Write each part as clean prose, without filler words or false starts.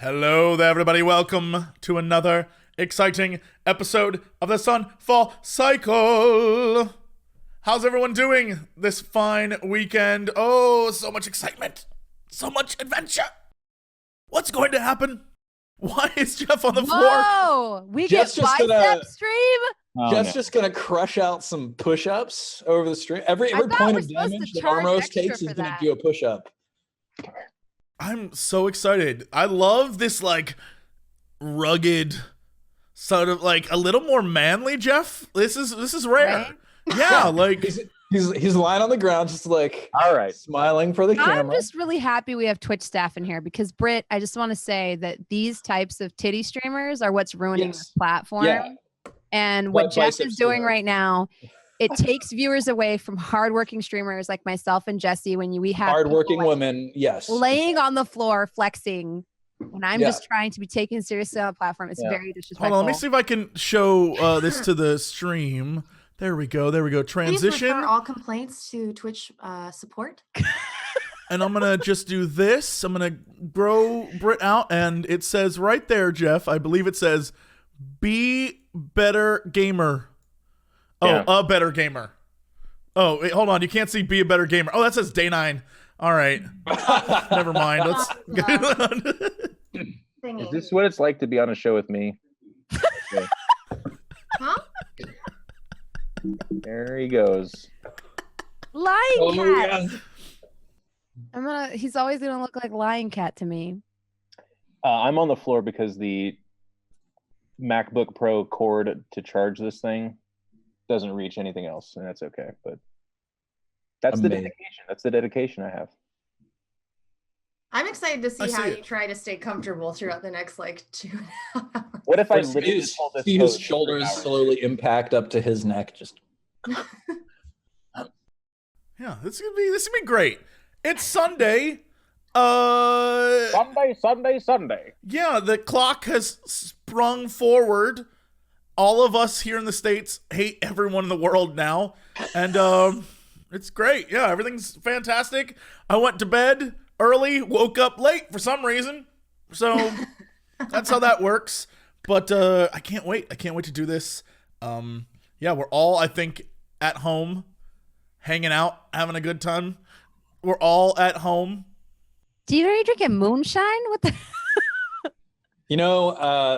Hello there, everybody. Welcome to another exciting episode of the Sunfall Cycle. How's everyone doing this fine weekend? Oh, so much excitement. So much adventure. What's going to happen? Why is Geoff on the floor? Whoa! We Jeff's get just bicep stream? Jeff's just gonna crush out some push-ups over the stream. Every thought point we're of supposed damage to that Armros charge extra takes, he's for gonna that. do a push-up. I'm so excited. I love this, like, rugged, sort of, like, a little more manly Geoff. This is rare. Right? Yeah, like... He's lying on the ground, just like all right, smiling for the camera. I'm just really happy we have Twitch staff in here because Britt, I just want to say that these types of titty streamers are what's ruining Yes. this platform. Yeah. And what Butt Geoff biceps is doing galore. right now, it takes viewers away from hardworking streamers like myself and Jesse when we have Hardworking people, like, women, yes. laying on the floor flexing when I'm Yeah. just trying to be taken seriously on the platform. It's Yeah. very disrespectful. Hold on, let me see if I can show this to the stream. There we go. Please Transition. refer all complaints to Twitch support. And I'm going to just do this. I'm going to grow Brit out. And it says right there, Geoff, I believe it says, be better gamer. Oh, Yeah. a better gamer. Oh, wait, hold on. You can't see be a better gamer. Oh, that says day 9. All right. Never mind. Let's get on. Thingy. is this what it's like to be on a show with me? Okay, Huh? there he goes. Lion Oh, Cat. yeah. He's always gonna look like Lion Cat to me. I'm on the floor because the MacBook Pro cord to charge this thing doesn't reach anything else, and that's okay. But that's the Amazing. dedication. That's the dedication I have. I'm excited to I see how see you it. try to stay comfortable throughout the next like 2.5 hours. What if I Or literally just hold this see his pose for shoulders hours? slowly impact up to his neck. Just Yeah, this is gonna be great. It's Sunday. Sunday. Yeah, the clock has sprung forward. All of us here in the States hate everyone in the world now. And it's great. Yeah, everything's fantastic. I went to bed early, woke up late for some reason. So that's how that works. But I can't wait. I can't wait to do this. Yeah, we're all, I think, at home, hanging out, having a good time. We're all at home. Do you know you're drinking moonshine? What the?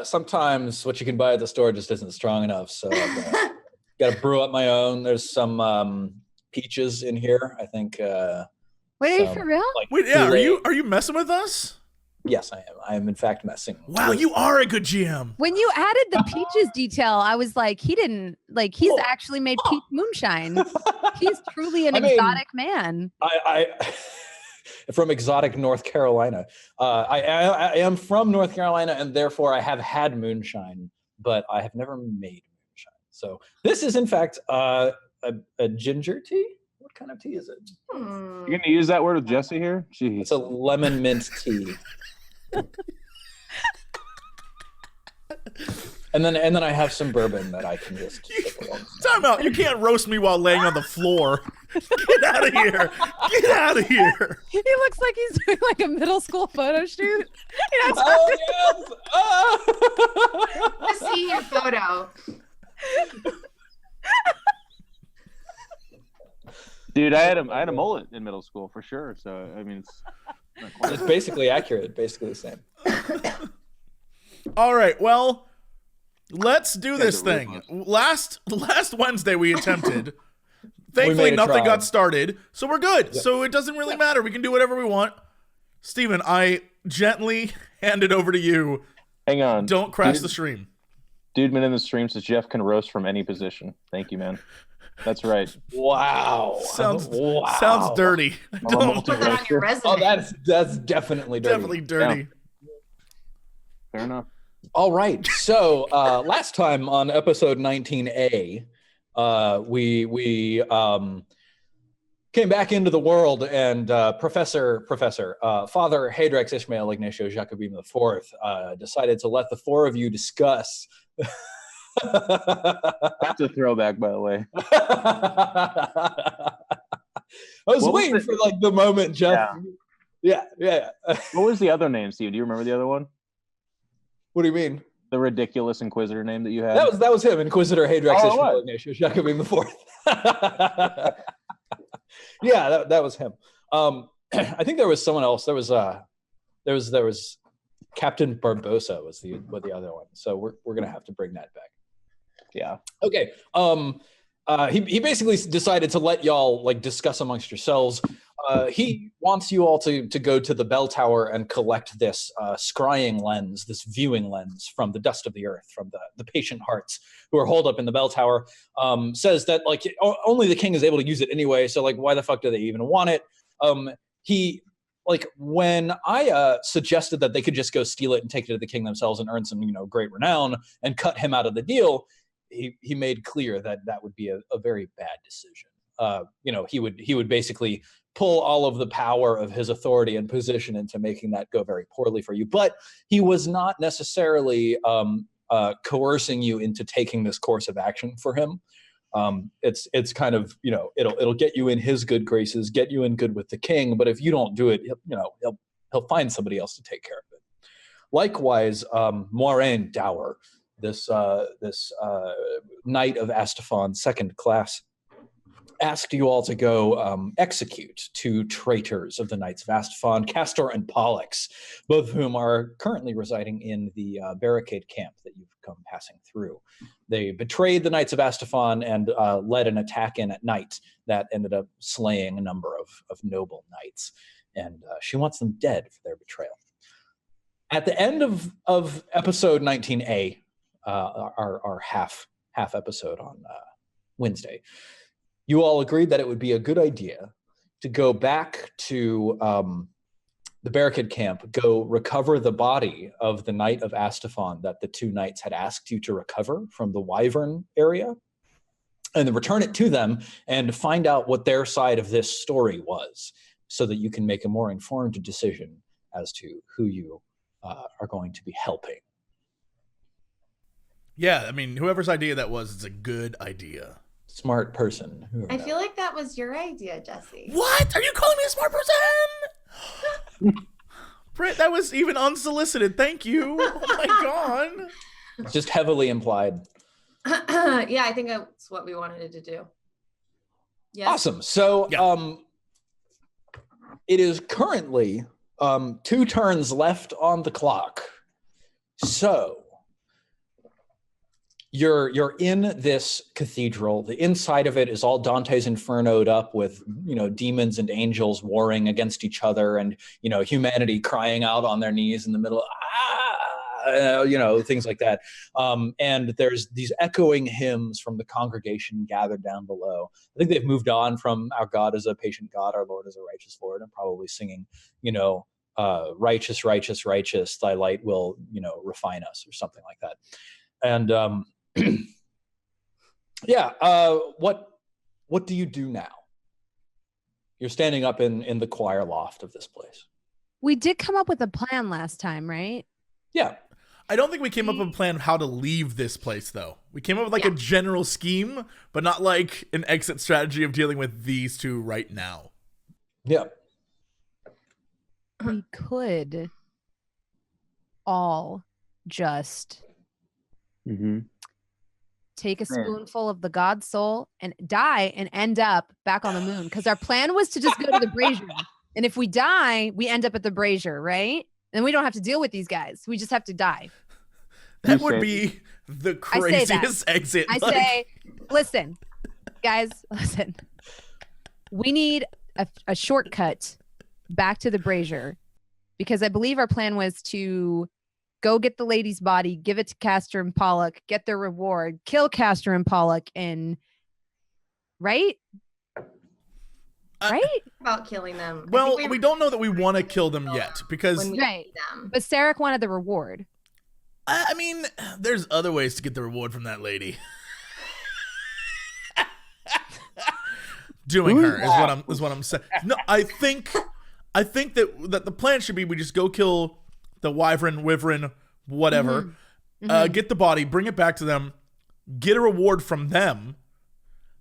sometimes what you can buy at the store just isn't strong enough. So I've got to brew up my own. There's some peaches in here. I think. Wait, are you some, for real? like, Wait, yeah, Kool-Aid. are you messing with us? Yes, I am. I am in fact messing. Wow, with- you are a good GM. When you added the peaches detail, I was like, he's Oh. actually made peach moonshine. He's truly an I mean, exotic man. I from exotic North Carolina. I am from North Carolina, and therefore I have had moonshine, but I have never made moonshine. So this is in fact a ginger tea. What kind of tea is it? Hmm. You're gonna use that word with Jesse here? Jeez. It's a lemon mint tea. And then I have some bourbon that I can just take along. Time out. You can't roast me while laying on the floor. Get out of here. Get out of here. He looks like he's doing like a middle school photo shoot. Oh yes! Ah! Let's see your photo. Dude, I had a mullet in middle school for sure. So I mean, it's not quite. It's basically accurate, basically the same. All right. Well, let's do this the real thing. Last Wednesday we attempted. Thankfully, made a nothing try. got started. So we're good. Yep. So it doesn't really matter. We can do whatever we want. Steven, I gently hand it over to you. Hang on. Don't crash the stream. Dude, man in the stream says Geoff can roast from any position. Thank you, man. That's right. Wow. Sounds Wow. dirty. I I'm a don't. Put that on your resume. Oh, that's definitely dirty. Definitely dirty. Fair enough. All right. So last time on episode 19A, we came back into the world, and Father Hadrex Ishmael Ignatio Jacobim IV decided to let the four of you discuss. That's a throwback, by the way. I was What was waiting the- for like the moment, Jeff. Yeah. What was the other name, Steve? Do you remember the other one? What do you mean? The ridiculous Inquisitor name that you had. That was him, Inquisitor Hadrax Oh, what? Ignatius Jacobin the Fourth. Yeah, that was him. I think there was someone else. There was Captain Barbosa was the other one. So we're gonna have to bring that back. Yeah. Okay. He basically decided to let y'all like discuss amongst yourselves. He wants you all to go to the bell tower and collect this scrying lens, this viewing lens from the dust of the earth, from the patient hearts who are holed up in the bell tower. Says that like only the king is able to use it anyway. So like, why the fuck do they even want it? He like when I suggested that they could just go steal it and take it to the king themselves and earn some great renown and cut him out of the deal. He made clear that would be a very bad decision. He would basically pull all of the power of his authority and position into making that go very poorly for you. But he was not necessarily coercing you into taking this course of action for him. It's kind of it'll get you in his good graces, get you in good with the king. But if you don't do it, he'll find somebody else to take care of it. Likewise, Moiraine Dower. This Knight of Astafon, second class, asked you all to go execute 2 traitors of the Knights of Astafon, Castor and Pollux, both of whom are currently residing in the barricade camp that you've come passing through. They betrayed the Knights of Astafon and led an attack in at night that ended up slaying a number of noble knights, and she wants them dead for their betrayal. At the end of episode 19A, our half episode on Wednesday, you all agreed that it would be a good idea to go back to the barricade camp, go recover the body of the Knight of Astafon that the 2 knights had asked you to recover from the Wyvern area, and then return it to them and find out what their side of this story was, so that you can make a more informed decision as to who you are going to be helping. Yeah, I mean, whoever's idea that was, it's a good idea. Smart person. I feel like that was your idea, Jesse. What? Are you calling me a smart person? Britt, that was even unsolicited. Thank you. Oh my god. It's just heavily implied. Yeah, I think that's what we wanted to do. Yeah. Awesome. So it is currently 2 turns left on the clock. So you're in this cathedral. The inside of it is all Dante's Inferno'd up with, demons and angels warring against each other, and, humanity crying out on their knees in the middle, things like that. And there's these echoing hymns from the congregation gathered down below. I think they've moved on from our God is a patient God, our Lord is a righteous Lord, and probably singing, righteous, righteous, righteous, thy light will, refine us, or something like that. And what do you do now? You're standing up in the choir loft of this place. We did come up with a plan last time, right? Yeah. I don't think we came up with a plan how to leave this place, though. We came up with a general scheme, but not like an exit strategy of dealing with these 2 right now. Yeah. We could all just take a spoonful of the god soul and die and end up back on the moon, because our plan was to just go to the brazier, and if we die we end up at the brazier, right? And we don't have to deal with these guys, we just have to die. That would be the craziest exit. Say, listen guys, listen, we need a shortcut back to the brazier, because I believe our plan was to go get the lady's body, give it to Castor and Pollock, get their reward, kill Castor and Pollock, and right? About killing them. Well, we don't know that we want to kill them yet, because them. But Sarek wanted the reward. I mean, there's other ways to get the reward from that lady. Doing her is what I'm saying. No, I think that the plan should be we just go kill the wyvern, whatever, get the body, bring it back to them, get a reward from them,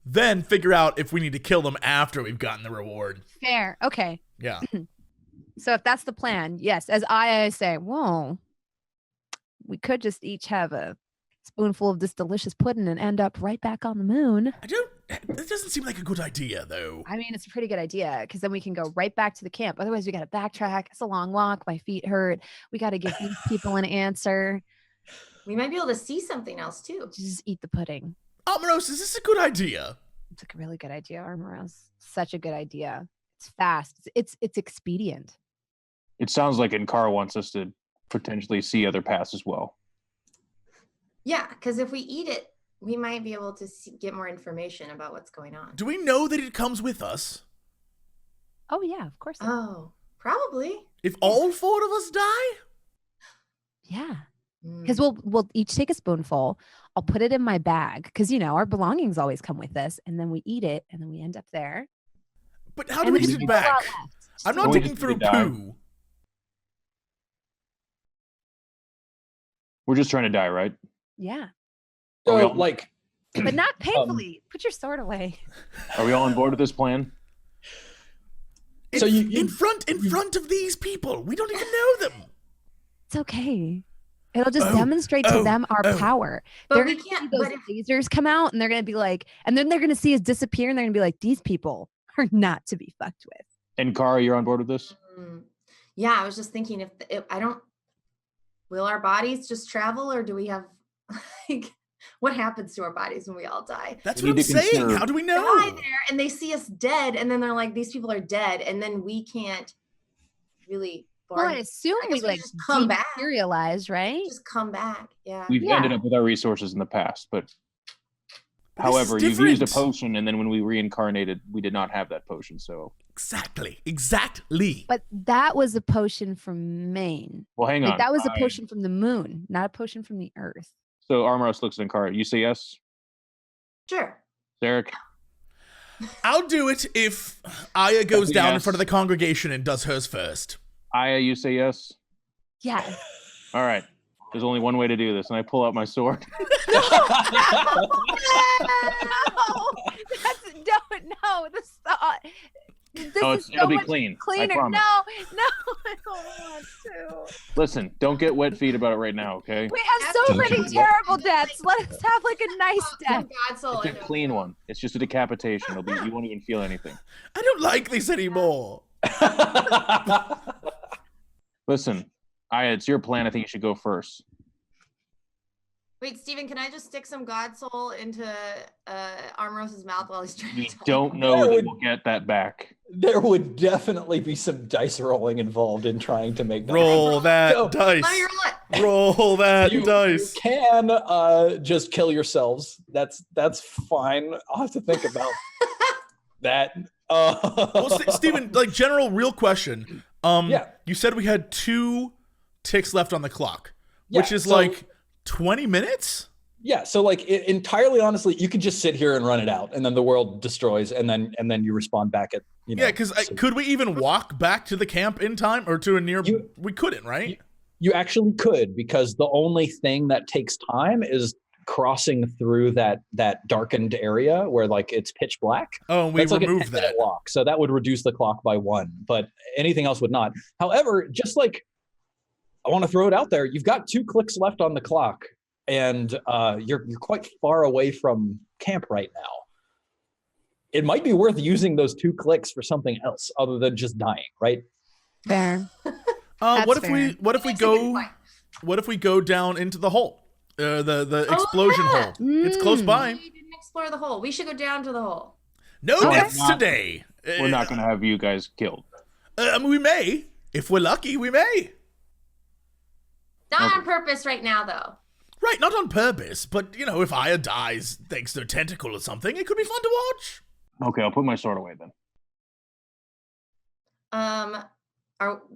then figure out if we need to kill them after we've gotten the reward. Fair. Okay. Yeah. So if that's the plan, yes, as I say, whoa, we could just each have a spoonful of this delicious pudding and end up right back on the moon. It doesn't seem like a good idea, though. I mean, it's a pretty good idea because then we can go right back to the camp. Otherwise, we got to backtrack. It's a long walk. My feet hurt. We got to give these people an answer. We might be able to see something else too. Just eat the pudding. Armoros, is this a good idea? It's a really good idea, Armoros. Such a good idea. It's fast. It's expedient. It sounds like Inkara wants us to potentially see other paths as well. Yeah, because if we eat it, we might be able to get more information about what's going on. Do we know that it comes with us? Oh, yeah, of course. Oh, probably. If all 4 of us die? Yeah. Because we'll each take a spoonful. I'll put it in my bag because, our belongings always come with us. And then we eat it and then we end up there. But how do we get it back? I'm not digging through poo. We're just trying to die, right? Yeah. So, but not painfully. Put your sword away. Are we all on board with this plan? So in front of these people, we don't even know them. It's okay. It'll just demonstrate to them our power. But they're we gonna can't. see those lasers come out, and they're gonna be like, and then they're gonna see us disappear, and they're gonna be like, these people are not to be fucked with. Inkara, you're on board with this? Yeah, I was just thinking if I don't. Will our bodies just travel, or do we have what happens to our bodies when we all die? That's what I'm saying. How do we know? Die there, and they see us dead, and then they're like, "These people are dead," and then we can't really. Well, I assume we just come back, materialize, right? Just come back. Yeah. We've ended up with our resources in the past, but however, you've used a potion, and then when we reincarnated, we did not have that potion. So exactly. But that was a potion from Maine. Well, hang on. That was a potion from the moon, not a potion from the earth. So Armoros looks at Inkara. You say yes? Sure. Derek? I'll do it if Aya goes down in front of the congregation and does hers first. Aya, you say yes? Yes. All right. There's only one way to do this, and I pull out my sword. No. It'll be clean. Cleaner. I promise. No, I don't want to. Listen, don't get wet feet about it right now, okay? We have so many terrible deaths. Let us have like a nice death. It's a clean one. It's just a decapitation. You won't even feel anything. I don't like this anymore. Listen, Aya, it's your plan. I think you should go first. Wait, Steven, can I just stick some God Soul into Armoros's mouth while he's trying to talk? Don't know that we'll get that back. There would definitely be some dice rolling involved in trying to make that roll that dice. Let me roll it. Roll that dice. You can just kill yourselves. That's fine. I'll have to think about that. Well, Steven, general real question. You said we had 2 ticks left on the clock, which is 20 minutes? Yeah, so entirely honestly, you could just sit here and run it out, and then the world destroys, and then you respond back at Yeah, because could we even walk back to the camp in time or to a near? We couldn't, right? You actually could, because the only thing that takes time is crossing through that darkened area where it's pitch black. Oh, and we removed that walk, so that would reduce the clock by 1, but anything else would not. However, just I want to throw it out there. You've got 2 clicks left on the clock, and you're quite far away from camp right now. It might be worth using those 2 clicks for something else other than just dying, right? Fair. What if we go down into the hole? The explosion hole. It's close by. We didn't explore the hole. We should go down to the hole. No deaths today. We're not going to have you guys killed. We may. If we're lucky, we may. Not on purpose right now, though. Right, not on purpose, but, if Aya dies thanks to a tentacle or something, it could be fun to watch. Okay, I'll put my sword away then.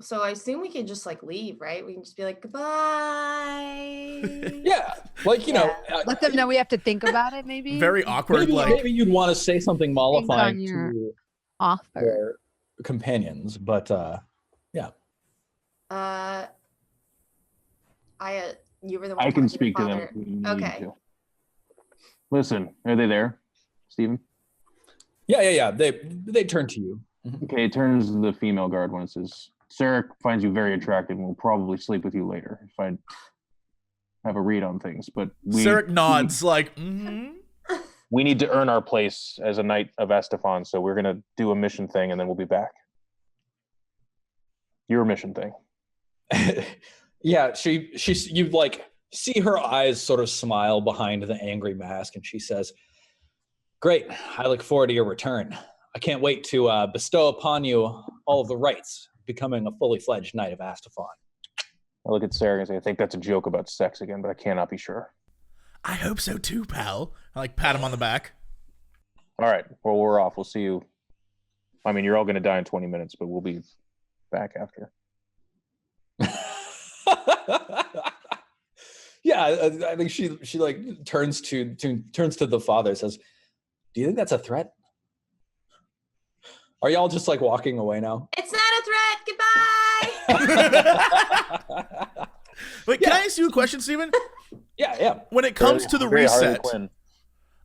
So I assume we can just leave, right? We can just be like, goodbye. Yeah, let them know we have to think about it. Maybe very awkward. Maybe you'd want to say something mollifying to offer their companions, but yeah. You were the one. I can speak to them. Okay. Listen, are they there, Steven? Yeah. They turn to you. Okay, it turns to the female guard one and says, Sarah finds you very attractive and will probably sleep with you later. have a read on things, but we Sarek nods we need to earn our place as a knight of Estefan, so we're gonna do a mission thing and then we'll be back. Your mission thing. Yeah, you like see her eyes sort of smile behind the angry mask, and she says, "Great, I look forward to your return. I can't wait to bestow upon you all of the rights of becoming a fully fledged knight of Astafon." I look at Sarah and say, I think that's a joke about sex again, but I cannot be sure. I hope so too, pal. I like pat him on the back. All right, well, we're off. We'll see you. I mean, you're all going to die in 20 minutes, but we'll be back after. Yeah, I think she like turns to the father and says, "Do you think that's a threat? Are y'all just like walking away now?" It's not a threat. Goodbye. Wait, can I ask you a question, Steven? Yeah. When it comes to the Very Harley reset, Quinn.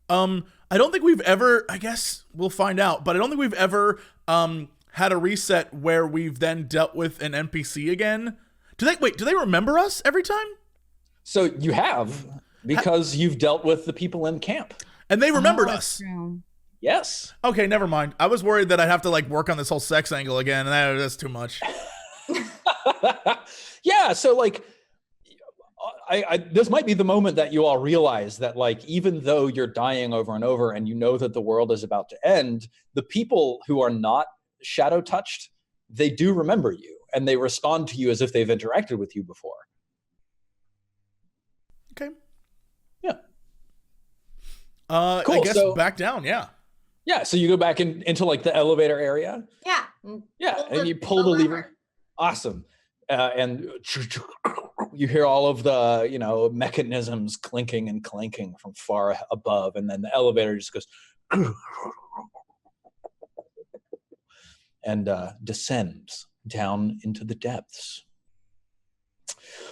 I don't think we've ever, I guess we'll find out, but I don't think we've ever had a reset where we've then dealt with an NPC again. Do they remember us every time? So you have, because you've dealt with the people in camp. And they remembered that's us. true. Yes. Okay, never mind. I was worried that I'd have to like work on this whole sex angle again, and that's too much. Yeah, so like I this might be the moment that you all realize that like even though you're dying over and over and you know that the world is about to end, the people who are not shadow touched, they do remember you and they respond to you as if they've interacted with you before. Okay. Yeah. Cool, I guess so, back down, yeah. Yeah, so you go back into like the elevator area. Yeah. Yeah, and you pull the lever. Awesome. And you hear all of the, mechanisms clinking and clanking from far above, and then the elevator just goes and descends down into the depths.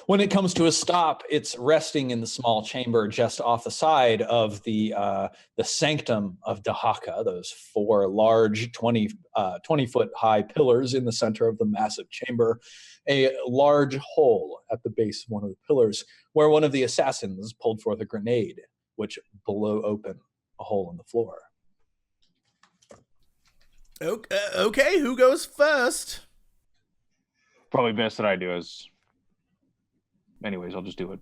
When it comes to a stop, it's resting in the small chamber just off the side of the sanctum of Dahaka, those 4 large 20-foot high pillars in the center of the massive chamber, a large hole at the base of one of the pillars where one of the assassins pulled forth a grenade, which blew open a hole in the floor. Okay, who goes first? Probably best that I do is... Anyways, I'll just do it.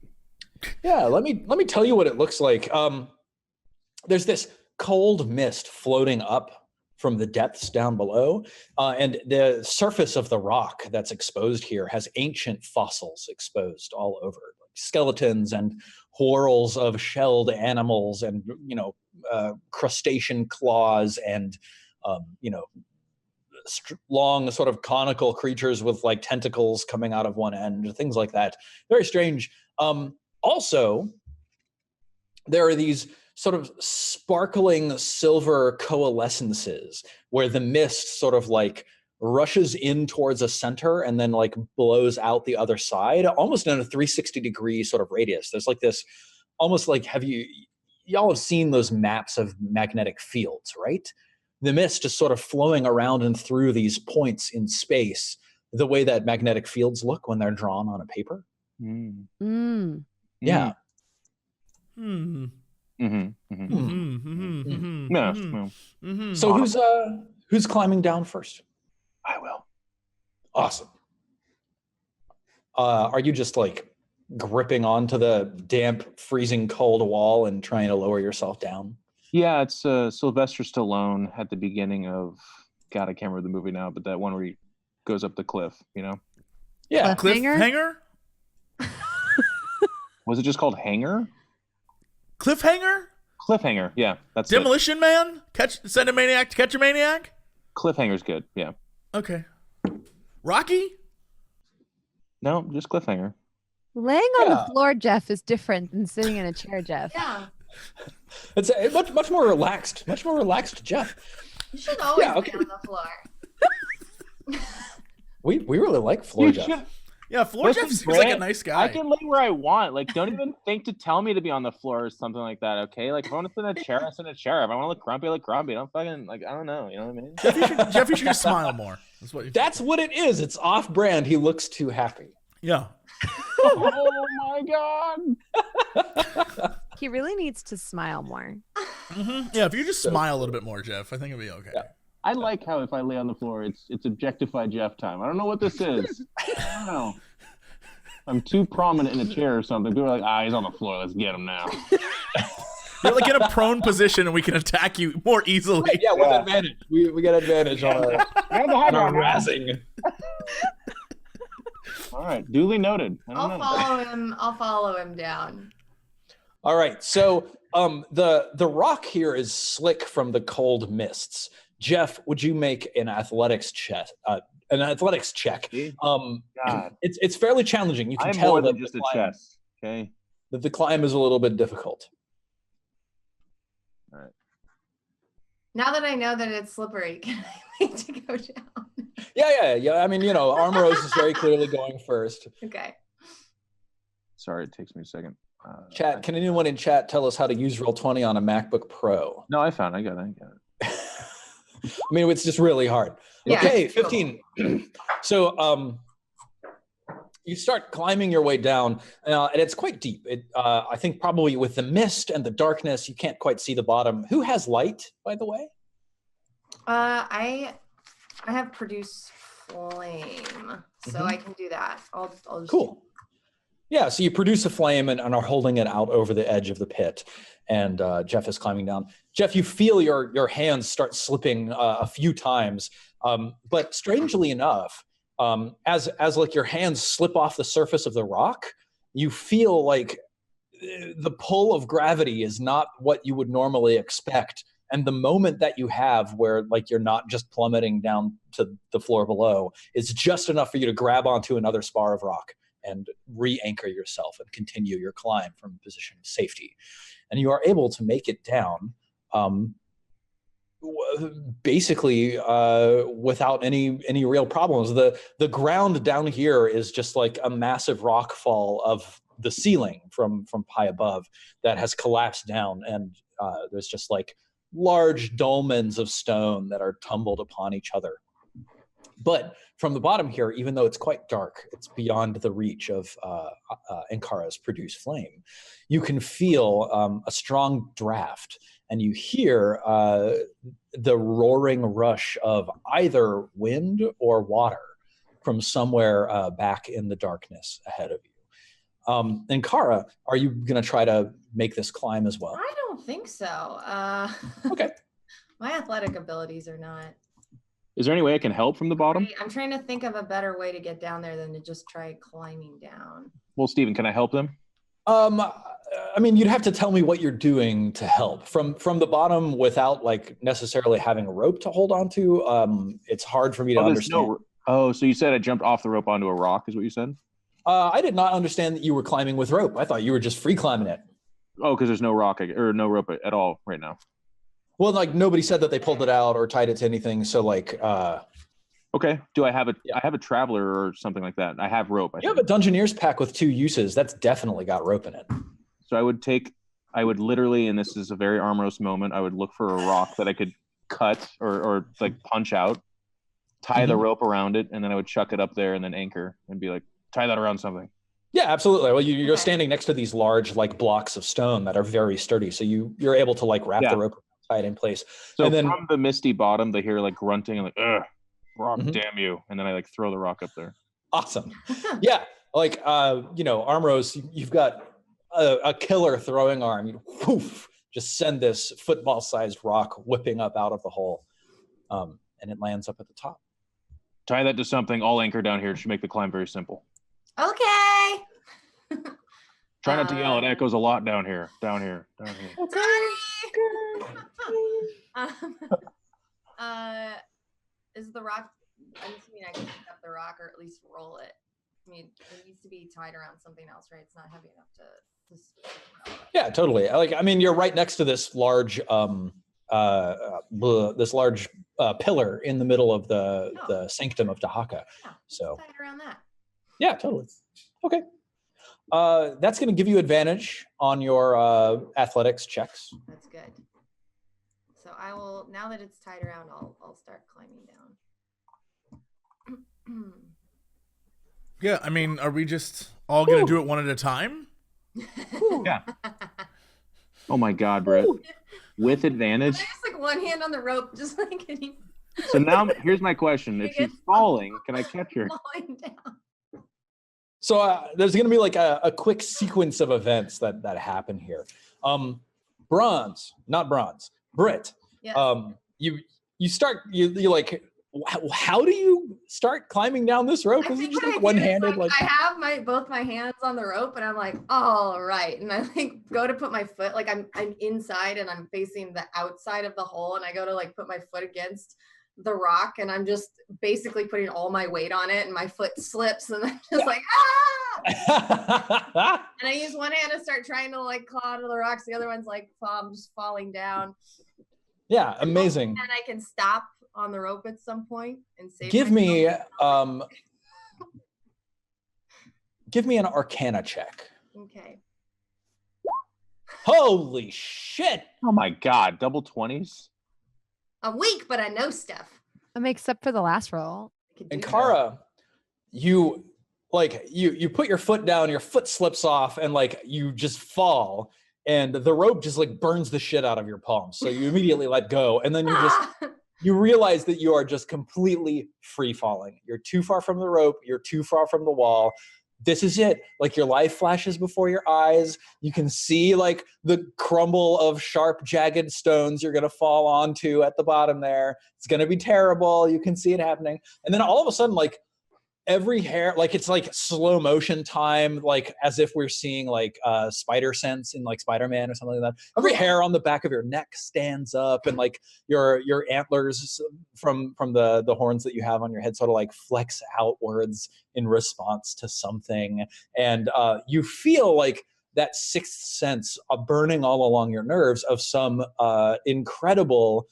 Yeah, let me tell you what it looks like. There's this cold mist floating up from the depths down below, and the surface of the rock that's exposed here has ancient fossils exposed all over, like skeletons and whorls of shelled animals, and crustacean claws, and long sort of conical creatures with like tentacles coming out of one end, things like that. Very strange. Also, there are these sort of sparkling silver coalescences where the mist sort of like rushes in towards a center and then like blows out the other side, almost in a 360-degree sort of radius. There's like this, almost like, y'all have seen those maps of magnetic fields, right? The mist is sort of flowing around and through these points in space, the way that magnetic fields look when they're drawn on a paper. Mm. Yeah. Mm. So who's climbing down first? I will. Awesome. Are you just like gripping onto the damp, freezing cold wall and trying to lower yourself down? Yeah, it's Sylvester Stallone at the beginning of, God, I can't remember the movie now, but that one where he goes up the cliff, Yeah. Cliffhanger? Was it just called Hanger? Cliffhanger? Cliffhanger, yeah. That's Demolition Man? Send a maniac to catch a maniac? Cliffhanger's good, yeah. Okay. Rocky? No, just Cliffhanger. Laying on the floor, Geoff, is different than sitting in a chair, Geoff. Yeah. It's a much more relaxed Geoff. You should always be on the floor. We really like floor Geoff. Yeah, floor Geoff seems like a nice guy. I can lay where I want. Like, don't even think to tell me to be on the floor or something like that, okay? Like, if I want to sit in a chair, I sit in a chair. If I want to look grumpy, I look grumpy. Don't fucking, like, I don't know. You know what I mean? Geoff, you should just smile more. That's what it is. It's off-brand. He looks too happy. Yeah. Oh my god. He really needs to smile more. Yeah, if you just So smile a little bit more, Geoff, I think it'll be okay. Yeah. I like how if I lay on the floor, it's objectified Geoff time. I don't know what this is. I don't know. I'm too prominent in a chair or something. People are like, he's on the floor. Let's get him now. You're like in a prone position and we can attack you more easily. Yeah, with advantage. We get advantage on our, on our razzing. All right, duly noted. I'll follow him down. All right, so the rock here is slick from the cold mists. Geoff, would you make an athletics check? God. It's fairly challenging. You can I'm tell more that than just a the climb, chess. Okay. that the climb is a little bit difficult. All right. Now that I know that it's slippery, can I wait to go down? Yeah. I mean, Armoros is very clearly going first. Okay. Sorry, it takes me a second. Chat, can anyone in chat tell us how to use Roll20 on a MacBook Pro? No, I got it. I mean, it's just really hard. Yeah, Okay, 15. So you start climbing your way down, and it's quite deep. I think probably with the mist and the darkness, you can't quite see the bottom. Who has light, by the way? I have produce flame, so I can do that. I'll just Cool. Yeah, so you produce a flame and are holding it out over the edge of the pit, and Geoff is climbing down. Geoff, you feel your hands start slipping a few times, but strangely enough, as like your hands slip off the surface of the rock, you feel like the pull of gravity is not what you would normally expect. And the moment that you have where like you're not just plummeting down to the floor below is just enough for you to grab onto another spar of rock and re-anchor yourself and continue your climb from a position of safety. And you are able to make it down basically without any real problems. The ground down here is just like a massive rock fall of the ceiling from high above that has collapsed down, and there's just like large dolmens of stone that are tumbled upon each other. But from the bottom here, even though it's quite dark, it's beyond the reach of Ankara's produce flame. You can feel a strong draft, and you hear the roaring rush of either wind or water from somewhere back in the darkness ahead of you. Ankara, are you going to try to make this climb as well? I don't think so. Okay. My athletic abilities are not. Is there any way I can help from the bottom? I'm trying to think of a better way to get down there than to just try climbing down. Well, Steven, can I help them? I mean, you'd have to tell me what you're doing to help from the bottom without like necessarily having a rope to hold on to. It's hard for me to understand. So you said I jumped off the rope onto a rock, is what you said? I did not understand that you were climbing with rope. I thought you were just free climbing it. Oh, because there's no rock or no rope at all right now. Well, like nobody said that they pulled it out or tied it to anything. So like, okay. Do I have I have a traveler or something like that? I have rope. You have a Dungeoneer's pack with 2 uses. That's definitely got rope in it. So I would literally, and this is a very Armoros moment, I would look for a rock that I could cut or like punch out, tie the rope around it, and then I would chuck it up there and then anchor and be like, tie that around something. Yeah, absolutely. Well, you're standing next to these large like blocks of stone that are very sturdy. So you're able to like wrap the rope, tie it in place. So and then, from the misty bottom, they hear like grunting and like, ugh, rock, damn you. And then I like throw the rock up there. Awesome. Yeah. Like, Armoros, you've got a killer throwing arm. You poof, just send this football-sized rock whipping up out of the hole. And it lands up at the top. Tie that to something. I'll anchor down here. It should make the climb very simple. Okay. Try not to yell. It echoes a lot down here. Okay. Is the rock? I'm assuming I can pick up the rock or at least roll it. I mean, it needs to be tied around something else, right? It's not heavy enough to. Yeah, totally. Like, I mean, you're right next to this large, pillar in the middle of the sanctum of Dahaka. Yeah, so tie it around that. Yeah, totally. Okay. That's going to give you advantage on your athletics checks. That's good. So I will, now that it's tied around, I'll start climbing down. Yeah, I mean, are we just all gonna do it one at a time? Yeah. Oh my God, Brett. With advantage. I just like one hand on the rope, just like getting So now here's my question. If she's falling, can I catch her? falling down. So there's going to be like a quick sequence of events that happen here. Bronze, not bronze, Brit. Yes. You start you like. How do you start climbing down this rope? I Is it think just what like I do is, one-handed? Like I have both my hands on the rope, and I'm like, all right, and I like go to put my foot, like I'm inside and I'm facing the outside of the hole, and I go to like put my foot against the rock, and I'm just basically putting all my weight on it, and my foot slips, and I'm just like ah. And I use one hand to start trying to like claw to the rocks. The other one's like, I'm just falling down. Yeah, amazing. And I can stop on the rope at some point and save. Give me an Arcana check. Okay. Holy shit! Oh my God, double 20s? I'm weak, but I know stuff. That makes up for the last roll. I could And do Kara, you put your foot down, your foot slips off, and like you just fall, and the rope just like burns the shit out of your palms. So you immediately let go, and then you realize that you are just completely free falling. You're too far from the rope. You're too far from the wall. This is it. Like your life flashes before your eyes. You can see like the crumble of sharp, jagged stones you're going to fall onto at the bottom there. It's going to be terrible. You can see it happening. And then all of a sudden, like every hair, like it's like slow motion time, like as if we're seeing like spider sense in like Spider-Man or something like that. Every hair on the back of your neck stands up, and like your antlers from the horns that you have on your head sort of like flex outwards in response to something. And you feel like that sixth sense burning all along your nerves of some incredible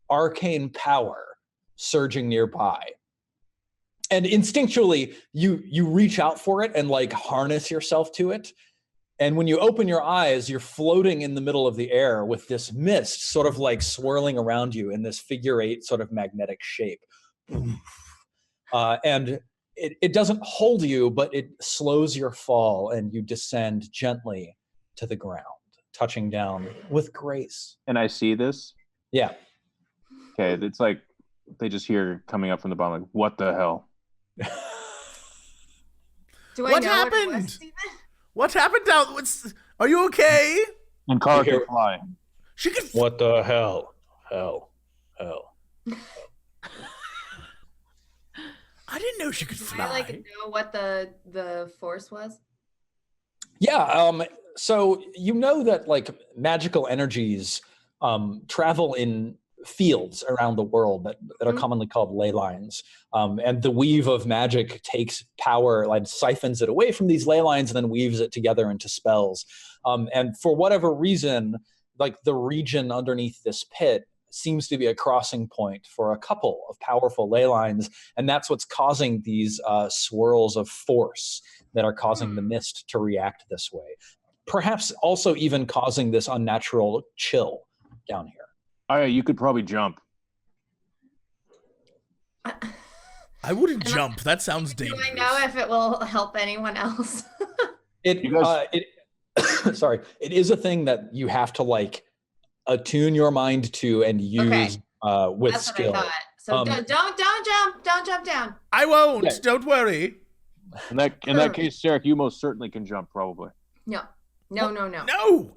arcane power surging nearby. And instinctually, you reach out for it and like harness yourself to it. And when you open your eyes, you're floating in the middle of the air with this mist sort of like swirling around you in this figure eight sort of magnetic shape. And it doesn't hold you, but it slows your fall, and you descend gently to the ground, touching down with grace. And I see this? Yeah. Okay, it's like they just hear coming up from the bottom, like, what the hell? Do I What know happened? What it was, Steven? What happened down? Are you okay? And Kara can fly. She can. What the hell? Hell. I didn't know she could Do fly. I like know what the force was? Yeah, so you know that like magical energies travel in fields around the world that are commonly called ley lines. And the weave of magic takes power, like siphons it away from these ley lines and then weaves it together into spells. And for whatever reason, like the region underneath this pit seems to be a crossing point for a couple of powerful ley lines, and that's what's causing these swirls of force that are causing the mist to react this way. Perhaps also even causing this unnatural chill down here. Oh, yeah, you could probably jump. I wouldn't jump. That sounds dangerous. Do I know if it will help anyone else? Sorry, it is a thing that you have to like attune your mind to and use with That's skill. what I thought. So don't jump down. I won't. Yeah. Don't worry. In that case, Sarek, you most certainly can jump, probably. No. No,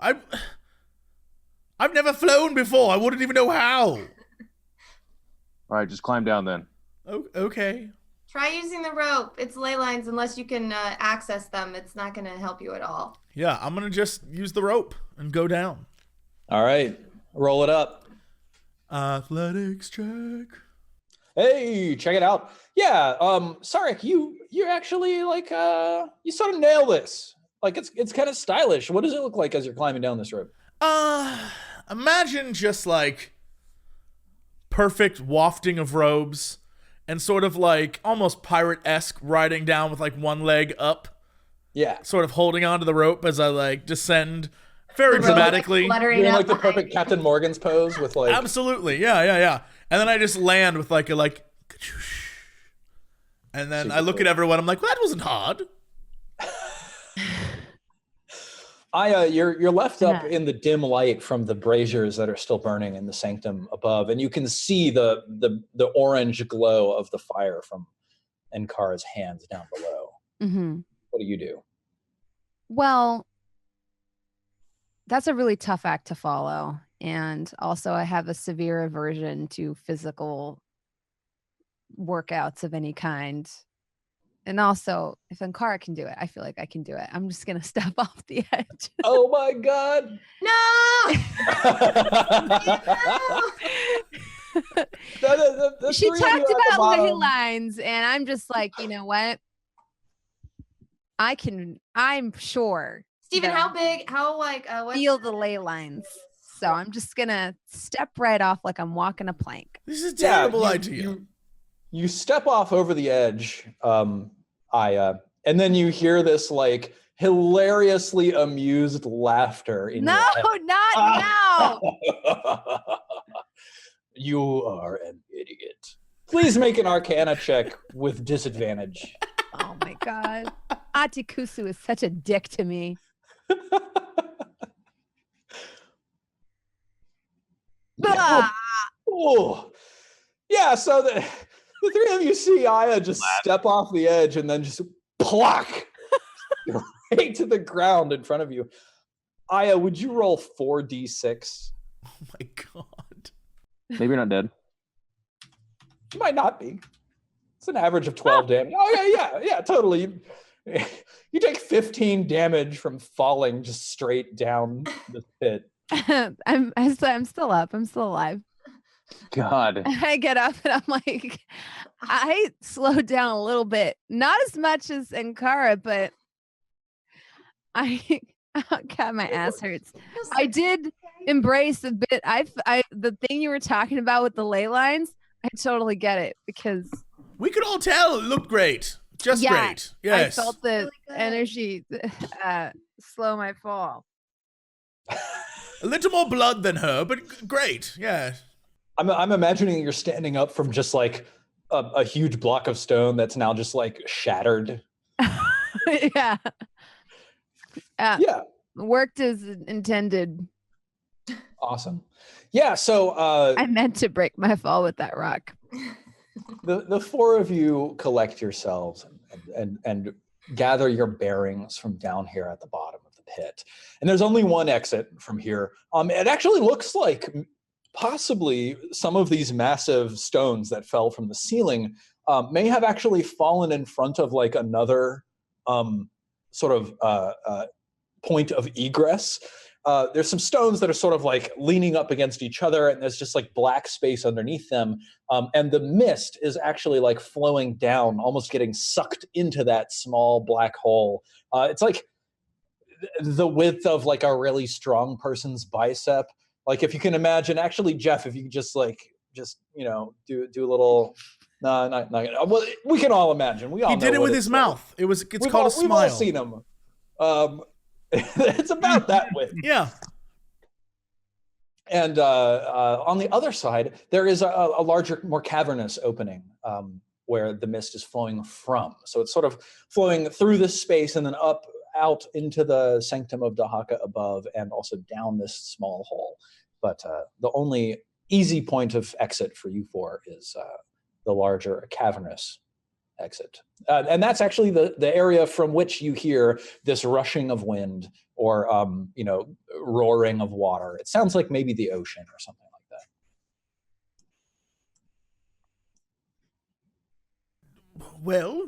I've never flown before. I wouldn't even know how. All right, just climb down then. Oh, okay. Try using the rope. It's ley lines. Unless you can access them, it's not going to help you at all. Yeah, I'm gonna just use the rope and go down. All right, roll it up. Athletics check. Hey, check it out. Yeah, Sarek, you actually like you sort of nail this. Like it's kind of stylish. What does it look like as you're climbing down this rope? Imagine just like perfect wafting of robes and sort of like almost pirate-esque riding down with like one leg up, Yeah. sort of holding onto the rope as I like descend very The rope, dramatically. fluttering Doing up like the behind perfect you. Captain Morgan's pose with like Absolutely. Yeah. And then I just land with like a And then Super I look cool. at everyone. I'm like, well, that wasn't hard. You're left up Yeah. in the dim light from the braziers that are still burning in the sanctum above, and you can see the orange glow of the fire from Enkara's hands down below. Mm-hmm. What do you do? Well, that's a really tough act to follow. And also, I have a severe aversion to physical workouts of any kind. And also, if Ankara can do it, I feel like I can do it. I'm just going to step off the edge. Oh my god! No! The She three of you talked at the about ley bottom. lines, and I'm just like, you know what? I'm sure. Steven, that how big? How like? What's feel the ley lines. So I'm just going to step right off like I'm walking a plank. This is a Yeah, terrible idea. You step off over the edge, Aya, and then you hear this like hilariously amused laughter in No, your head. not now. You are an idiot. Please make an Arcana check with disadvantage. Oh my god. Atikusu is such a dick to me. Ah! Oh, yeah. So the three of you see Aya just step off the edge and then just pluck right to the ground in front of you. Aya, would you roll 4d6? Oh my god. Maybe you're not dead. You might not be. It's an average of 12 damage. Oh yeah, totally. You take 15 damage from falling just straight down the pit. I'm still up. I'm still alive. God. I get up and I'm like, I slowed down a little bit. Not as much as Ankara, but God, my ass hurts. I did embrace a bit. The thing you were talking about with the ley lines, I totally get it because We could all tell it looked great. Just Yeah, great. Yes. I felt the Really good. energy slow my fall. A little more blood than her, but great. Yeah. I'm imagining you're standing up from just like a huge block of stone that's now just like shattered. Yeah. Yeah, Worked as intended. awesome. Yeah, so I meant to break my fall with that rock. the four of you collect yourselves and gather your bearings from down here at the bottom of the pit. And there's only one exit from here. It actually looks like possibly some of these massive stones that fell from the ceiling may have actually fallen in front of like another sort of point of egress. There's some stones that are sort of like leaning up against each other, and there's just like black space underneath them. And the mist is actually like flowing down, almost getting sucked into that small black hole. It's like the width of like a really strong person's bicep. Like if you can imagine, actually, Geoff, if you could just you know, do a little. No, not. Well, we can all imagine. We all He did know it what with it's his like. mouth. It's We've called all, a we've all smile. seen him. It's about that width. Yeah. And on the other side, there is a larger, more cavernous opening where the mist is flowing from. So it's sort of flowing through this space and then up, out into the sanctum of Dahaka above, and also down this small hole. But the only easy point of exit for you four is the larger cavernous exit. And that's actually the area from which you hear this rushing of wind or, you know, roaring of water. It sounds like maybe the ocean or something like that. Well,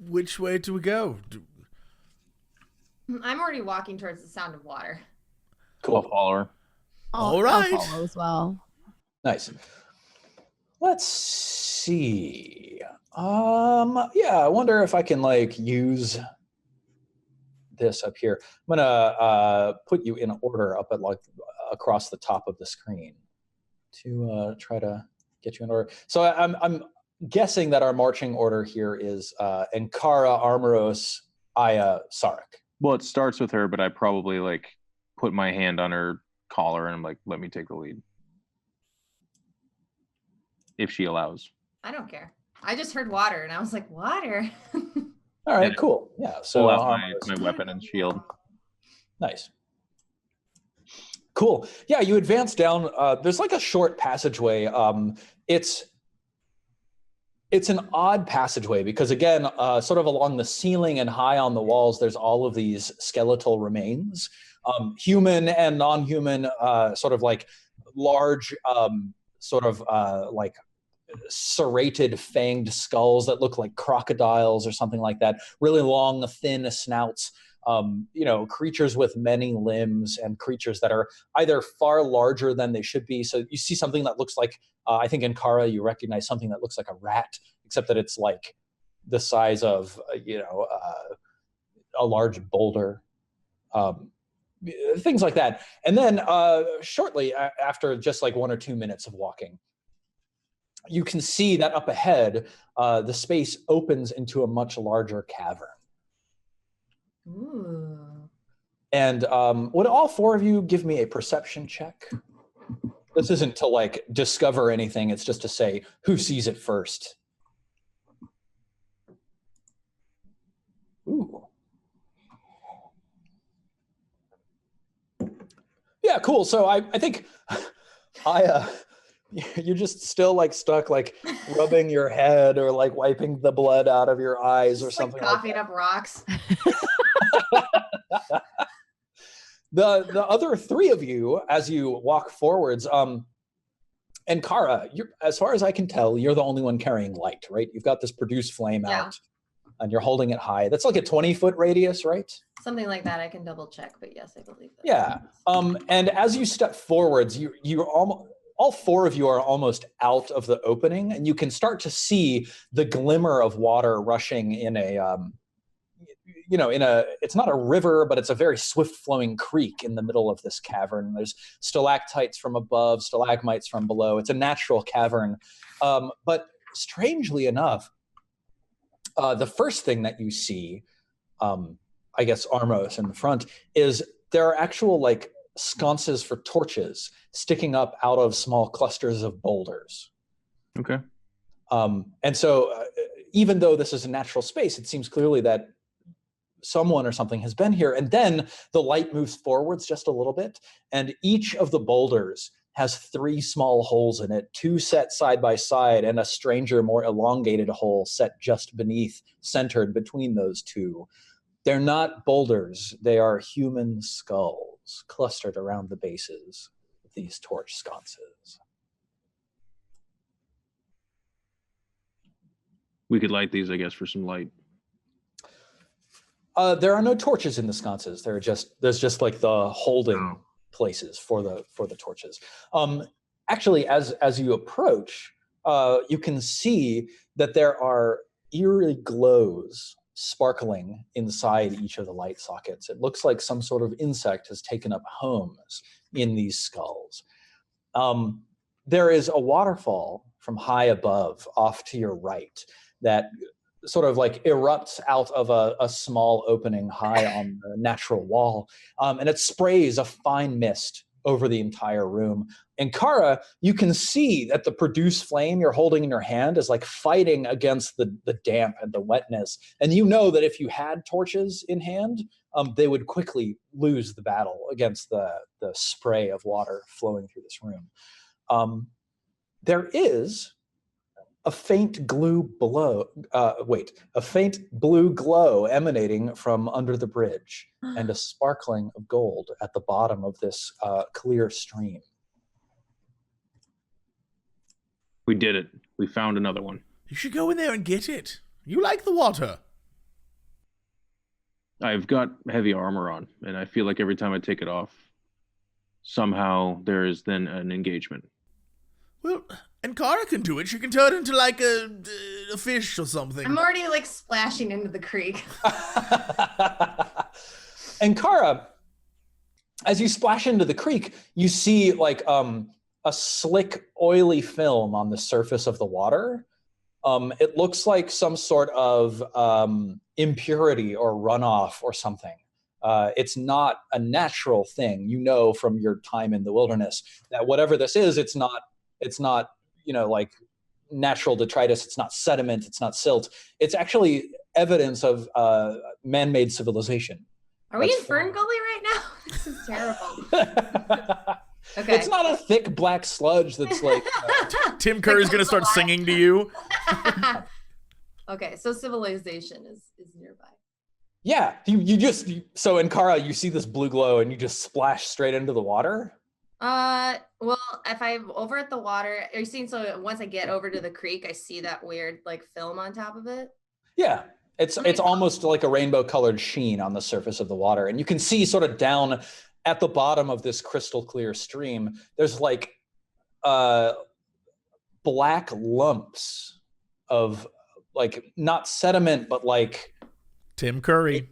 which way do we go? I'm already walking towards the sound of water. I'll follow her. All right. I'll follow as well. Nice. Let's see. Yeah, I wonder if I can like use this up here. I'm gonna put you in order up at like across the top of the screen to try to get you in order. So I'm guessing that our marching order here is Enkara, Armoros, Aya, Sarek. Well, it starts with her, but I probably like put my hand on her collar and I'm like, let me take the lead. If she allows. I don't care. I just heard water, and I was like, water. All right, cool. Yeah. So Pull out my weapon and shield. Nice. Cool. Yeah, you advance down. There's like a short passageway. It's an odd passageway because, again, sort of along the ceiling and high on the walls, there's all of these skeletal remains, human and non-human, sort of like large, like serrated fanged skulls that look like crocodiles or something like that, really long, thin snouts. Creatures with many limbs and creatures that are either far larger than they should be. So you see something that looks like, I think in Kara, you recognize something that looks like a rat, except that it's like the size of, a large boulder, things like that. And then shortly after just like 1 or 2 minutes of walking, you can see that up ahead, the space opens into a much larger cavern. Ooh. And would all 4 of you give me a perception check? This isn't to like discover anything, it's just to say who sees it first. Ooh. Yeah, cool. So I think you're just still like stuck, like rubbing your head or like wiping the blood out of your eyes or something like coughing up rocks. The other 3 of you, as you walk forwards, and Kara, as far as I can tell, you're the only one carrying light, right? You've got this produce flame out, and you're holding it high. That's like a 20-foot radius, right? Something like that. I can double check, but yes, I believe that. Yeah. And as you step forwards, you're almost. All 4 of you are almost out of the opening, and you can start to see the glimmer of water rushing in it's not a river, but it's a very swift-flowing creek in the middle of this cavern. There's stalactites from above, stalagmites from below. It's a natural cavern. But strangely enough, the first thing that you see, I guess Armos in the front, is there are actual like sconces for torches sticking up out of small clusters of boulders. Okay. And so even though this is a natural space, it seems clearly that someone or something has been here. And then the light moves forwards just a little bit, and each of the boulders has 3 small holes in it, 2 set side by side, and a stranger, more elongated hole set just beneath, centered between those 2. They're not boulders, they are human skulls clustered around the bases of these torch sconces. We could light these, I guess, for some light. There are no torches in the sconces. There's just like the holding places for the torches. Actually, as you approach, you can see that there are eerie glows sparkling inside each of the light sockets. It looks like some sort of insect has taken up homes in these skulls. There is a waterfall from high above off to your right that sort of like erupts out of a small opening high on the natural wall. And it sprays a fine mist over the entire room. And Kara, you can see that the produce flame you're holding in your hand is like fighting against the damp and the wetness. And you know that if you had torches in hand, they would quickly lose the battle against the spray of water flowing through this room. There is a faint blue glow emanating from under the bridge, and a sparkling of gold at the bottom of this clear stream. We did it. We found another one. You should go in there and get it. You like the water. I've got heavy armor on, and I feel like every time I take it off, somehow there is then an engagement. Well, and Kara can do it. She can turn into like a fish or something. I'm already like splashing into the creek. And Kara, as you splash into the creek, you see like a slick, oily film on the surface of the water. It looks like some sort of impurity or runoff or something. It's not a natural thing. You know from your time in the wilderness that whatever this is, it's not, like natural detritus. It's not sediment. It's not silt. It's actually evidence of man-made civilization. Are we in Fern Gully right now? This is terrible. Okay. It's not a thick black sludge that's like... Tim Curry's going to start singing to you. Okay, so civilization is nearby. Yeah, so in Kara, you see this blue glow and you just splash straight into the water? Well, if I'm over at the water, are you seeing, so once I get over to the creek, I see that weird like film on top of it? Yeah, it's almost like a rainbow colored sheen on the surface of the water. And you can see sort of down at the bottom of this crystal clear stream, there's like black lumps of like, not sediment, but like... Tim Curry.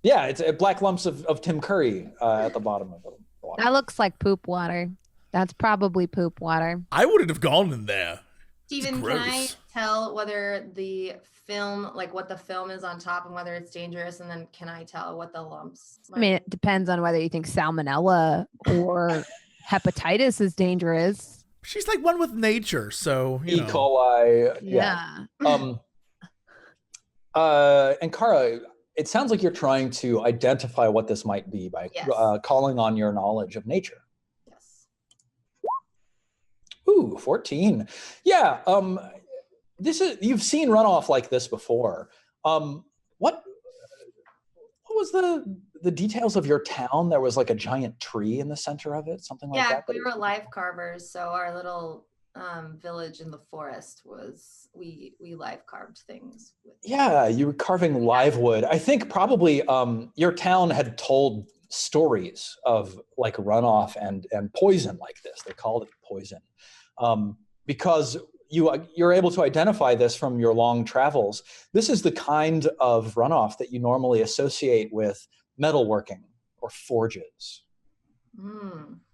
Yeah, it's black lumps of Tim Curry at the bottom of the water. That looks like poop water. That's probably poop water. I wouldn't have gone in there. Steven, can I tell whether the film, like what the film is on top and whether it's dangerous? And then can I tell what the lumps I mean, it depends on whether you think salmonella or hepatitis is dangerous. She's like one with nature, so, you E. know. coli. Yeah. And Kara, it sounds like you're trying to identify what this might be by calling on your knowledge of nature. Yes. Ooh, 14. Yeah. You've seen runoff like this before. What was the details of your town? There was like a giant tree in the center of it, something like that. Yeah, we were live carvers, so our little village in the forest was we live carved things. Yeah, you were carving live wood. I think probably your town had told stories of like runoff and poison like this. They called it poison because you're able to identify this from your long travels. This is the kind of runoff that you normally associate with metalworking or forges.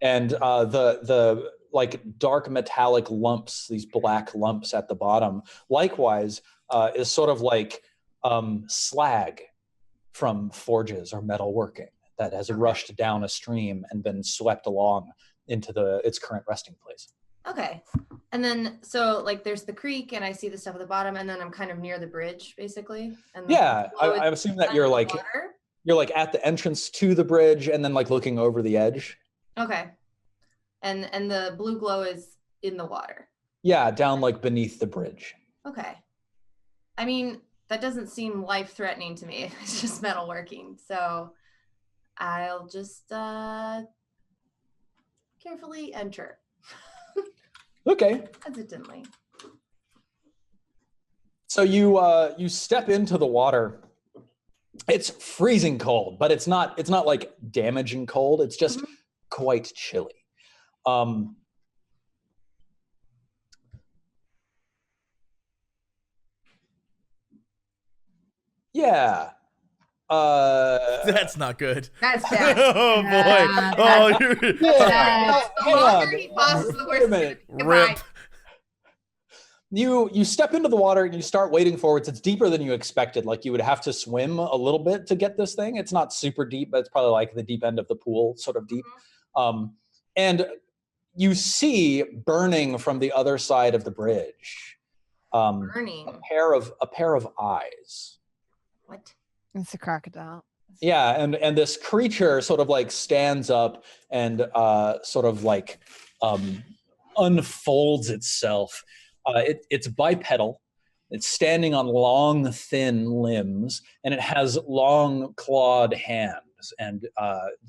And the like dark metallic lumps, these black lumps at the bottom, likewise is sort of like slag from forges or metalworking that has rushed down a stream and been swept along into its current resting place. Okay. And then, so like there's the creek and I see the stuff at the bottom and then I'm kind of near the bridge basically. And yeah, I assume that you're like at the entrance to the bridge and then like looking over the edge. Okay. And the blue glow is in the water. Yeah, down like beneath the bridge. Okay. I mean, that doesn't seem life-threatening to me. It's just metalworking. So I'll just carefully enter. Okay. Hesitantly. So you step into the water. It's freezing cold, but it's not like damaging cold. It's just quite chilly. Yeah. That's not good. That's bad. Oh boy. Oh, you're... The longer he pauses, the worse. Wait a minute. Rip. You step into the water and you start wading forwards. It's deeper than you expected. Like you would have to swim a little bit to get this thing. It's not super deep, but it's probably like the deep end of the pool, sort of deep. And you see burning from the other side of the bridge. Burning. A pair of eyes. What? It's a crocodile. Yeah, and this creature sort of like stands up and sort of like unfolds itself. It's bipedal. It's standing on long, thin limbs, and it has long, clawed hands and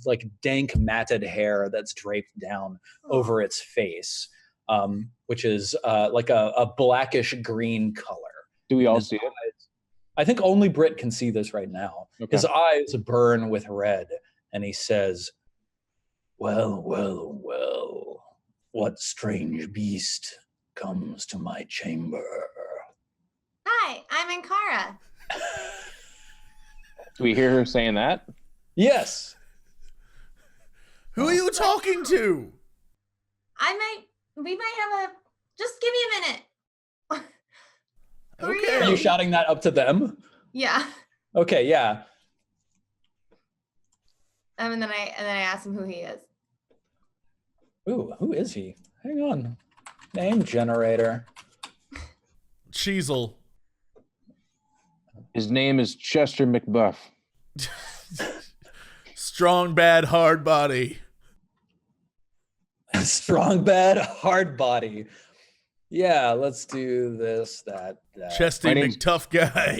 like dank, matted hair that's draped down over its face, which is like a blackish green color. Do we all see it? I think only Britt can see this right now. Okay. His eyes burn with red, and he says, well, well, well, what strange beast comes to my chamber? Hi, I'm Ankara. Do we hear her saying that? Yes. Who are you talking to? We might have just give me a minute. Who Okay. Are you shouting that up to them? Yeah. Okay, yeah. And then I ask him who he is. Ooh, who is he? Hang on. Name generator. Cheezel. His name is Chester McBuff. Strong, bad, hard body. Strong, bad, hard body. Yeah, let's do this, that. Chesty My name's McTough guy.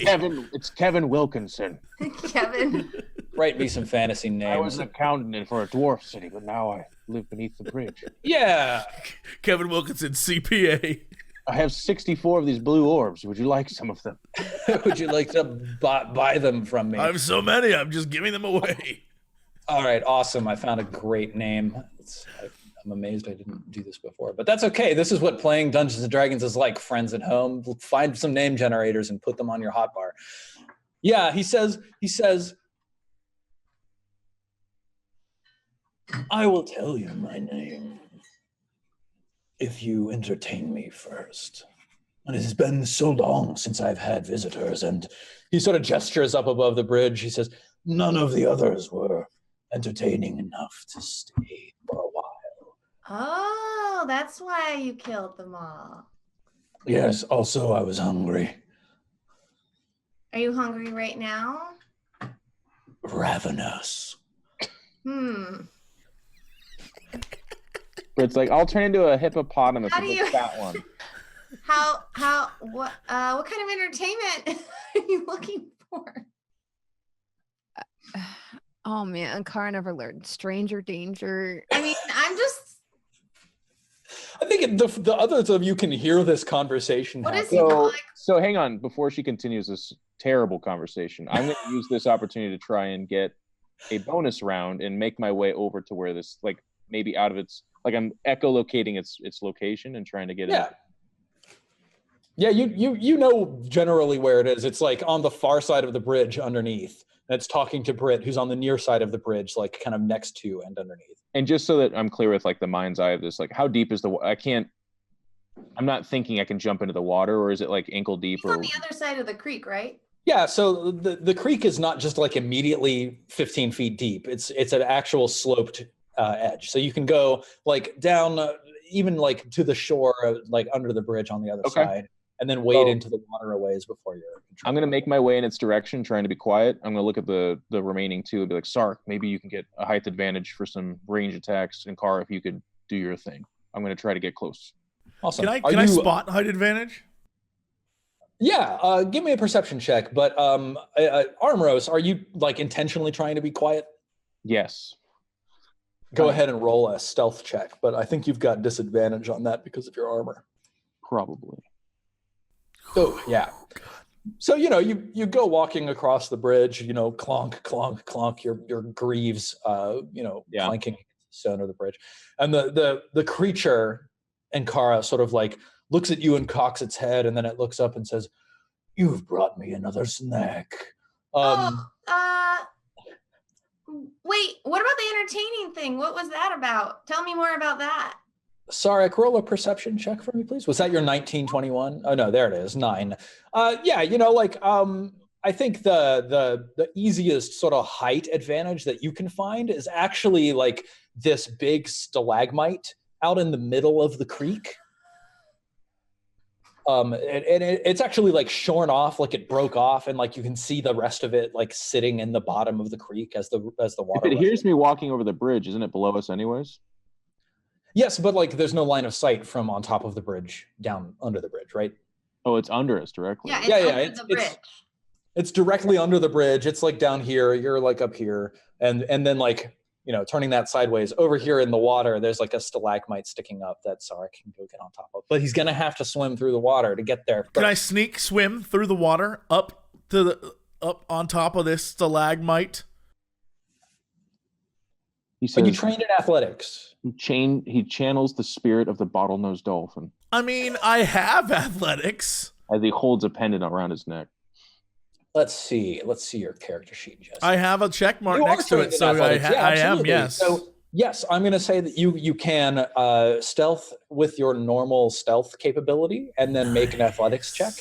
It's Kevin Wilkinson. Kevin. Write me some fantasy I was names. an accountant for a dwarf city, but now I live beneath the bridge. Yeah. Kevin Wilkinson, CPA. I have 64 of these blue orbs. Would you like some of them? Would you like to buy them from me? I have so many, I'm just giving them away. All right, awesome. I found a great name. I'm amazed I didn't do this before, but that's okay. This is what playing Dungeons and Dragons is like, friends at home. Find some name generators and put them on your hotbar. Yeah, he says, I will tell you my name if you entertain me first. And it has been so long since I've had visitors. And he sort of gestures up above the bridge. He says, none of the others were entertaining enough to stay for a while. Oh, that's why you killed them all. Yes, also I was hungry. Are you hungry right now? Ravenous. It's like, I'll turn into a hippopotamus How with do you- a fat one. What kind of entertainment are you looking for? Oh man, Cara never learned stranger danger. I mean, I'm just, I think the others of you can hear this conversation what is happening. he So, like? so hang on, before she continues this terrible conversation, I'm going to use this opportunity to try and get a bonus round and make my way over to where this, like, maybe out of its, like, I'm echolocating its location and trying to get Yeah. it. Yeah, you know generally where it is. It's like on the far side of the bridge underneath. And it's talking to Britt, who's on the near side of the bridge, like kind of next to and underneath. And just so that I'm clear with like the mind's eye of this, like how deep is I'm not thinking I can jump into the water, or is it like ankle deep? He's Or on the other side of the creek, right? Yeah, so the creek is not just like immediately 15 feet deep. It's an actual sloped edge. So you can go like down, even like to the shore, like under the bridge on the other side, and then wade into the water a ways before you're. I'm going to make my way in its direction, trying to be quiet. I'm going to look at the remaining two and be like, Sark, maybe you can get a height advantage for some range attacks. And Cara, if you could do your thing. I'm going to try to get close. Awesome. Can I spot height advantage? Yeah, give me a perception check. But Armros, are you like intentionally trying to be quiet? Yes. Go ahead and roll a stealth check, but I think you've got disadvantage on that because of your armor. Probably. Oh, yeah. So, you go walking across the bridge, clonk, clonk, clonk, your greaves, clanking against the stone of the bridge. And the creature and Cara sort of like looks at you and cocks its head, and then it looks up and says, "You've brought me another snack." Wait, what about the entertaining thing? What was that about? Tell me more about that. Sarek, roll a perception check for me, please. Was that your 1921? Oh no, there it is, 9. I think the easiest sort of height advantage that you can find is actually like this big stalagmite out in the middle of the creek. It's actually like shorn off, like it broke off, and like you can see the rest of it like sitting in the bottom of the creek as the water. If it hears me walking over the bridge, isn't it below us anyways? Yes, but like there's no line of sight from on top of the bridge down under the bridge, right? Oh, it's under us directly. Yeah, it's under the bridge. It's directly under the bridge. It's like down here. You're like up here, and then like turning that sideways over here in the water. There's like a stalagmite sticking up that Sarek can go get on top of, but he's gonna have to swim through the water to get there. Can I sneak swim through the water up on top of this stalagmite? He says, Are you trained in athletics? He channels the spirit of the bottlenose dolphin I mean, I have athletics. as he holds a pendant around his neck. Let's see your character sheet, Jesse. I have a check mark You are next to trained it, in so athletics. Yeah, I am, absolutely. yes. So yes, I'm going to say that you can stealth with your normal stealth capability, and then make an athletics check.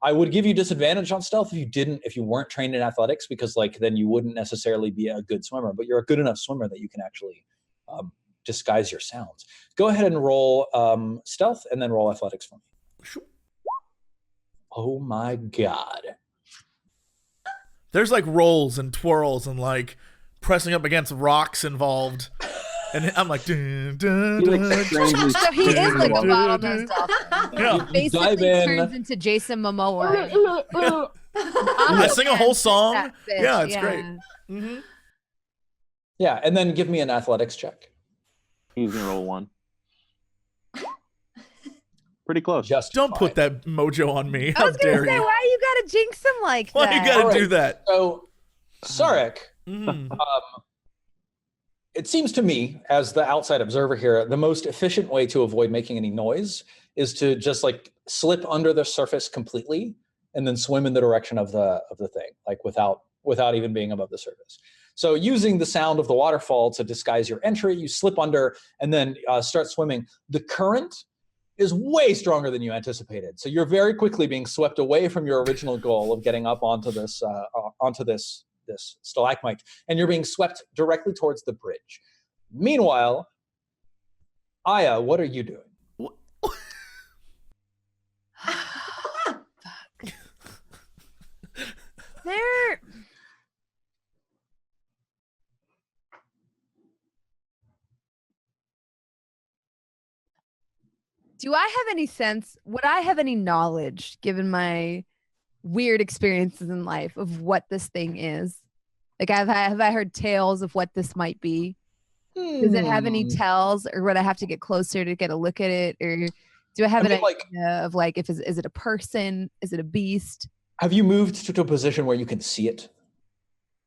I would give you disadvantage on stealth if you weren't trained in athletics, because like then you wouldn't necessarily be a good swimmer, but you're a good enough swimmer that you can actually disguise your sounds. Go ahead and roll stealth and then roll athletics for me. Sure. Oh my God. There's like rolls and twirls and like pressing up against rocks involved. And I'm like, dun, dun, He, like, dun, strangely- So he is like a dun, bottlenose dun. dolphin. Yeah. You dive Basically in. turns into Jason Momoa. I sing a whole song. That bitch, Yeah, it's great. Mm-hmm. Yeah, and then give me an athletics check. He's gonna roll 1. Pretty close. Just Don't fine. put that mojo on me. I How was gonna dare say, you? why you gotta jinx him like Why that? you gotta All right. do that? So, Sarek, Mm. it seems to me, as the outside observer here, the most efficient way to avoid making any noise is to just like slip under the surface completely and then swim in the direction of the thing, like without even being above the surface. So using the sound of the waterfall to disguise your entry, you slip under and then start swimming. The current is way stronger than you anticipated. So you're very quickly being swept away from your original goal of getting up onto this stalagmite, and you're being swept directly towards the bridge. Meanwhile, Aya, what are you doing? There. Do I have any sense? Would I have any knowledge, given my weird experiences in life, of what this thing is? Like, have I heard tales of what this might be? Does it have any tells, or would I have to get closer to get a look at it, or do I have an idea of like, is it a person? Is it a beast? Have you moved to a position where you can see it?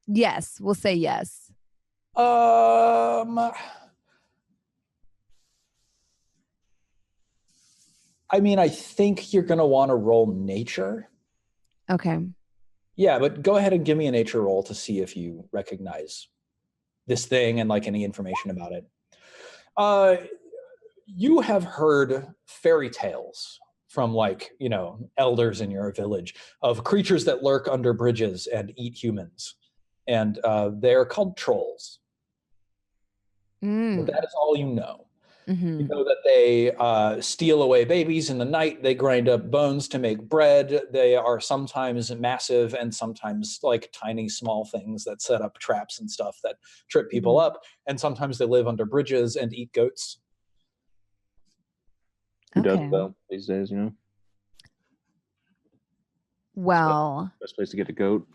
Yes, we'll say yes. I mean, I think you're gonna want to roll nature. Okay. Yeah, but go ahead and give me a nature roll to see if you recognize this thing and like any information about it. You have heard fairy tales from like, elders in your village of creatures that lurk under bridges and eat humans. And they're called trolls. But that is all you know. Mm-hmm. You know that they steal away babies in the night. They grind up bones to make bread. They are sometimes massive and sometimes like tiny, small things that set up traps and stuff that trip people up. And sometimes they live under bridges and eat goats. Who does though these days? Well, Best place to get a goat.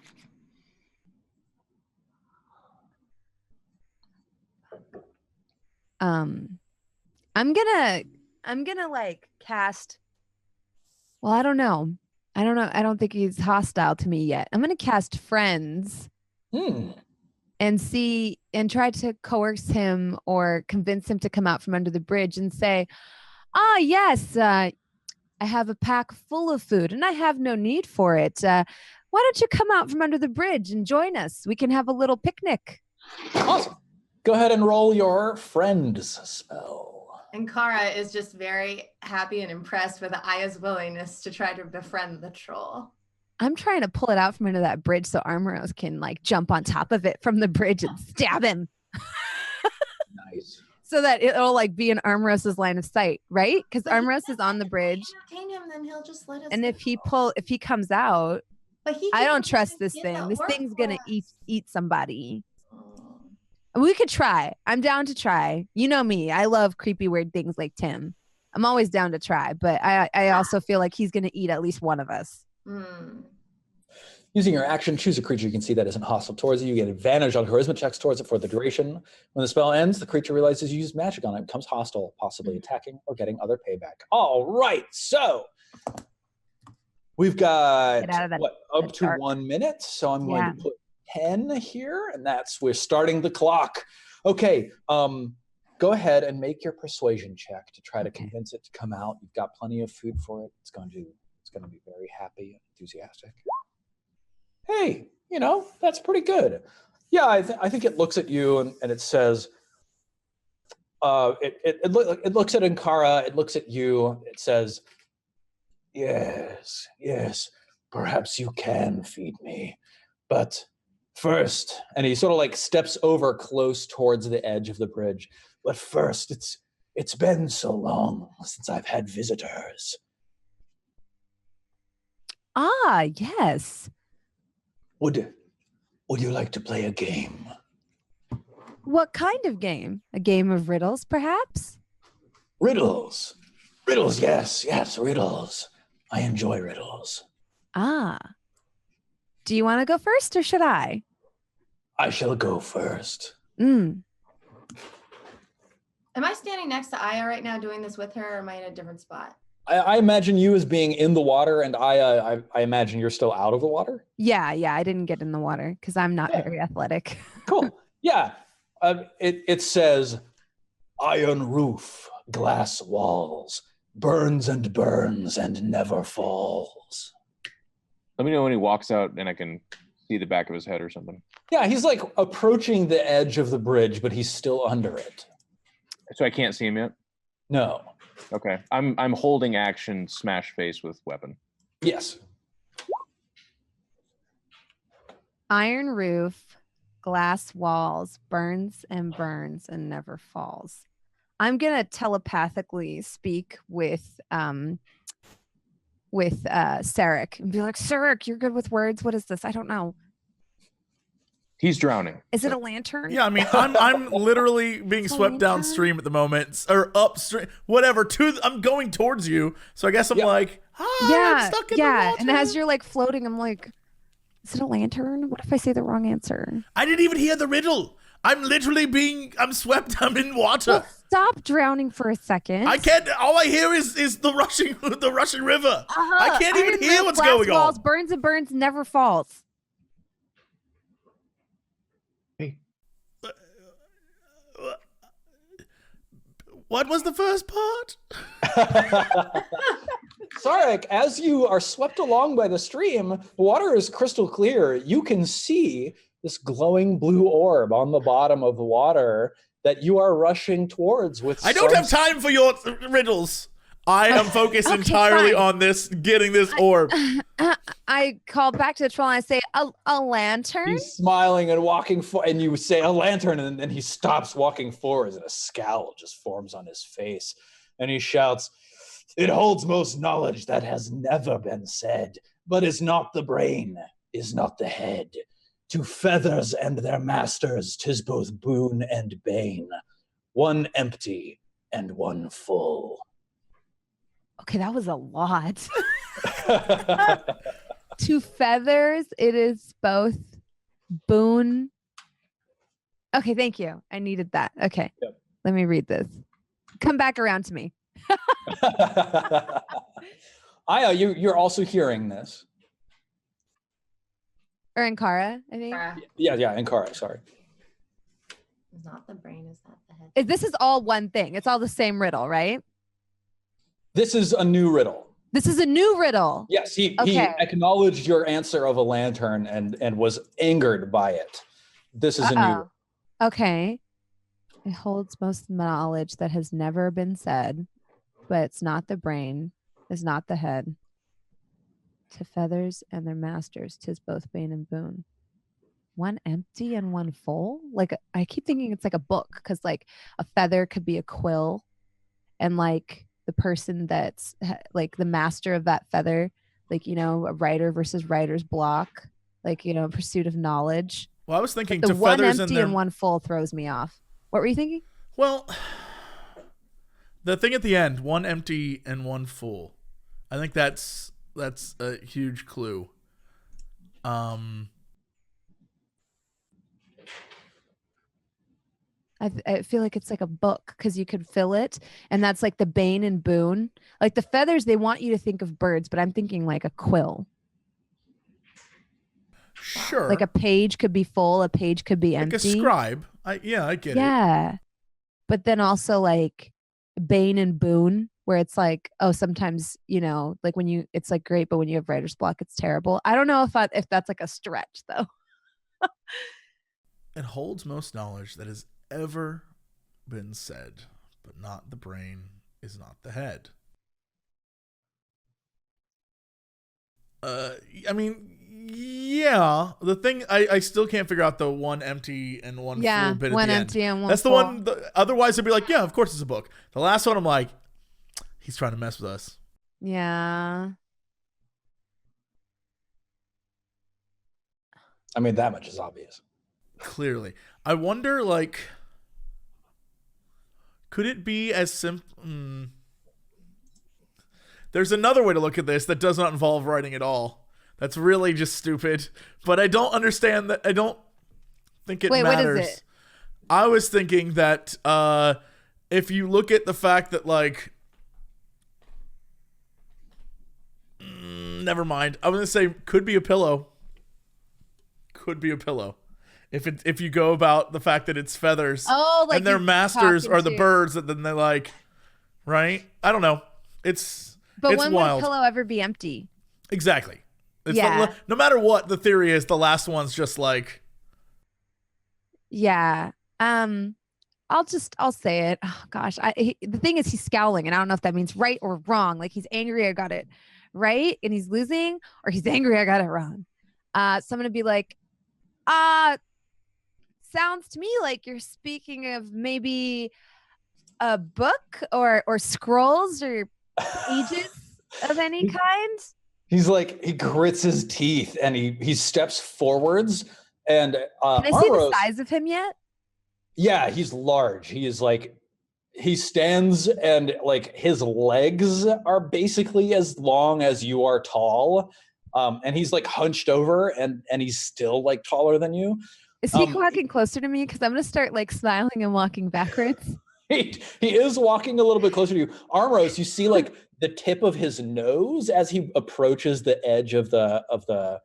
I'm gonna like cast. Well, I don't know. I don't think he's hostile to me yet. I'm gonna cast Friends and see and try to coerce him or convince him to come out from under the bridge and say, yes, I have a pack full of food and I have no need for it. Why don't you come out from under the bridge and join us? We can have a little picnic. Awesome. Go ahead and roll your Friends spell. And Kara is just very happy and impressed with Aya's willingness to try to befriend the troll. I'm trying to pull it out from under that bridge so Armoros can like jump on top of it from the bridge and stab him. Nice. So that it'll like be in Armoros's line of sight, right? Because Armoros is on the bridge. If we entertain him, then he'll just let us. And if go. he comes out, But he I can don't trust just this get thing. that This work thing's for gonna us. eat somebody. Oh. We could try. I'm down to try. You know me. I love creepy, weird things like Tim. I'm always down to try, but I also feel like he's gonna eat at least one of us. Using your action, choose a creature you can see that isn't hostile towards you. You get advantage on charisma checks towards it for the duration. When the spell ends, the creature realizes you used magic on it, becomes hostile, possibly attacking or getting other payback. All right, so we've got Get out of that- up that to dark. 1 minute. So I'm Yeah. going to put 10 here, and we're starting the clock. Okay, go ahead and make your persuasion check to try to convince it to come out. You've got plenty of food for it. It's going to be very happy and enthusiastic. Hey, that's pretty good. Yeah, I think it looks at you and it says, it looks at Ankara, it looks at you, it says, yes, perhaps you can feed me, but first, and he sort of like steps over close towards the edge of the bridge. But first, it's been so long since I've had visitors. Ah, yes. Would you like to play a game? What kind of game? A game of riddles, perhaps? Riddles. Riddles, yes, riddles. I enjoy riddles. Ah. Do you want to go first or should I? I shall go first. Mm. Am I standing next to Aya right now doing this with her, or am I in a different spot? I imagine you as being in the water, and I imagine you're still out of the water. Yeah, I didn't get in the water because I'm not very athletic. Cool. Yeah. It says, iron roof, glass walls, burns and burns and never falls. Let me know when he walks out and I can see the back of his head or something. Yeah, he's like approaching the edge of the bridge, but he's still under it. So I can't see him yet? No. Okay. I'm holding action smash face with weapon. Yes. Iron roof, glass walls, burns and never falls. I'm gonna telepathically speak with Sarek and be like, Sarek, you're good with words. What is this? I don't know. He's drowning. Is it a lantern? Yeah, I mean, I'm literally being swept downstream at the moment, or upstream, whatever. I'm going towards you, so I guess I'm like, I'm stuck in the water. And as you're like floating, I'm like, is it a lantern? What if I say the wrong answer? I didn't even hear the riddle. I'm swept. I'm in water. Well, stop drowning for a second. I can't. All I hear is the rushing river. I can't even hear roof, what's glass going walls, on. Burns and burns, never falls. What was the first part? Sarek, as you are swept along by the stream, the water is crystal clear. You can see this glowing blue orb on the bottom of the water that you are rushing towards with I don't have time for your riddles. I am focused entirely on getting this orb. I call back to the troll and I say, a lantern? He's smiling and walking and you say a lantern, and then he stops walking forwards and a scowl just forms on his face. And he shouts, it holds most knowledge that has never been said, but is not the brain, is not the head. To feathers and their masters, 'tis both boon and bane. One empty and one full. Okay, that was a lot. To feathers, it is both boon. Okay, thank you. I needed that. Okay, Let me read this. Come back around to me. Aya, you're also hearing this. Or Ankara, I think. Yeah, Ankara, sorry. Is not the brain, is not the head. This is all one thing. It's all the same riddle, right? This is a new riddle. This is a new riddle. Yes, he acknowledged your answer of a lantern and was angered by it. This is a new. Okay. It holds most knowledge that has never been said, but it's not the brain, is not the head. To feathers and their masters, 'tis both bane and boon. One empty and one full? Like, I keep thinking it's like a book, because like a feather could be a quill, and like the person that's like the master of that feather, like, you know, a writer versus writer's block, like, you know, pursuit of knowledge. Well, I was thinking the to one feathers empty and one full throws me off. What were you thinking? Well, the thing at the end, one empty and one full. I think that's a huge clue. I feel like it's like a book, because you could fill it, and that's like the bane and boon. Like the feathers, they want you to think of birds, but I'm thinking like a quill. Sure. Like a page could be full, a page could be empty. Like a scribe. I get it. Yeah. But then also like bane and boon, where it's like, oh, sometimes, you know, like when it's like great, but when you have writer's block, it's terrible. I don't know if that's like a stretch though. It holds most knowledge that has ever been said, but not the brain, is not the head. I mean, Yeah, the thing I still can't figure out the one empty and one full bit at one the empty end. and one That's the full. one. Otherwise, it'd be like, yeah, of course it's a book. The last one, I'm like, he's trying to mess with us. Yeah. I mean, that much is obvious. Clearly, I wonder, like, could it be as simple? There's another way to look at this that does not involve writing at all. That's really just stupid. But I don't understand that. I don't think it matters. What is it? I was thinking that if you look at the fact that, like, never mind. I'm gonna say could be a pillow. Could be a pillow. If you go about the fact that it's feathers, like and their he's masters talking are the to- birds that then they like, right? I don't know. But it's when wild. would a pillow ever be empty? Exactly. It's Yeah. no matter what the theory is, the last one's just like. Yeah. I'll say it. Oh gosh. The thing is he's scowling and I don't know if that means right or wrong. Like he's angry I got it right and he's losing, or he's angry I got it wrong. So I'm gonna be like, sounds to me like you're speaking of maybe a book or scrolls or pages of any kind. He's like, he grits his teeth and he steps forwards and Can I see the Ambrose, size of him yet? yeah, he's large. He is like, he stands and like his legs are basically as long as you are tall. And he's like hunched over and he's still like taller than you. Is he walking closer to me? Because I'm gonna start like smiling and walking backwards. He is walking a little bit closer to you. Armros, you see like the tip of his nose as he approaches the edge of the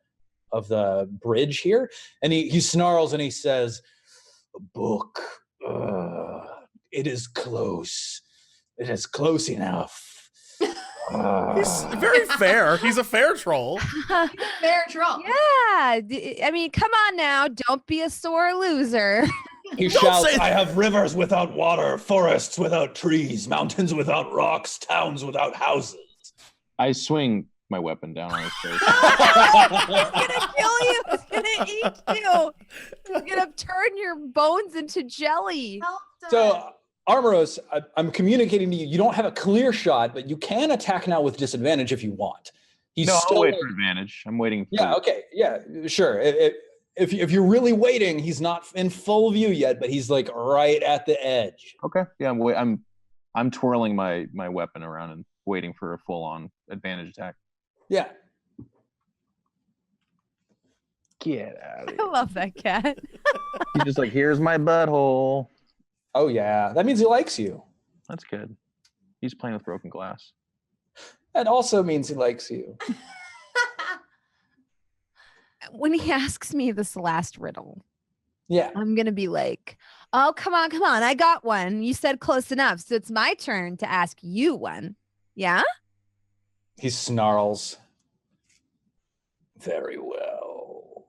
bridge here, and he snarls and he says, "Book, it is close. It is close enough." He's very fair. He's a fair troll. Fair troll. Yeah. I mean, come on now. Don't be a sore loser. He Don't shouts, say that. "I have rivers without water, forests without trees, mountains without rocks, towns without houses." I swing my weapon down on his face. It's gonna kill you. It's gonna eat you. It's gonna turn your bones into jelly. Help them. So, Armoros, I'm communicating to you. You don't have a clear shot, but you can attack now with disadvantage if you want. He's No, still I'll wait for advantage. I'm waiting. For Yeah. Okay. Yeah. Sure. If you're really waiting, he's not in full view yet, but he's like right at the edge. Okay. Yeah. I'm twirling my weapon around and waiting for a full on advantage attack. Yeah. Get out of I here. love that cat. He's just like, here's my butthole. Oh yeah. That means he likes you. That's good. He's playing with broken glass. That also means he likes you. When he asks me this last riddle, Yeah. I'm gonna be like, "Oh, come on. I got one. You said close enough, so it's my turn to ask you one." Yeah. He snarls. Very well.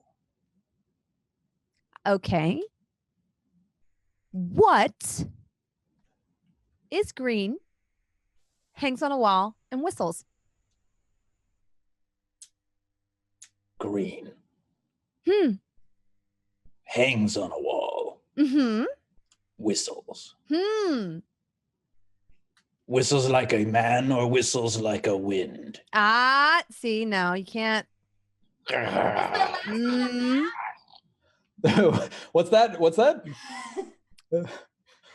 Okay. What is green, hangs on a wall, and whistles? Green. Hmm. Hangs on a wall. Mm-hmm. Whistles. Hmm. Whistles like a man or whistles like a wind. See, no, you can't. Mm. What's that?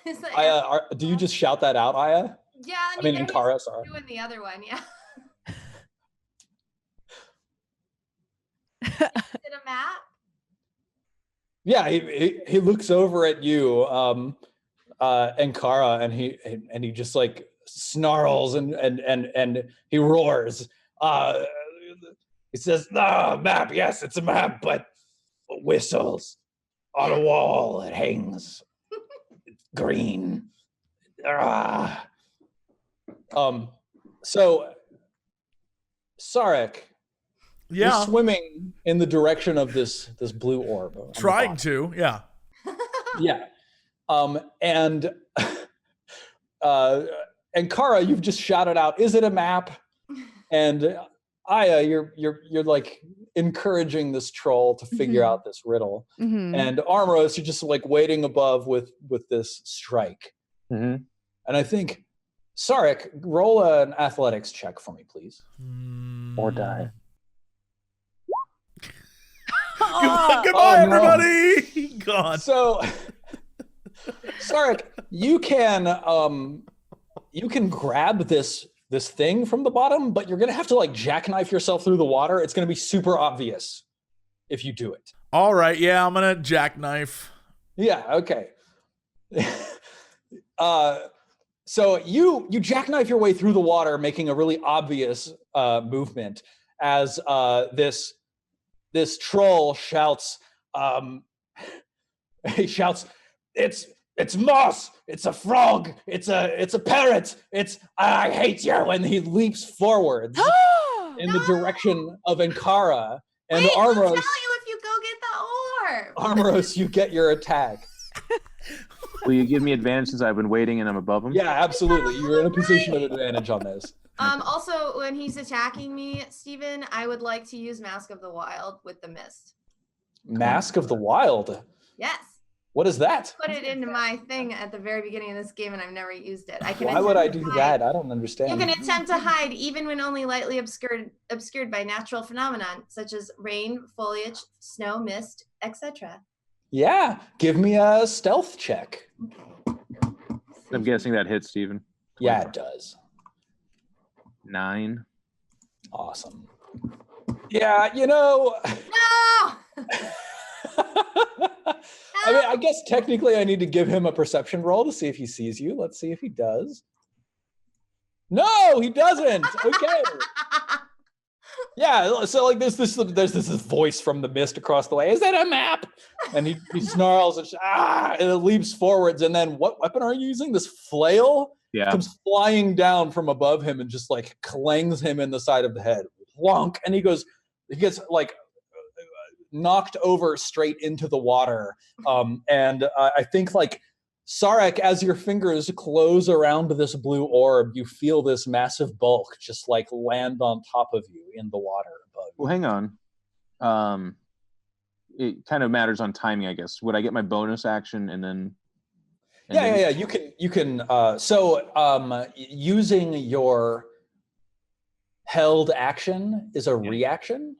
Is that- Aya, do you just shout that out, Aya? yeah, I mean, he's Ankara, sorry. doing the other one, yeah. Is it a map? Yeah, he looks over at you, Ankara, and he just like snarls and he roars. He says, "Map, yes, it's a map, but whistles on a wall. It hangs. It's green." So Sarek, Yeah. you're swimming in the direction of this blue orb. on the Trying bottom. to. Yeah. Yeah. And Kara, you've just shouted out, "Is it a map?" And Aya, you're like encouraging this troll to figure out this riddle, and Armoros, you're just like waiting above with this strike. And I think, Sarek, roll an athletics check for me, please. Or die. Goodbye, everybody. God. So, Sarek, you can grab this thing from the bottom, but you're gonna have to like jackknife yourself through the water. It's gonna be super obvious if you do it. All right, yeah, I'm gonna jackknife. Yeah. Okay. So you jackknife your way through the water, making a really obvious movement as this troll shouts. He shouts, "It's moss! It's a frog! It's a parrot! I hate you!" When he leaps forwards in the direction of Ankara and Wait, I'll tell Armoros. you if you go get the orb. Armoros, you get your attack. Will you give me advantage since I've been waiting and I'm above him? Yeah, absolutely. You're in a position of advantage on this. Also, when he's attacking me, Steven, I would like to use Mask of the Wild with the mist. Mask of the Wild. Yes. What is that? Put it into my thing at the very beginning of this game, and I've never used it. Why would I do that? I don't understand. You can attempt to hide even when only lightly obscured by natural phenomenon such as rain, foliage, snow, mist, etc. Yeah, give me a stealth check. I'm guessing that hits, Steven. Yeah, it does. 9. Awesome. Yeah, you know. No! I mean, I guess technically I need to give him a perception roll to see if he sees you. Let's see if he does. No, he doesn't. Okay. Yeah, so like there's this voice from the mist across the way. Is that a map? And he snarls and it leaps forwards. And then what weapon are you using? This flail? Yeah. Comes flying down from above him and just like clangs him in the side of the head. Wonk. And he gets like knocked over straight into the water. And I think like Sarek, as your fingers close around this blue orb, you feel this massive bulk just like land on top of you in the water above. Well, hang on. It kind of matters on timing, I guess. Would I get my bonus action and then? Yeah. You can. Using your held action is a reaction.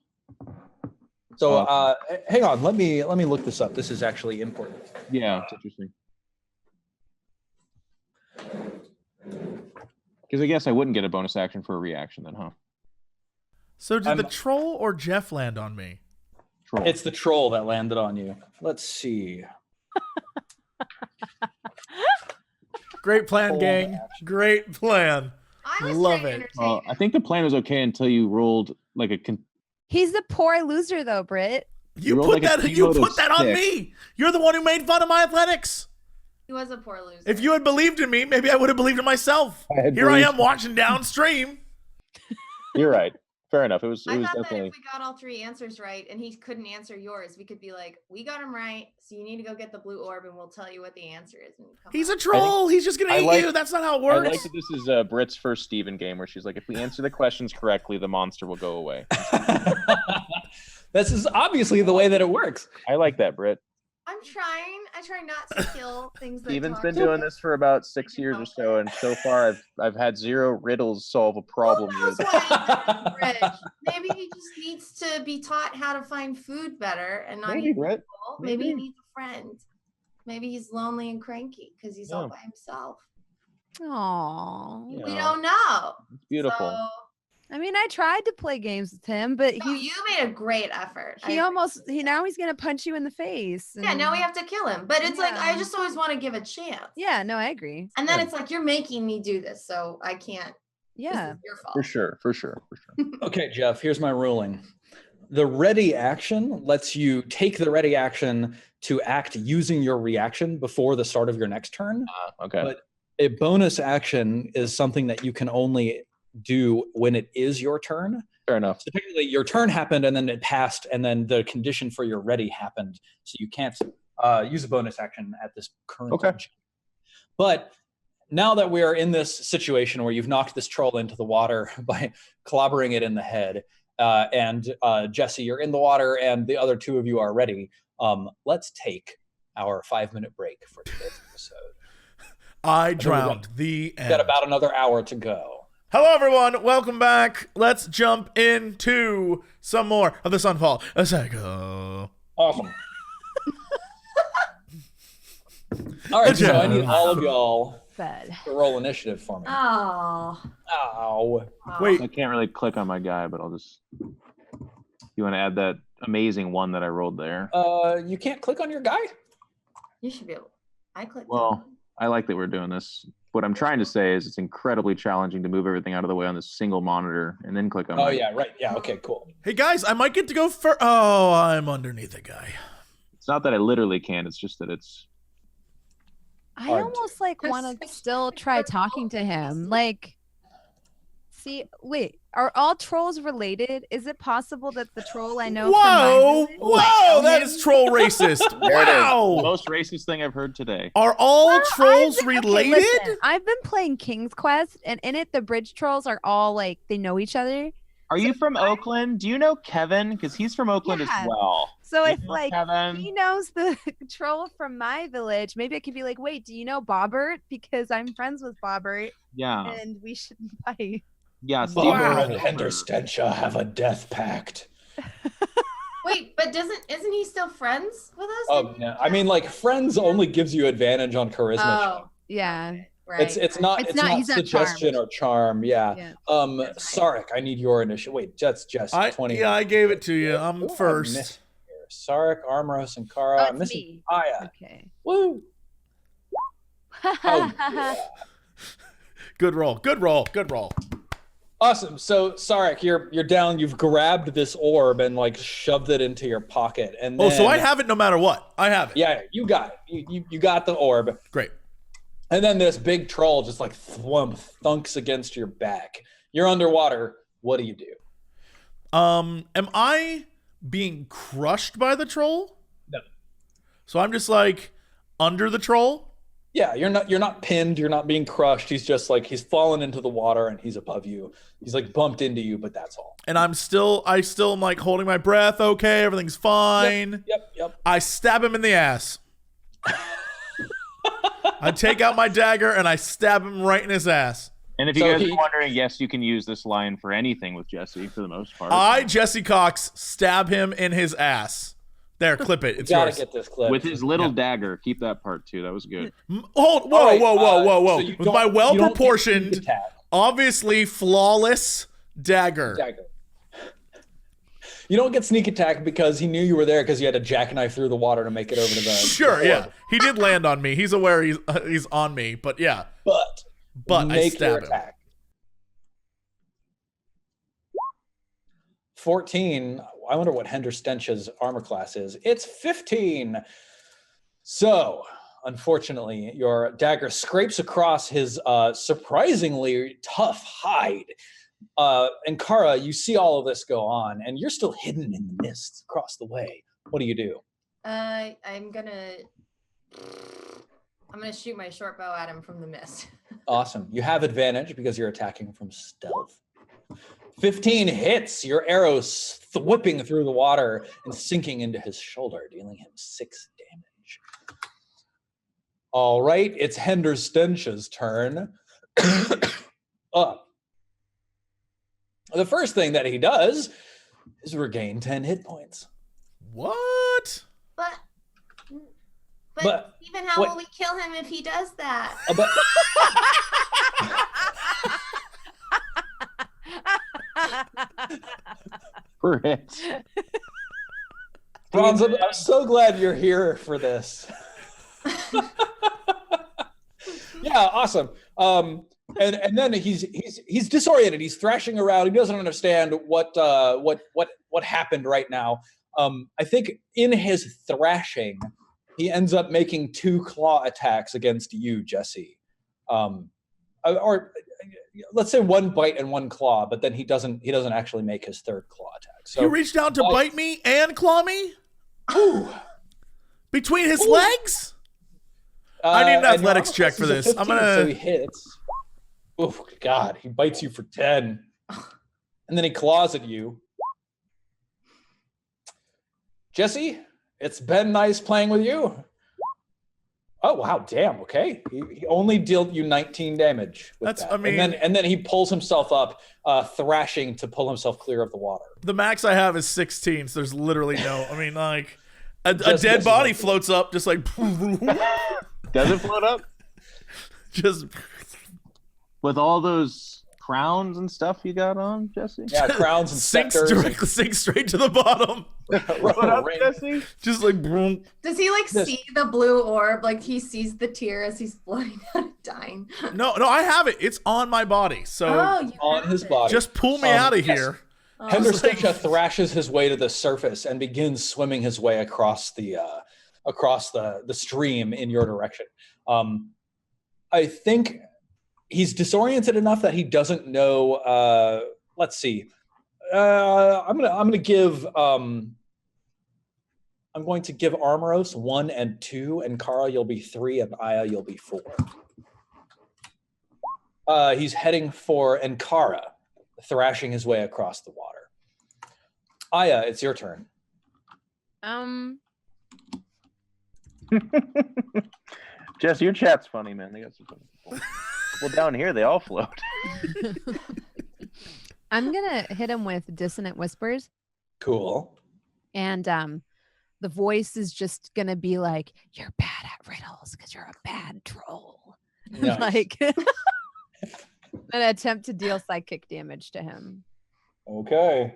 So hang on. Let me look this up. This is actually important. Yeah, it's interesting. Because I guess I wouldn't get a bonus action for a reaction then, huh? So did the troll or Geoff land on me? Troll. It's the troll that landed on you. Let's see. Great plan, gang. Great plan. I was Love trying to it. entertain I think the plan was okay until you rolled like a. He's the poor loser, though, Britt. You rolled put like a that. You team put of that on 6. me. You're the one who made fun of my athletics. He was a poor loser. If you had believed in me, maybe I would have believed in myself. Here I am watching downstream. You're right. Fair enough. It was I thought definitely. that if we got all 3 answers right and he couldn't answer yours, we could be like, we got him right, so you need to go get the blue orb and we'll tell you what the answer is. And He's a troll. He's just going to eat you. That's not how it I works. like that this is Britt's first Steven game where she's like, if we answer the questions correctly, the monster will go away. This is obviously the way that it works. I like that, Britt. I'm trying. I try not to kill things that Steven's talk been to doing me. this for about 6 years or so, and so far I've had 0 riddles solve a problem Who knows with. why he's in the fridge? Maybe he just needs to be taught how to find food better and not Maybe, eat Brett. people. Maybe he Maybe. needs a friend. Maybe he's lonely and cranky because he's all Yeah. by himself. Aww. Yeah. We don't know. It's beautiful. So, I mean, I tried to play games with him, but no, you made a great effort. now he's gonna punch you in the face. Yeah, now we have to kill him. But it's like I Yeah. just always want to give a chance. Yeah, no, I agree. And then Yeah. it's like you're making me do this, so I can't. Yeah. This is your fault. For sure. Okay, Geoff, here's my ruling. The ready action lets you take the ready action to act using your reaction before the start of your next turn. Okay. But a bonus action is something that you can only do when it is your turn. Fair enough. So technically your turn happened and then it passed and then the condition for your ready happened. So you can't use a bonus action at this current time. But now that we are in this situation where you've knocked this troll into the water by clobbering it in the head, and Jesse, you're in the water, and the other two of you are ready. Let's take our 5-minute break for today's episode. I drowned. The end. Got about another hour to go. Hello, everyone. Welcome back. Let's jump into some more of the Sunfall Cycle. Awesome. All right, so I need all of y'all to roll initiative for me. Oh. Ow. Wait. I can't really click on my guy, but I'll just. You want to add that amazing one that I rolled there? You can't click on your guy? You should be able. I clicked. Well, I like that we're doing this. What I'm trying to say is it's incredibly challenging to move everything out of the way on this single monitor and then click on. Oh yeah, right. Yeah. Okay. Cool. Hey guys, I might get to go first. Oh, I'm underneath a guy. It's not that I literally can't. It's just that it's. I almost like want to still try talking to him. Like, see, wait, are all trolls related? Is it possible that the troll I know? Whoa, from whoa, that is troll racist. There it is. Wow. The most racist thing I've heard today. Are all trolls Okay, related? listen, I've been playing King's Quest, and in it, the bridge trolls are all like they know each other. Are you from Oakland? Do you know Kevin? Because he's from Oakland Yeah. as well. So You if know like Kevin? he knows the troll from my village, maybe I could be like, wait, do you know Bobbert? Because I'm friends with Bobbert, Yeah. and we should fight. Yeah. Bobber and Henderstentia have a death pact. Wait, but isn't he still friends with us? Oh yeah. I mean, like friends only gives you advantage on charisma. Oh, Yeah. right. It's not It's not- he's not suggestion charmed. or charm. Yeah. Yeah. That's right. Sarek, I need your initiative. Wait, that's Jess. 20. Yeah, I gave it to you. I'm Ooh, I first. missed here. Sarek, Armoros, and Kara. Oh, I'm it's missing me. Aya. Okay. Woo! Oh, yeah. Good roll. Good roll. Good roll. Awesome. So Sarek, you're down. You've grabbed this orb and like shoved it into your pocket. And then, Oh, so I have it no matter what. I have it. Yeah, you got it. You got the orb. Great. And then this big troll just like thunks against your back. You're underwater. What do you do? Am I being crushed by the troll? No. So I'm just like under the troll? Yeah, you're not pinned, you're not being crushed. He's just like he's fallen into the water and he's above you. He's like bumped into you, but that's all. And I still am like holding my breath. Okay, everything's fine. Yep. I stab him in the ass. I take out my dagger and I stab him right in his ass. And if you So guys he- are wondering, yes, you can use this line for anything with Jesse for the most part. I, Jesse Cox, stab him in his ass. There, clip it. It's Gotta yours. get this clip. With his little dagger. Keep that part too. That was good. Hold, whoa, All right, whoa. so you With don't- my you don't get well-proportioned, sneak attack. obviously flawless dagger. You don't get sneak attack because he knew you were there because you had to jackknife through the water to make it over to the Sure, the yeah. orb. He did land on me. He's aware he's on me, but yeah. But I make your stab him. attack. 14. I wonder what Henderstencha's armor class is. It's 15. So, unfortunately, your dagger scrapes across his surprisingly tough hide. And Kara, you see all of this go on, and you're still hidden in the mist across the way. What do you do? I'm gonna shoot my short bow at him from the mist. Awesome. You have advantage because you're attacking from stealth. 15 hits. Your arrow whipping through the water and sinking into his shoulder, dealing him 6 damage. All right, it's Henderstencha's turn. The first thing that he does is regain 10 hit points. What? But even how what- will we kill him if he does that? But Correct. Bronze, I'm so glad you're here for this. Yeah, awesome. And then he's disoriented. He's thrashing around. He doesn't understand what happened right now. I think in his thrashing, he ends up making 2 claw attacks against you, Jesse. Or let's say 1 bite and 1 claw, but then he doesn't actually make his 3rd claw attack. So He reached out to bite me and claw me? Ooh. Between his legs? I need an and your athletics armor check class for is a this. 15, I'm gonna- So he hits. Oh God, he bites you for 10, and then he claws at you. Jesse, it's been nice playing with you. Oh wow, damn. Okay, he only dealt you 19 damage. With that. And then he pulls himself up, thrashing to pull himself clear of the water. The max I have is 16, so there's literally no. I mean, like a dead body floats up, just like. Does it float up? Just with all those crowns and stuff you got on, Jesse? Yeah, crowns and scepters. Sinks straight to the bottom. What up, Jesse? Just like boom. Does he like see the blue orb? Like he sees the tear as he's floating out, dying. No, I have it. It's on my body. So on his body. Just pull me out of here. Henderstacia thrashes his way to the surface and begins swimming his way across the stream in your direction. I think he's disoriented enough that he doesn't know. Let's see. I'm going to give Armoros 1 and 2, and Kara, you'll be 3, and Aya, you'll be 4. He's heading for Ankara, thrashing his way across the water. Aya, it's your turn. Jess, your chat's funny, man. They got some funny people. Well, down here they all float. I'm gonna hit him with Dissonant Whispers. Cool. And the voice is just gonna be like, "You're bad at riddles because you're a bad troll." Nice. Like an attempt to deal psychic damage to him. Okay.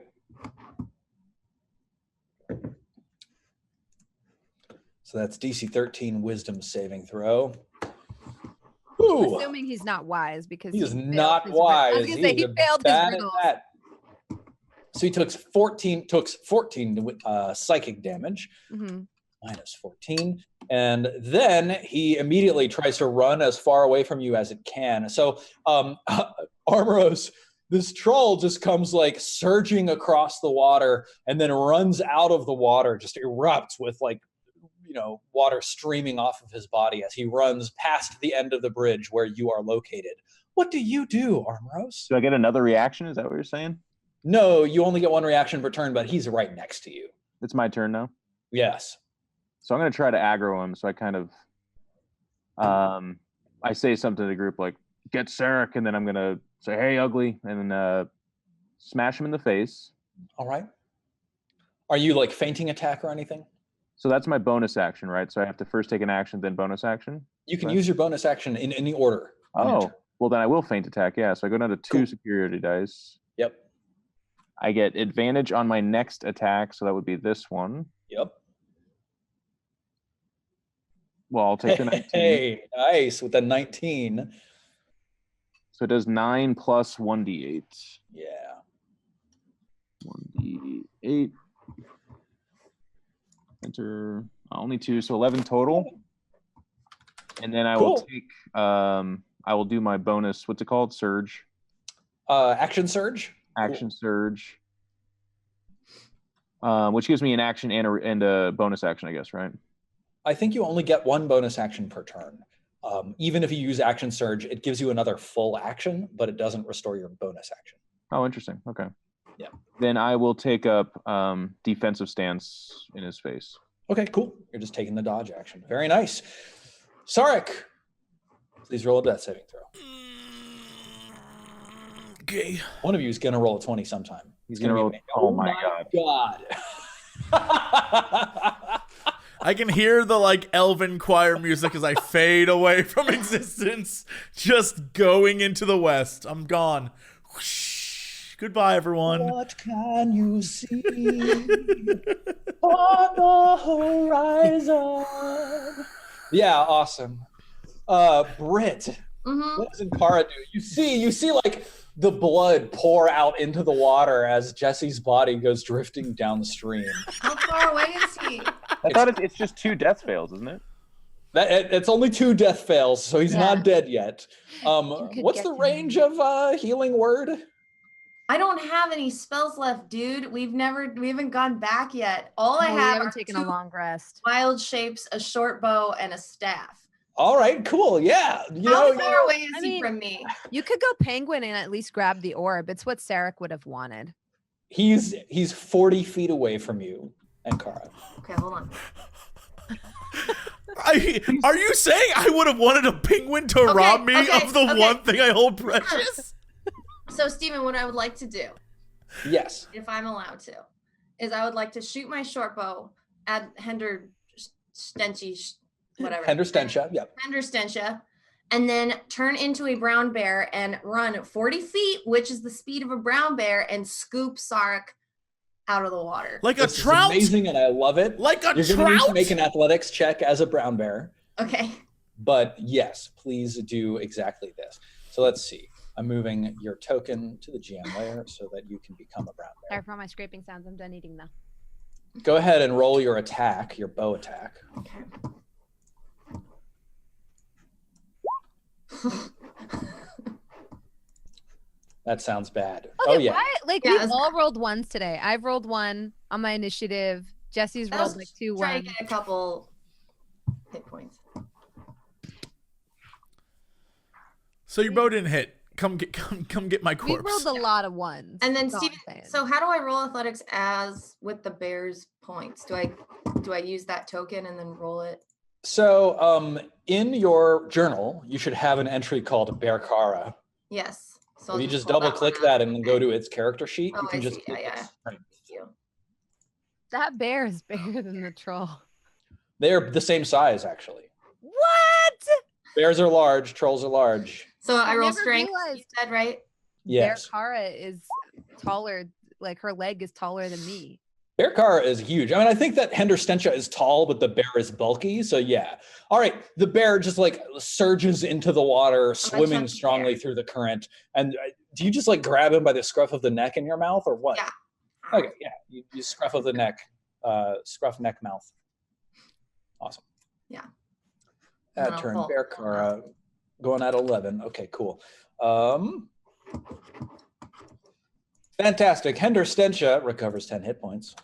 So that's DC 13 Wisdom saving throw. Ooh. Assuming he's not wise because he is not wise. I was gonna say he failed his riddles. So he took 14 psychic damage, minus 14, and then he immediately tries to run as far away from you as it can. So Armoros, this troll just comes like surging across the water and then runs out of the water, just erupts with like, water streaming off of his body as he runs past the end of the bridge where you are located. What do you do, Armoros? Do I get another reaction? Is that what you're saying? No, you only get one reaction per turn, but he's right next to you. It's my turn now? Yes. So I'm going to try to aggro him. So I kind of, I say something to the group like, get Sarek, and then I'm going to say, hey, ugly, and then smash him in the face. All right. Are you like fainting attack or anything? So that's my bonus action, right? So I have to first take an action, then bonus action? You can use your bonus action in any order. Oh, well then I will feint attack, yeah. So I go down to 2 superiority dice. Yep. I get advantage on my next attack, so that would be this one. Yep. Well, I'll take the 19. Hey, nice with the 19. So it does 9 plus 1d8. Yeah. 1d8. Enter only 2, so 11 total. And then I will take I will do my bonus, what's it called? Surge. Action surge? Action surge. Which gives me an action and a bonus action, I guess, right? I think you only get one bonus action per turn. Even if you use action surge, it gives you another full action, but it doesn't restore your bonus action. Oh, interesting. Okay. Yeah. Then I will take up defensive stance in his face. Okay, cool. You're just taking the dodge action. Very nice. Sarek, please roll a death saving throw. Okay. One of you is going to roll a 20 sometime. He's going to roll. Oh my God. I can hear the like elven choir music as I fade away from existence, just going into the west. I'm gone. Whoosh. Goodbye, everyone. What can you see on the horizon? Yeah, awesome. Britt, what does Ankara do? You see like the blood pour out into the water as Jesse's body goes drifting down the stream. How far away is he? I thought it's just 2 death fails, isn't it? It's only 2 death fails, so he's not dead yet. What's the range of healing word? I don't have any spells left, dude. We haven't gone back yet. All I have are taken a long rest. Wild shapes, a short bow, and a staff. All right, cool. Yeah. How far away is he from me? You could go penguin and at least grab the orb. It's what Sarek would have wanted. He's 40 feet away from you. Ankara. Okay, hold on. Are you saying I would have wanted a penguin to rob me of the one thing I hold precious? So, Steven, what I would like to do, Yes. if I'm allowed to, is I would like to shoot my short bow at Hender Stenchy, whatever. Hender Stencha, yep. Hender Stencha, and then turn into a brown bear and run 40 feet, which is the speed of a brown bear, and scoop Sarek out of the water. Like This a trout? is amazing, and I love it. Like a You're trout? gonna need to make an athletics check as a brown bear. Okay. But yes, please do exactly this. So let's see. I'm moving your token to the GM layer so that you can become a brown bear. Sorry for all my scraping sounds. I'm done eating now. Go ahead and roll your attack, your bow attack. Okay. That sounds bad. Okay, Oh yeah. what? Like Yeah, we've all rolled ones today. I've rolled one on my initiative. Jesse's rolled like 2 Try to ones. get a couple hit points. So your bow didn't hit. Come get my We corpse. rolled a lot of ones. And then, that's all I'm Steven, saying. so how do I roll athletics as with the bear's points? Do I use that token and then roll it? So in your journal, you should have an entry called Bear Kara. Yes. So If I'll you just pull double click one that out. and then go to its character sheet, Oh, you can I just see. click Yeah, its strength. Thank you. that bear is bigger than the troll. They're the same size, actually. What? Bears are large, trolls are large. So I roll never strength, realized- you said, right? Yes. Bear Kara is taller. Like her leg is taller than me. Bear Kara is huge. I mean, I think that Hender Stencha is tall, but the bear is bulky. So yeah. All right. The bear just like surges into the water, swimming chunky strongly bear. through the current. And do you just like grab him by the scruff of the neck in your mouth or what? Yeah. Okay. Yeah. You scruff of the neck, scruff neck mouth. Awesome. Yeah. That I'll turn. pull. Bear Kara going at 11. Okay, cool. Fantastic. Hender Stencha recovers 10 hit points.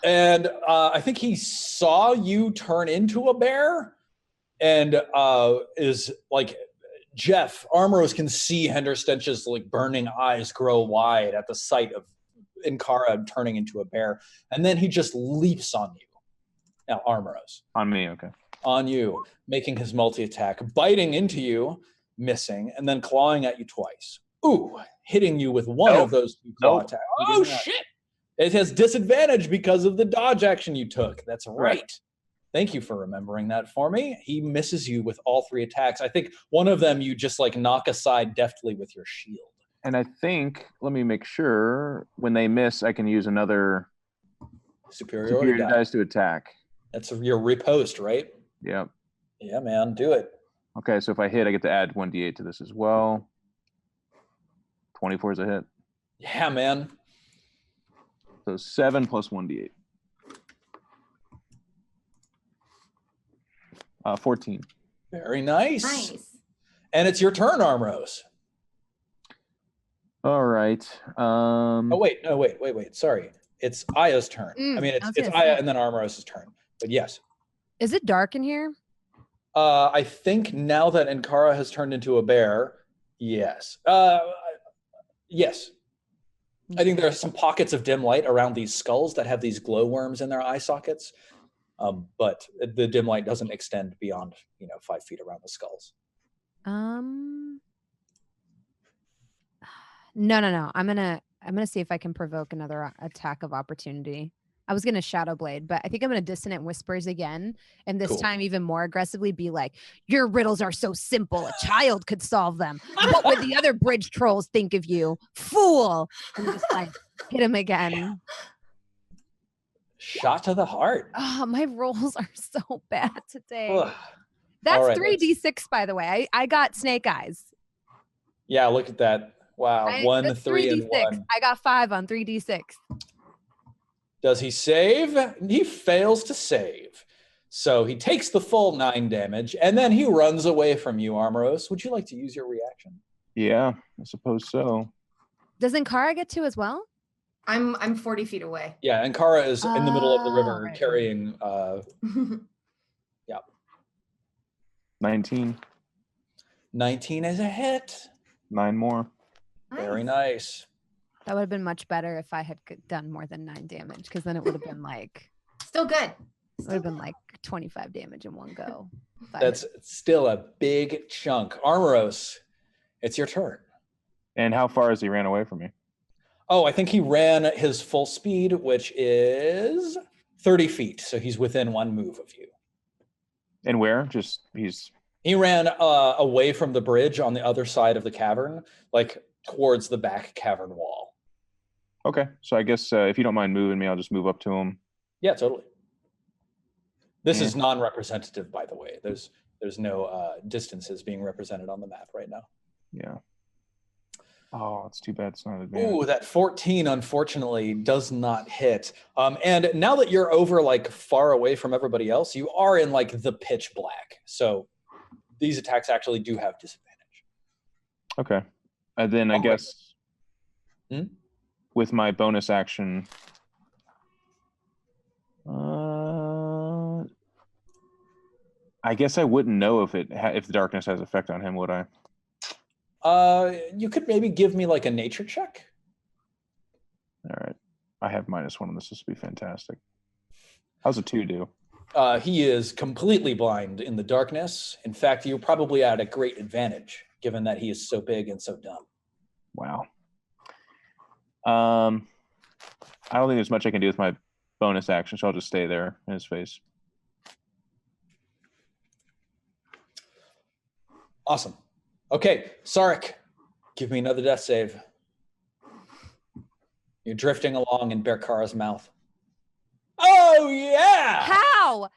And I think he saw you turn into a bear and is like, Geoff, Armoros can see Hender Stencha's like burning eyes grow wide at the sight of Ankara turning into a bear. And then he just leaps on you. Now, Armoros. On me, okay. On you, making his multi-attack, biting into you, missing, and then clawing at you twice. Ooh, hitting you with one of those two claw Nope. attacks. He Oh, did not. shit. It has disadvantage because of the dodge action you took. That's right. Thank you for remembering that for me. He misses you with all 3 attacks. I think one of them you just like knock aside deftly with your shield. And I think, let me make sure, when they miss, I can use another Superiority die. dice to attack. That's your riposte, right? Yep. Yeah, man, do it. Okay, so if I hit, I get to add 1d8 to this as well. 24 is a hit. Yeah, man. So 7 plus 1d8. 14. Very nice. Nice. And it's your turn, Armrose. All right. Oh, wait. Sorry. It's Aya's turn. I mean, I was it's gonna Aya say. and then Armorose's turn. But yes. Is it dark in here? I think now that Ankara has turned into a bear, yes. Yes. I think there are some pockets of dim light around these skulls that have these glowworms in their eye sockets. But the dim light doesn't extend beyond, 5 feet around the skulls. No. I'm gonna see if I can provoke another attack of opportunity. I was gonna Shadow Blade, but I think I'm gonna Dissonant Whispers again, and this Cool. time even more aggressively be like, "Your riddles are so simple, a child could solve them. What would the other bridge trolls think of you, fool?" And just like hit him again. Shot to the heart. Oh, my rolls are so bad today. Ugh. That's All right, 3d6, by the way. I got snake eyes. Yeah, look at that. Wow. 1, That's 3, and 1. I got 5 on 3d6. Does he save? He fails to save. So he takes the full 9 damage, and then he runs away from you, Armoros. Would you like to use your reaction? Yeah, I suppose so. Does Ankara get 2 as well? I'm 40 feet away. Yeah, Ankara is in the middle of the river right. carrying... 19. 19 is a hit. 9 more. Very nice. That would have been much better if I had done more than 9 damage, because then it would have been like Still good. it would have been like 25 damage in one go. That's still a big chunk. Armoros, it's your turn. And how far has he ran away from me? Oh, I think he ran his full speed, which is 30 feet. So he's within 1 move of you. And where? He ran away from the bridge on the other side of the cavern, like towards the back cavern wall. Okay. So I guess if you don't mind moving me, I'll just move up to him. Yeah, totally. This is non-representative, by the way. There's no distances being represented on the map right now. Yeah. Oh, it's too bad it's not advanced. Ooh, that 14 unfortunately does not hit. And now that you're over like far away from everybody else, you are in like the pitch black. So these attacks actually do have disadvantage. Okay. And then I guess Hmm? with my bonus action, I guess I wouldn't know if if the darkness has effect on him, would I? You could maybe give me like a nature check. All right. I have -1 on this. This would be fantastic. How's a 2 do? He is completely blind in the darkness. In fact, you're probably at a great advantage, given that he is so big and so dumb. Wow. I don't think there's much I can do with my bonus action, so I'll just stay there in his face. Awesome. Okay, Sarek, give me another death save. You're drifting along in Berkara's mouth. Oh, yeah! How?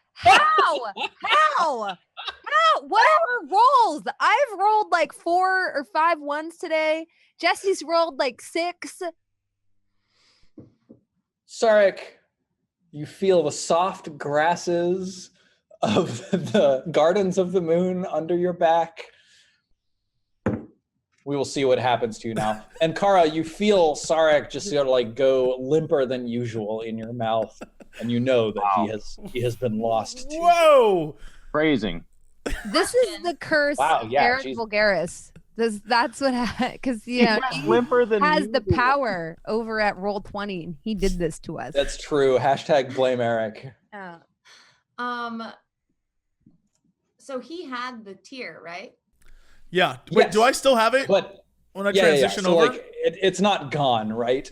What are our rolls? I've rolled like 4 or 5 ones today. Jesse's rolled like 6. Sarek, you feel the soft grasses of the Gardens of the Moon under your back. We will see what happens to you now. And Kara, you feel Sarek just sort of like go limper than usual in your mouth, and you know that he has been lost. Whoa! Phrasing. This is the curse of Eric Vulgaris. That's what happened, because he limper than has the usual. power over at Roll20, and he did this to us. That's true. # blame Eric. So he had the tear, right? Yeah. Wait, do I still have it But when I transition so over? like it's not gone, right?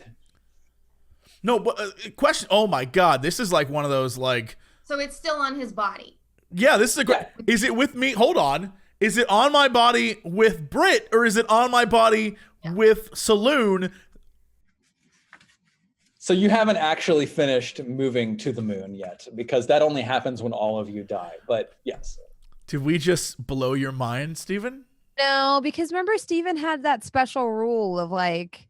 No, but question. Oh my God, this is like one of those like. So it's still on his body. Yeah, this is a great. Is it with me? Hold on. Is it on my body with Brit, or is it on my body with Saloon? So you haven't actually finished moving to the moon yet, because that only happens when all of you die. But yes. Did we just blow your mind, Steven? No, because remember Steven had that special rule of like,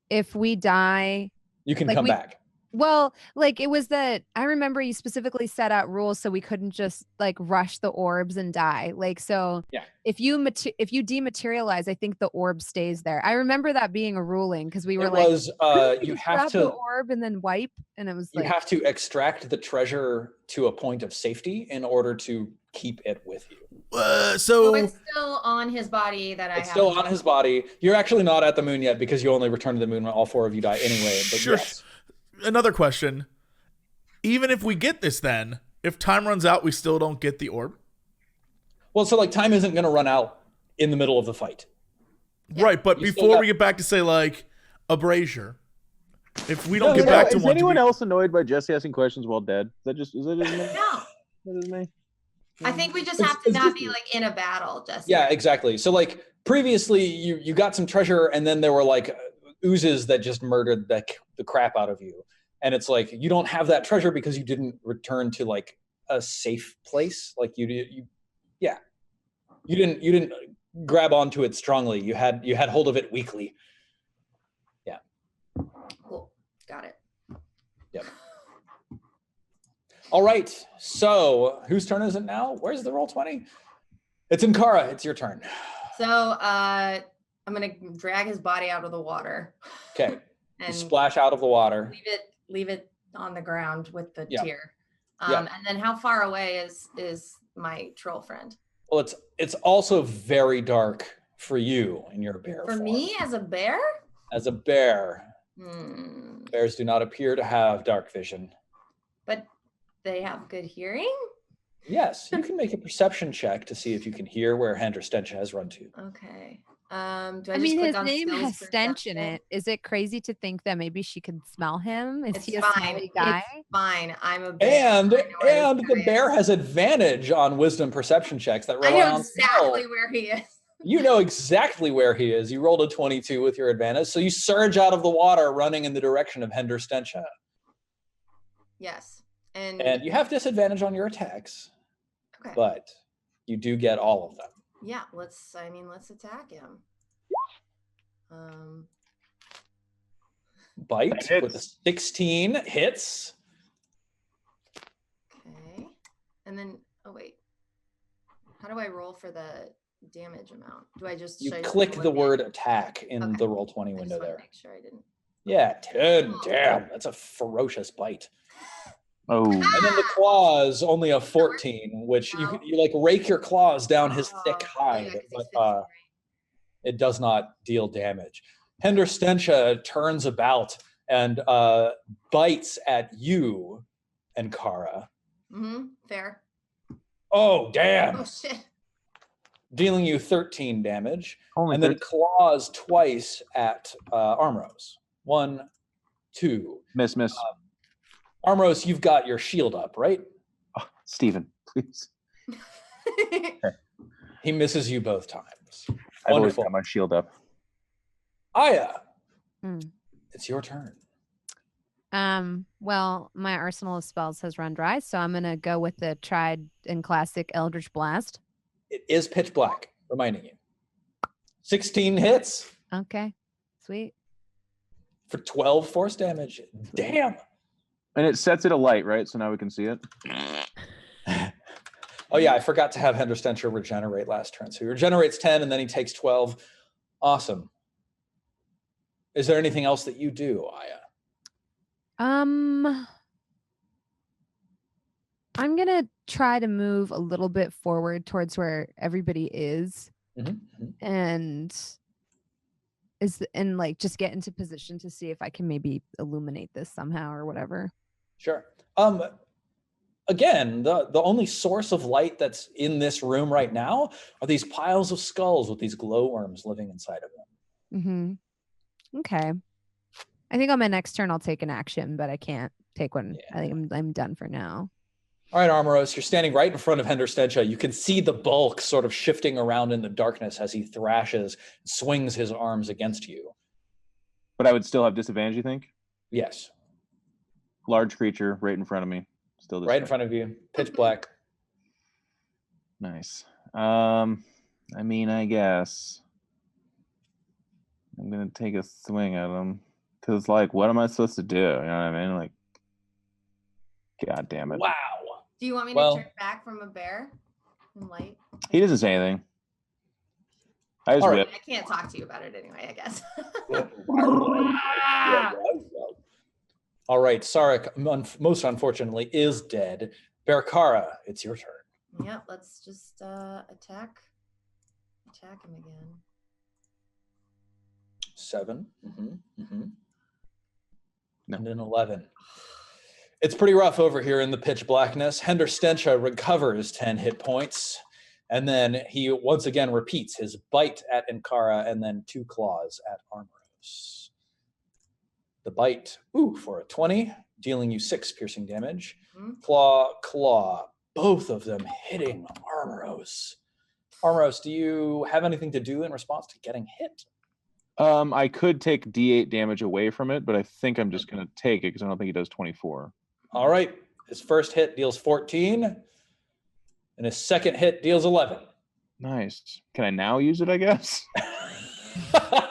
if we die, You can Like come we- back. well, like it was that I remember you specifically set out rules so we couldn't just like rush the orbs and die. Like, so Yeah. if you dematerialize, I think the orb stays there. I remember that being a ruling because we were It like, was "Couldn't you just have grab the to orb and then wipe," and it was you like, have to extract the treasure to a point of safety in order to keep it with you. So So it's still on his body that I It's have. still on his body. You're actually not at the moon yet because you only return to the moon when all 4 of you die anyway. But Sure. yes. another question. Even if we get this, then if time runs out, we still don't get the orb. Well, so like time isn't going to run out in the middle of the fight. Right, but You still before got- we get back to say like a brazier, if we don't get back to is one, anyone else annoyed by Jesse asking questions while dead? Is that just me? No, That is me. I think we just have to not be like in a battle, Jesse. Yeah, exactly. So like previously you got some treasure and then there were like oozes that just murdered the crap out of you. And it's like you don't have that treasure because you didn't return to like a safe place. Like you didn't grab onto it strongly. You had hold of it weakly. Yeah. Cool. Got it. Yep. All right. So whose turn is it now? Where's the Roll20? It's Inkara. It's your turn. So I'm gonna drag his body out of the water Okay. You and splash out of the water. leave it on the ground with the Yeah. tear. Yeah. And then how far away is my troll friend? Well, it's also very dark for you in your bear For form. me as a bear? As a bear. Bears do not appear to have dark vision. But they have good hearing? Yes, you can make a perception check to see if you can hear where Henderstench has run to. Okay. Do I I just mean, click his on name skills has stench in perception? it. Is it crazy to think that maybe she could smell him? Is It's he a fine. smelly guy? It's fine. I'm a bear. And I know where this the guy bear is. has advantage on wisdom perception checks that I rely know on exactly smell. where he is. You know exactly where he is. You rolled a 22 with your advantage, so you surge out of the water, running in the direction of Henderstench. Yes. And you have disadvantage on your attacks, Okay. but you do get all of them. Yeah, let's attack him. Bite with a 16 hits. Okay. And then, oh wait. How do I roll for the damage amount? Do I just You should I just click look the at- word attack in Okay. the Roll20 I just window wanna there. make sure I didn't. Yeah, 10. Oh. Damn, that's a ferocious bite. Oh, And then the claws, only a 14, which No. you like rake your claws down his thick Oh, hide, yeah, 'cause he's but 15, right? it does not deal damage. Henderstench turns about and bites at you, Ankara. Fair. Oh, damn. Oh shit. Dealing you 13 damage. only And then 13. claws twice at Armros. 1, 2. Miss. Armros, you've got your shield up, right? Oh, Steven, please. He misses you both times. I've always Wonderful. got my shield up. Aya, Hmm. it's your turn. Well, my arsenal of spells has run dry, so I'm gonna go with the tried and classic Eldritch Blast. It is pitch black, reminding you. 16 hits Okay, sweet. for 12 force damage. Damn. And it sets it alight, right? So now we can see it. Oh yeah, I forgot to have Henderstench regenerate last turn. So he regenerates 10 and then he takes 12. Awesome. Is there anything else that you do, Aya? I'm gonna try to move a little bit forward towards where everybody is, and like just get into position to see if I can maybe illuminate this somehow or whatever. Sure. Again, the only source of light that's in this room right now are these piles of skulls with these glowworms living inside of them. Okay. I think on my next turn I'll take an action, but I can't take one. Yeah. I think I'm done for now. All right, Armoros, you're standing right in front of Henderstench. You can see the bulk sort of shifting around in the darkness as he thrashes, swings his arms against you. But I would still have disadvantage, you think? Yes. Large creature right in front of me. Still Right in front of you, pitch black. Nice. I mean, I guess I'm gonna take a swing at him because, like, what am I supposed to do? You know what I mean? Like, God damn it! Wow. Do you want me Well- to turn back from a bear in light? He doesn't say anything. I just All right. whip. I can't talk to you about it anyway, I guess. All right, Sarek, most unfortunately, is dead. Berkara, it's your turn. Yep, let's just attack him again. 7. No. And an 11. It's pretty rough over here in the pitch blackness. Henderstench recovers 10 hit points, and then he once again repeats his bite at Ankara and then 2 claws at Armoros. The bite, for a 20, dealing you 6 piercing damage. Claw, both of them hitting Armoros. Armoros, do you have anything to do in response to getting hit? I could take D8 damage away from it, but I think I'm just gonna take it because I don't think he does 24. All right, his first hit deals 14, and his second hit deals 11. Nice. Can I now use it? I guess.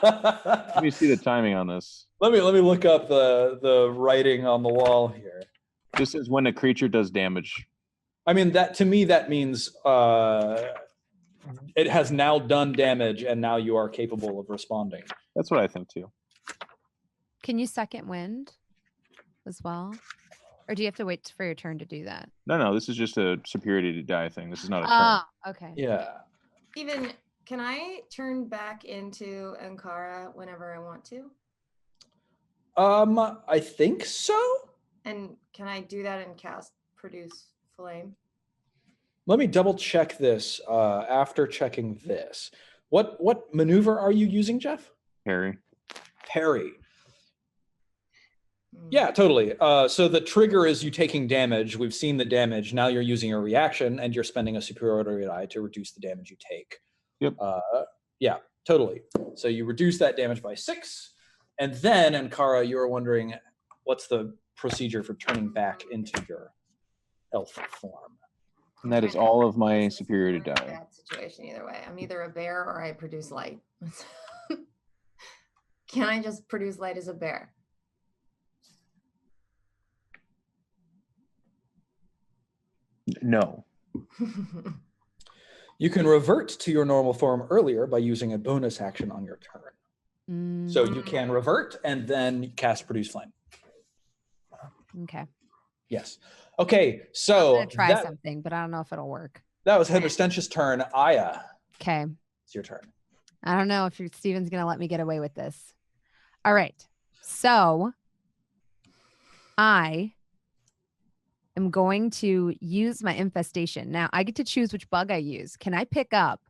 Let me see the timing on this. Let me look up the writing on the wall here. This is when a creature does damage. I mean, that to me that means it has now done damage, and now you are capable of responding. That's what I think too. Can you second wind as well? Or do you have to wait for your turn to do that? No, this is just a superiority to die thing. This is not a turn. Ah, okay. Yeah. Even, can I turn back into Ankara whenever I want to? I think so. And can I do that and cast produce flame? Let me double check this after checking this. What maneuver are you using, Geoff? Harry. Parry. Yeah, totally. So the trigger is you taking damage. We've seen the damage. Now you're using a reaction, and you're spending a superiority die to reduce the damage you take. Yep. Yeah, totally. So you reduce that damage by 6, and then, Ankara, you were wondering what's the procedure for turning back into your elf form. And that is all of my superiority We're in a die. bad situation either way. I'm either a bear or I produce light. Can I just produce light as a bear? No. You can revert to your normal form earlier by using a bonus action on your turn. So you can revert and then cast Produce Flame. Okay. Yes. Okay, so I'm gonna try something, but I don't know if it'll work. that was Henderstench's turn. Aya, Okay. it's your turn. I don't know if Steven's gonna let me get away with this. All right. So I am going to use my infestation. Now I get to choose which bug I use. Can I pick up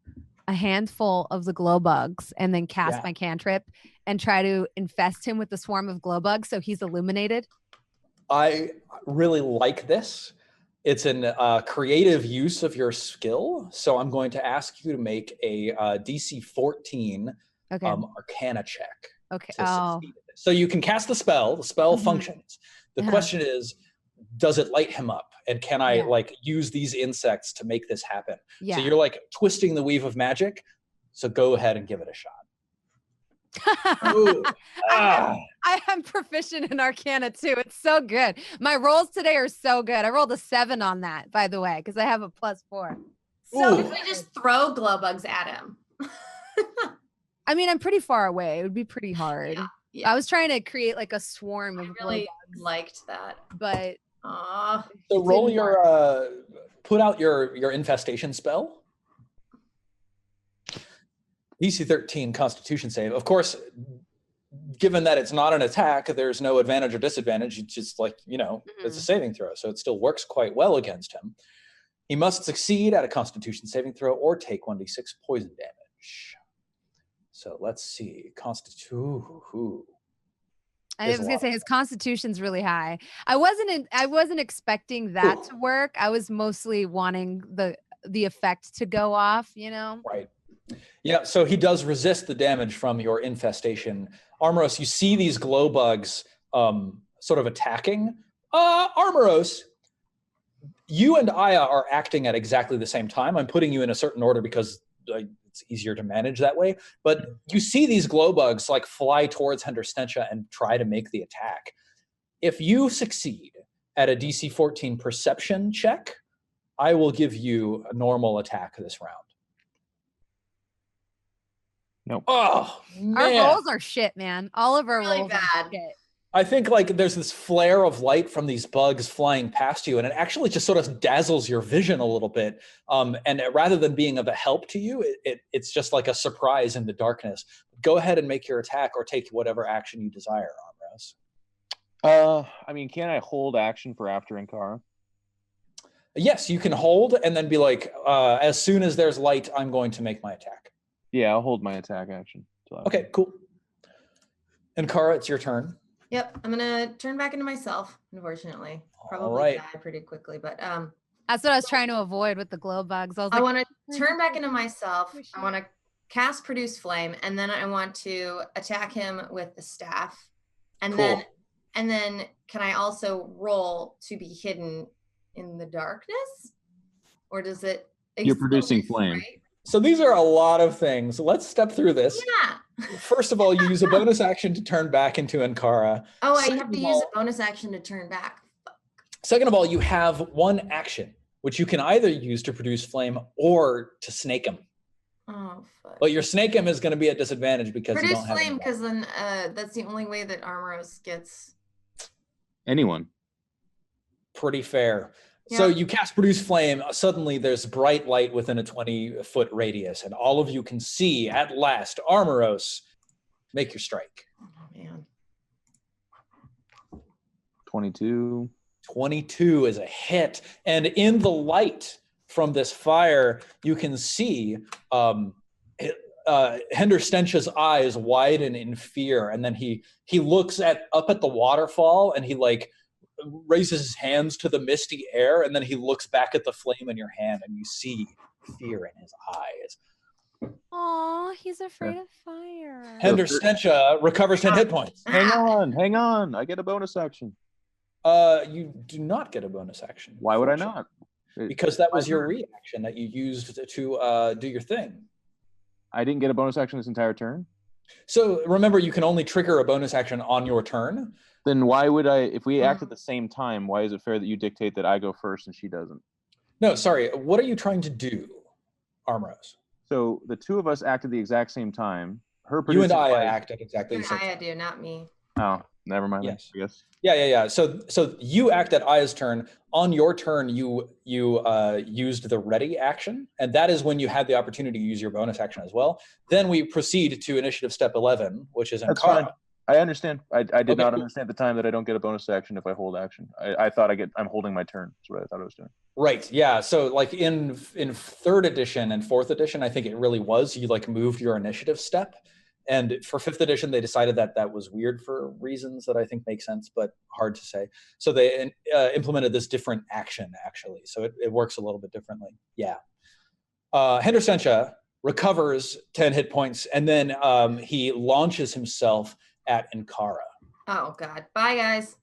a handful of the glow bugs and then cast my cantrip and try to infest him with the swarm of glow bugs so he's illuminated? I really like this. It's an creative use of your skill. So I'm going to ask you to make a DC 14 Arcana check. Okay. To succeed at this. So you can cast the spell. The spell functions. The question is, does it light him up? And can I like use these insects to make this happen? Yeah. So you're like twisting the weave of magic. So go ahead and give it a shot. I am proficient in Arcana too. It's so good. My rolls today are so good. I rolled a 7 on that, by the way, because I have a +4. So if we just throw glow bugs at him. I mean, I'm pretty far away. It would be pretty hard. Yeah. I was trying to create like a swarm of glow really bugs, liked that. but so roll your put out your infestation spell. DC 13 Constitution save. Of course, given that it's not an attack, there's no advantage or disadvantage. It's just like, it's a saving throw. So it still works quite well against him. He must succeed at a Constitution saving throw or take 1d6 poison damage. So let's see. I was gonna say his Constitution's really high. I wasn't expecting that to work. I was mostly wanting the effect to go off, Right. Yeah, so he does resist the damage from your infestation. Armoros, you see these glow bugs sort of attacking. Armoros, you and Aya are acting at exactly the same time. I'm putting you in a certain order because it's easier to manage that way. But you see these glow bugs like fly towards Henderstentia and try to make the attack. If you succeed at a DC 14 perception check, I will give you a normal attack this round. Nope. Oh, man. Our rolls are shit, man. All of our Really rolls bad. are shit. I think like there's this flare of light from these bugs flying past you, and it actually just sort of dazzles your vision a little bit. And rather than being of a help to you, it's just like a surprise in the darkness. Go ahead and make your attack or take whatever action you desire, Amros. I mean, can I hold action for after Ankara? Yes, you can hold and then be like, as soon as there's light, I'm going to make my attack. Yeah, I'll hold my attack action. Okay, cool. Ankara, it's your turn. Yep, I'm gonna turn back into myself, unfortunately. Probably die pretty quickly, but that's what I was trying to avoid with the glow bugs. I want to turn back into myself. I want to cast Produce Flame, and then I want to attack him with the staff. And then can I also roll to be hidden in the darkness? Or does it You're producing flame. Right? So these are a lot of things. Let's step through this. Yeah. First of all, you use a bonus action to turn back into Ankara. Oh, I have to use a bonus action to turn back. Second of all, you have one action, which you can either use to produce flame or to snake him. Oh, fuck. But your snake him is going to be at disadvantage because produce you don't have flame, because then that's the only way that Armoros gets anyone. Pretty fair. Yeah. So you cast Produce Flame, suddenly there's bright light within a 20-foot radius, and all of you can see, at last, Armoros, make your strike. Oh, man. 22. 22 is a hit. And in the light from this fire, you can see Henderstench's eyes widen in fear. And then he looks up at the waterfall and he like raises his hands to the misty air. And then he looks back at the flame in your hand and you see fear in his eyes. Aw, he's afraid of fire. Henderstencha recovers 10 hit points. Hang on. I get a bonus action. You do not get a bonus action. Why would I not? Because that was your reaction that you used to do your thing. I didn't get a bonus action this entire turn? So remember, you can only trigger a bonus action on your turn. Then why would I, if we act at the same time, why is it fair that you dictate that I go first and she doesn't? No, sorry. What are you trying to do, Armrose? So the two of us act at the exact same time. You and I act at exactly the same time. I do, not me. Oh, never mind. Yes. I guess. Yeah. So you act at Aya's turn. On your turn, you used the ready action, and that is when you had the opportunity to use your bonus action as well. Then we proceed to initiative step 11, which is That's Ankara. fine. I understand. I did not understand at the time that I don't get a bonus action if I hold action. I thought I'm holding my turn. That's what I thought I was doing. Right. Yeah. So like in third edition and fourth edition, I think it really was you like moved your initiative step. And for fifth edition, they decided that was weird for reasons that I think make sense, but hard to say. So they implemented this different action, actually. So it works a little bit differently. Yeah. Henderstencha recovers 10 hit points, and then he launches himself at Ankara. Oh, God. Bye, guys.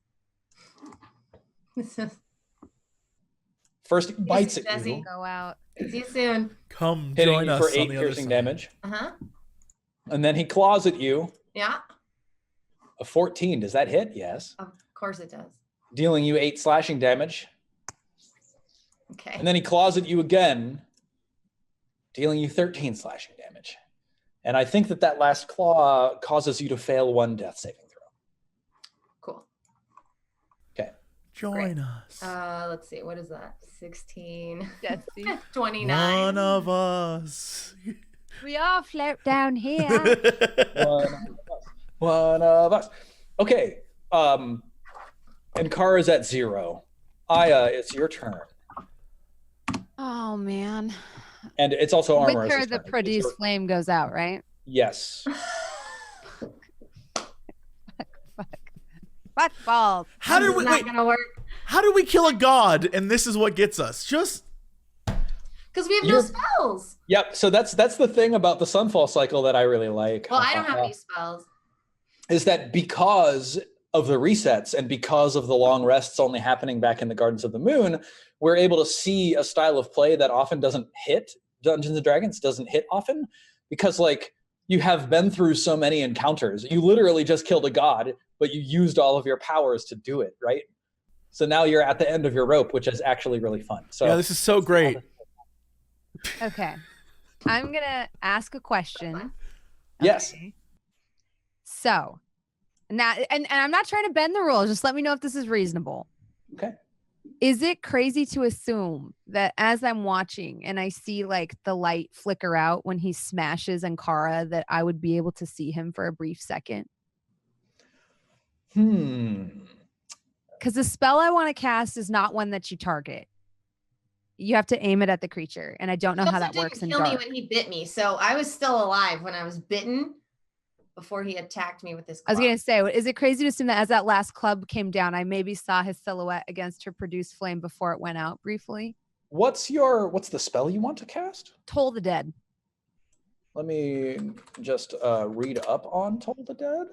First, he bites at Jesse. you, Go out. See you soon. Come hitting join you us for on 8 the other piercing side. damage. Uh-huh. And then he claws at you. Yeah. A 14. Does that hit? Yes. Of course it does. Dealing you 8 slashing damage. Okay. And then he claws at you again, dealing you 13 slashing damage. And I think that last claw causes you to fail 1 death saving throw. Cool. Okay. Join us. Let's see. What is that? 16. Jesse. 29. One of us. We all float down here. One of us. Okay. Ankara's at 0. Aya, it's your turn. Oh, man. And it's also With Armor's her, the turn. produce flame goes out, right? Yes. Fuck balls. How did This we is not wait? gonna work How did we kill a god? And this is what gets us. Just because we have no You're- spells. Yep. So that's the thing about the Sunfall cycle that I really like. Well, I don't have any spells. Is that because of the resets and because of the long rests only happening back in the Gardens of the Moon, we're able to see a style of play that often doesn't hit Dungeons and Dragons, doesn't hit often, because like you have been through so many encounters. You literally just killed a god, but you used all of your powers to do it, right? So now you're at the end of your rope, which is actually really fun. So yeah, this is so great. Okay. I'm going to ask a question. Yes. Okay. So, now, and I'm not trying to bend the rules. Just let me know if this is reasonable. Okay. Is it crazy to assume that as I'm watching and I see like the light flicker out when he smashes Ankara, that I would be able to see him for a brief second? Because the spell I want to cast is not one that you target. You have to aim it at the creature, and I don't know He how also that works in didn't kill dark. me when he bit me, so I was still alive when I was bitten before he attacked me with his I was claw. going to say, is it crazy to assume that as that last club came down, I maybe saw his silhouette against her produced flame before it went out briefly? What's the spell you want to cast? Toll the Dead. Let me just read up on Toll the Dead.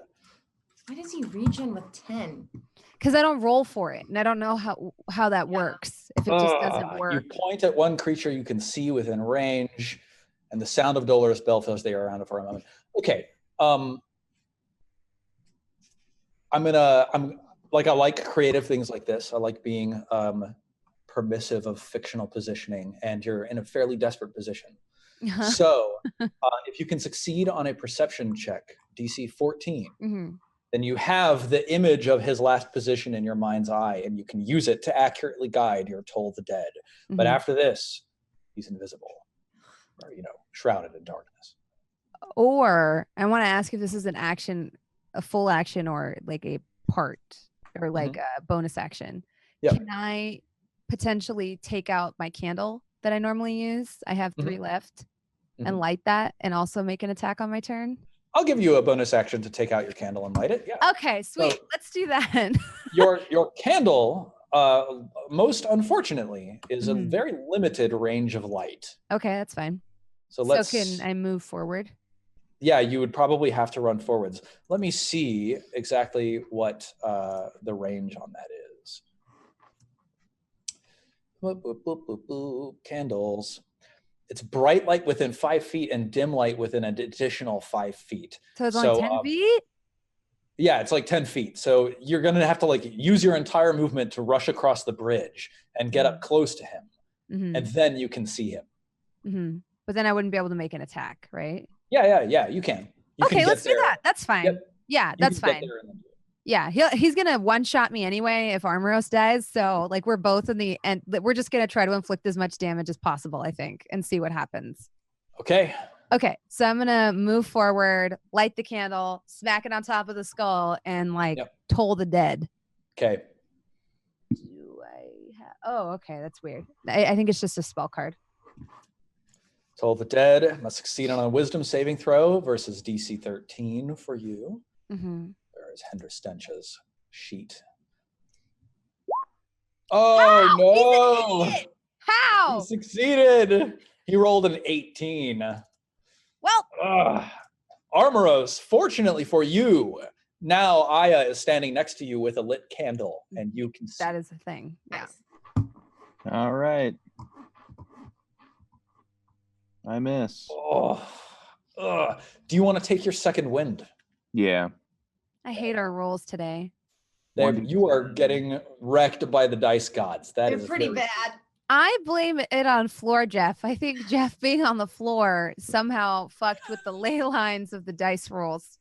Why does he regen with 10? Because I don't roll for it, and I don't know how that works. If it just doesn't You work. point at one creature you can see within range, and the sound of dolorous bell fills the air around it for a moment. Okay. I like creative things like this. I like being permissive of fictional positioning, and you're in a fairly desperate position. So if you can succeed on a perception check, DC 14, then you have the image of his last position in your mind's eye, and you can use it to accurately guide your Toll the Dead. But after this, he's invisible, or, shrouded in darkness. Or I want to ask if this is an action, a full action, or like a part. or like a bonus action. Yep. Can I potentially take out my candle that I normally use? I have 3 left, and light that, and also make an attack on my turn. I'll give you a bonus action to take out your candle and light it. Yeah. Okay, sweet. So, let's do that. your candle, most unfortunately, is a very limited range of light. Okay, that's fine. So can I move forward? Yeah, you would probably have to run forwards. Let me see exactly what the range on that is. Boop, boop, boop, boop, boop. Candles. It's bright light within 5 feet and dim light within an additional 5 feet. So it's only 10 feet? Yeah, it's like 10 feet. So you're going to have to like use your entire movement to rush across the bridge and get up close to him. And then you can see him. But then I wouldn't be able to make an attack, right? Yeah, you can. Okay, let's do that. That's fine. Yep. Yeah, that's fine. Yeah, he's gonna one-shot me anyway if Armoros dies. So like we're both in the end. We're just gonna try to inflict as much damage as possible, I think, and see what happens. Okay. Okay, so I'm gonna move forward, light the candle, smack it on top of the skull, and like toll the dead. Okay. Do I have? Oh, okay, that's weird. I think it's just a spell card. Toll the dead must succeed on a wisdom saving throw versus DC 13 for you. There's Henderstencha's sheet. Oh, no. How? He succeeded. He rolled an 18. Well, Armoros, fortunately for you, now Aya is standing next to you with a lit candle, and you can see. That is a thing. Yeah. All right. I miss. Do you want to take your second wind? Yeah. I hate our rolls today. You are getting wrecked by the dice gods. They're pretty bad. I blame it on floor Geoff. I think Geoff being on the floor somehow fucked with the ley lines of the dice rolls.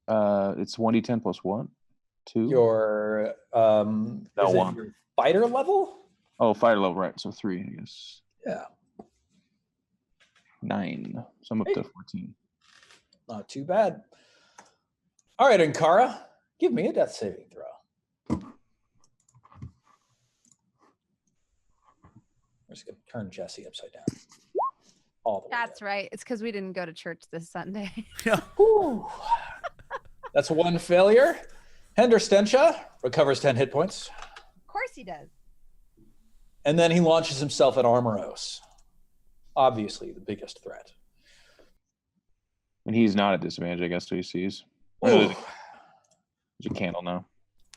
It's 1d10 plus what? 2? Your No, 1. Your fighter level? Oh, fighter level, right. So 3, I guess. Yeah. 9. So I'm up to 14. Not too bad. All right, Ankara, give me a death saving throw. We're just going to turn Jesse upside down. All the way That's down. right. It's because we didn't go to church this Sunday. That's 1 failure. Henderstencha recovers 10 hit points. Of course he does. And then he launches himself at Armoros. Obviously, the biggest threat. And he's not at disadvantage, I guess, till he sees. There's a candle now.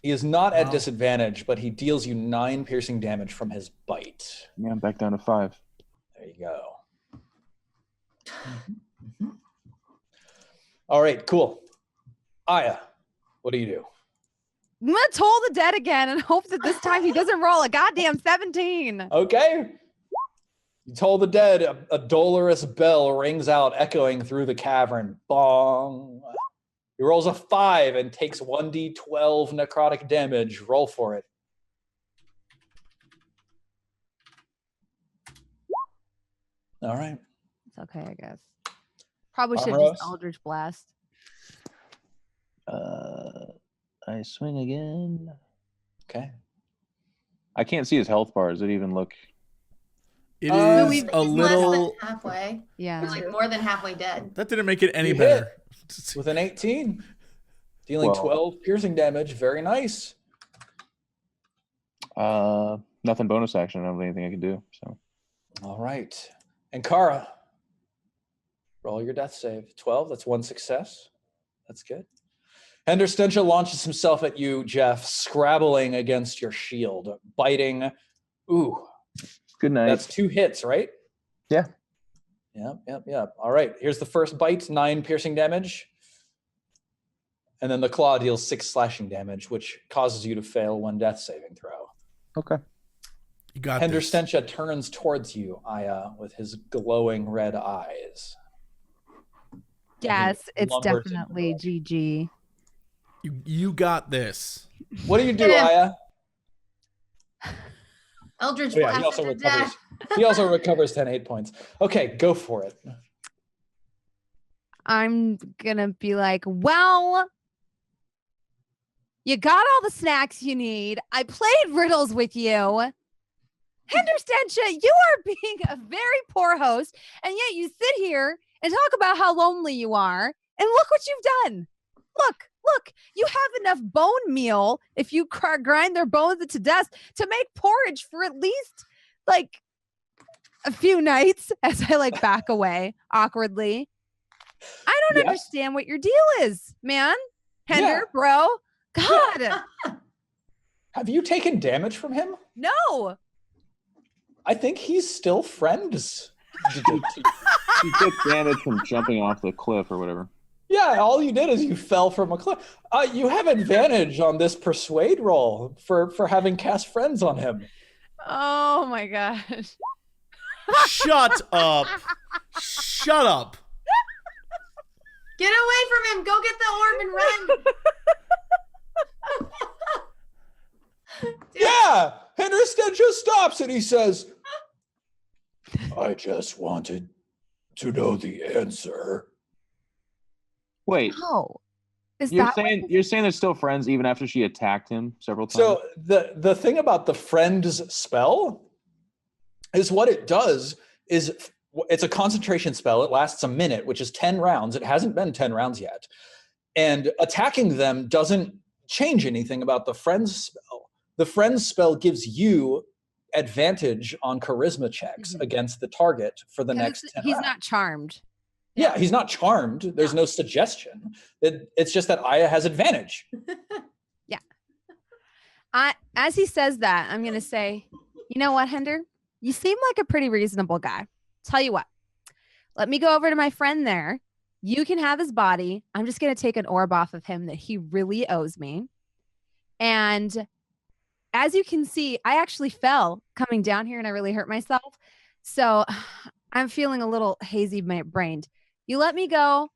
He is not at disadvantage, but he deals you 9 piercing damage from his bite. Yeah, I'm back down to 5. There you go. All right, cool. Aya, what do you do? I'm gonna toll the dead again and hope that this time he doesn't roll a goddamn 17. Okay. You told the dead, a dolorous bell rings out, echoing through the cavern. Bong. He rolls a 5 and takes 1d12 necrotic damage. Roll for it. All right. It's okay, I guess. Probably should Armoros? just Eldritch Blast. I swing again. Okay. I can't see his health bar. Does it even look? It So is he's a less little. than halfway. Yeah. He's like more than halfway dead. That didn't make it any You better. With an 18. Dealing Well. 12 piercing damage. Very nice. Nothing bonus action. I don't have anything I can do. So All right. And Kara, roll your death save. 12. That's 1 success. That's good. Henderstencha launches himself at you, Geoff, scrabbling against your shield, biting. Ooh, good night. that's 2 hits, right? Yeah. Yep. All right, here's the first bite, 9 piercing damage. And then the claw deals 6 slashing damage, which causes you to fail 1 death saving throw. Okay. You got this. Henderstencha turns towards you, Aya, with his glowing red eyes. Yes, it's lumbers definitely into GG. You got this. What do you do, Yeah. Aya? Eldritch Oh, yeah, Blast to death. He also recovers 10 hit points. Okay, go for it. I'm gonna be like, well, You got all the snacks you need. I played riddles with you. Henderstentia, you are being a very poor host, and yet you sit here and talk about how lonely you are. And look what you've done. Look, you have enough bone meal if you grind their bones into dust to make porridge for at least like a few nights as I like back away awkwardly. I don't understand what your deal is, man. Hender, bro. God. Yeah. Have you taken damage from him? No. I think he's still friends. You took damage from jumping off the cliff or whatever. Yeah, all you did is you fell from a cliff. You have advantage on this persuade roll for having cast friends on him. Oh my gosh. Shut up. Shut up. Get away from him. Go get the orb and run. Yeah, Henderson just stops and he says, I just wanted to know the answer. Wait, Oh. you're saying they're still friends even after she attacked him several times? So the thing about the friends spell is what it does is it's a concentration spell. It lasts a minute, which is 10 rounds. It hasn't been 10 rounds yet. And attacking them doesn't change anything about the friends spell. The friends spell gives you advantage on charisma checks against the target for the next 10 He's rounds. not charmed. Yeah, he's not charmed. There's no suggestion. It's just that Aya has advantage. As he says that, I'm going to say, you know what, Hender? You seem like a pretty reasonable guy. Tell you what, let me go over to my friend there. You can have his body. I'm just going to take an orb off of him that he really owes me. And as you can see, I actually fell coming down here and I really hurt myself. So I'm feeling a little hazy brained. You let me go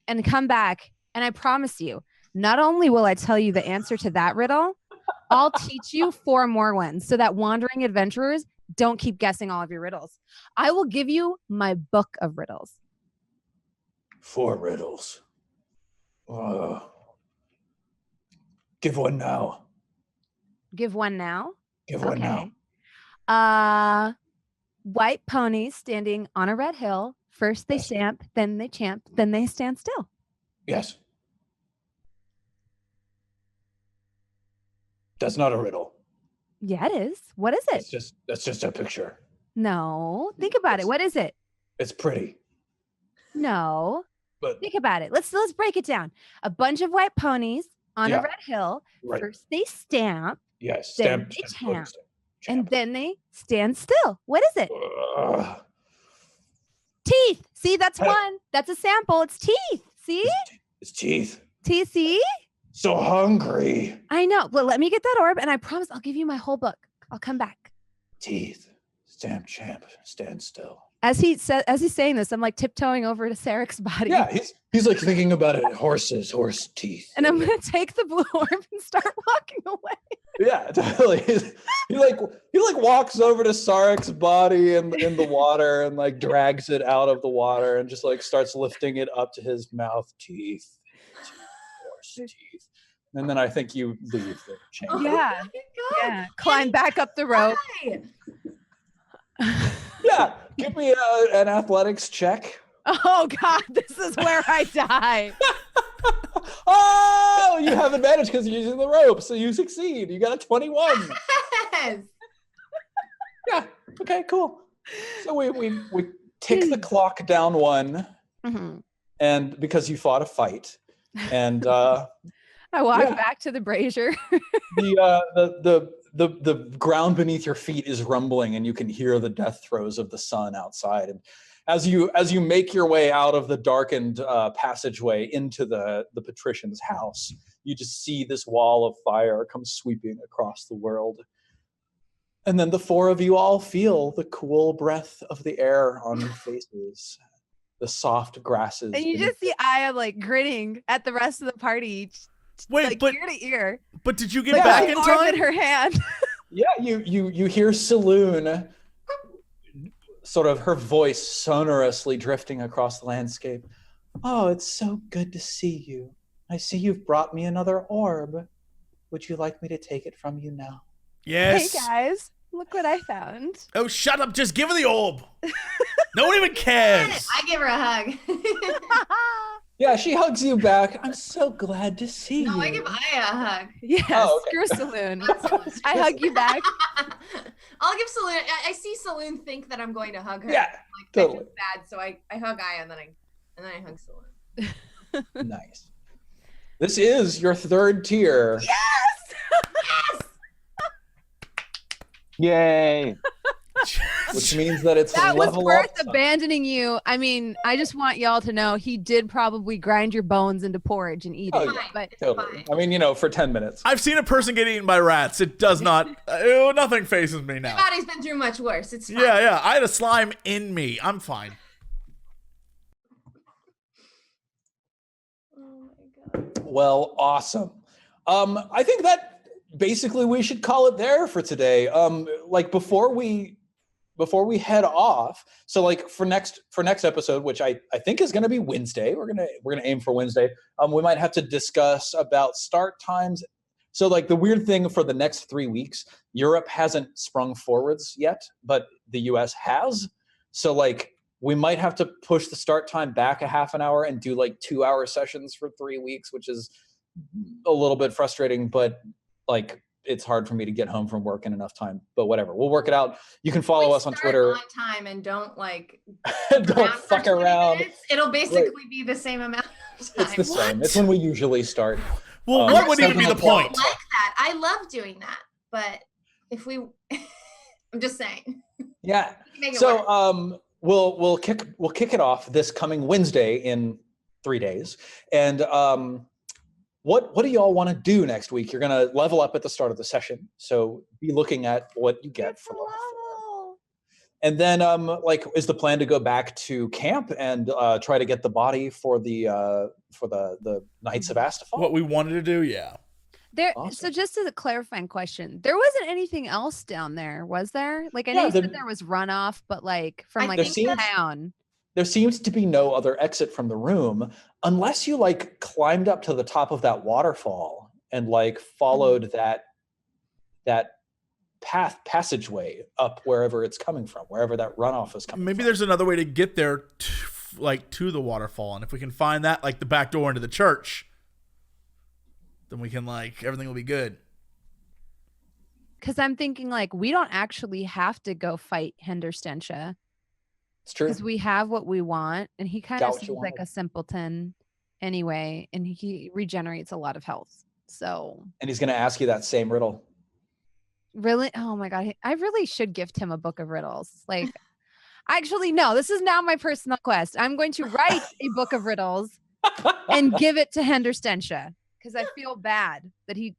and come back. And I promise you, not only will I tell you the answer to that riddle, I'll teach you 4 more ones so that wandering adventurers don't keep guessing all of your riddles. I will give you my book of riddles. 4 riddles. Give one now. Give one now. Give one now. White ponies standing on a red hill. First they stamp, then they champ, then they stand still. Yes. That's not a riddle. Yeah, it is. What is it? That's just a picture. No. Think about it. What is it? It's pretty. No. But Think about it. Let's break it down. A bunch of white ponies on a red hill. Right. First they stamp, yes, then stamp, they stamp, champ, stamp. and then they stand still. What is it? Ugh. Teeth. See, that's one. That's a sample. It's teeth. See? It's teeth. Teeth. See? So hungry. I know. Well, let me get that orb, and I promise I'll give you my whole book. I'll come back. Teeth. Stamp, champ, stand still. As he's saying this, I'm like tiptoeing over to Sarek's body. Yeah, he's like thinking about it. Horse teeth. And I'm gonna take the blue orb and start walking away. Yeah, totally. He like walks over to Sarek's body in the water and like drags it out of the water and just like starts lifting it up to his mouth. Teeth. Horse teeth. And then I think you leave the chamber. Yeah. Yeah. Climb back up the rope. Yeah. Give me an athletics check. Oh God, this is where I die. Oh, you have advantage because you're using the rope, so you succeed. You got a 21. Yes. Yeah. Okay. Cool. So we tick the clock down 1, and because you fought a fight, and I walk back to the brazier. the ground beneath your feet is rumbling, and you can hear the death throes of the sun outside. And as you make your way out of the darkened passageway into the patrician's house, you just see this wall of fire come sweeping across the world. And then the 4 of you all feel the cool breath of the air on your faces, the soft grasses. And you just see Aya like grinning at the rest of the party. Wait, like but ear to ear. But did you get back in Orb time? in her hand. Yeah, you hear Saloon, sort of her voice sonorously drifting across the landscape. Oh, it's so good to see you. I see you've brought me another orb. would you like me to take it from you now? Yes. Hey guys, look what I found. Oh, shut up. Just give her the orb. No one even cares. I give her a hug. Yeah, she hugs you back. I'm so glad to see you. No, I give Aya a hug. Yes, Oh, okay. screw Saloon. I hug you back. I'll give Saloon. I see Saloon think that I'm going to hug her. Yeah, like, totally. I feel bad, so I hug Aya and then I hug Saloon. Nice. This is your third tier. Yes. Yay! Which means that it's That was level worth up. abandoning you. I mean, I just want y'all to know he did probably grind your bones into porridge and eat Oh, it. yeah. But Totally. I mean, for 10 minutes. I've seen a person get eaten by rats. It does not. Nothing faces me My now. body's been through much worse. It's fine. Yeah. I had a slime in me. I'm fine. Oh my god. Well, awesome. I think that basically we should call it there for today. Like before we head off, so like for next episode, which I think is going to be Wednesday, we're gonna aim for Wednesday. We might have to discuss about start times. So like the weird thing for the next 3 weeks, Europe hasn't sprung forwards yet, but the US has. So like we might have to push the start time back a half an hour and do like 2-hour sessions for 3 weeks, which is a little bit frustrating, but like it's hard for me to get home from work in enough time, but whatever, we'll work it out. You can follow us on Twitter. On time and don't like Don't fuck for 20 around. minutes. It'll basically be the same amount of time. It's the same. It's when we usually start. Well, what would even be the 7 o'clock. point? I like that. I love doing that. But if we I'm just saying. Yeah. Make it So work. we'll kick it off this coming Wednesday in 3 days. And what do y'all want to do next week? You're gonna level up at the start of the session, so be looking at what you get for level 4. And then like, is the plan to go back to camp and try to get the body for the Knights of Astafal? What we wanted to do, yeah. there. Awesome. So just as a clarifying question, there wasn't anything else down there, was there? Like I know Yeah, you said there was runoff, but like from I like think the that's- town. There seems to be no other exit from the room unless you like climbed up to the top of that waterfall and like followed that passageway up wherever it's coming from, wherever that runoff is coming Maybe from. there's another way to get there, to the waterfall, and if we can find that, like the back door into the church, then we can everything will be good. Because I'm thinking like we don't actually have to go fight Henderstentia. It's true. Because we have what we want, and he kind Got of what you seems like wanted. a simpleton anyway, and he regenerates a lot of health. So And he's going to ask you that same riddle. really, oh my god, I really should gift him a book of riddles. Like, actually, no, this is now my personal quest. I'm going to write a book of riddles and give it to Henderstentia because I feel bad that he,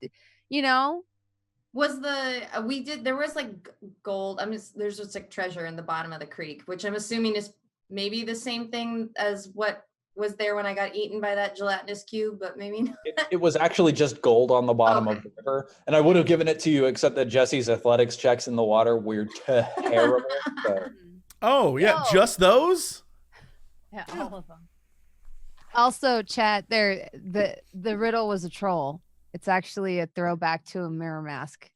Was there was like gold. There's just like treasure in the bottom of the creek, which I'm assuming is maybe the same thing as what was there when I got eaten by that gelatinous cube, but maybe not. It was actually just gold on the bottom Okay. of the river, and I would have given it to you, except that Jesse's athletics checks in the water were terrible. So. Oh yeah, Yo. just those? Yeah, all of them. Also, chat there, the riddle was a troll. It's actually a throwback to a mirror mask.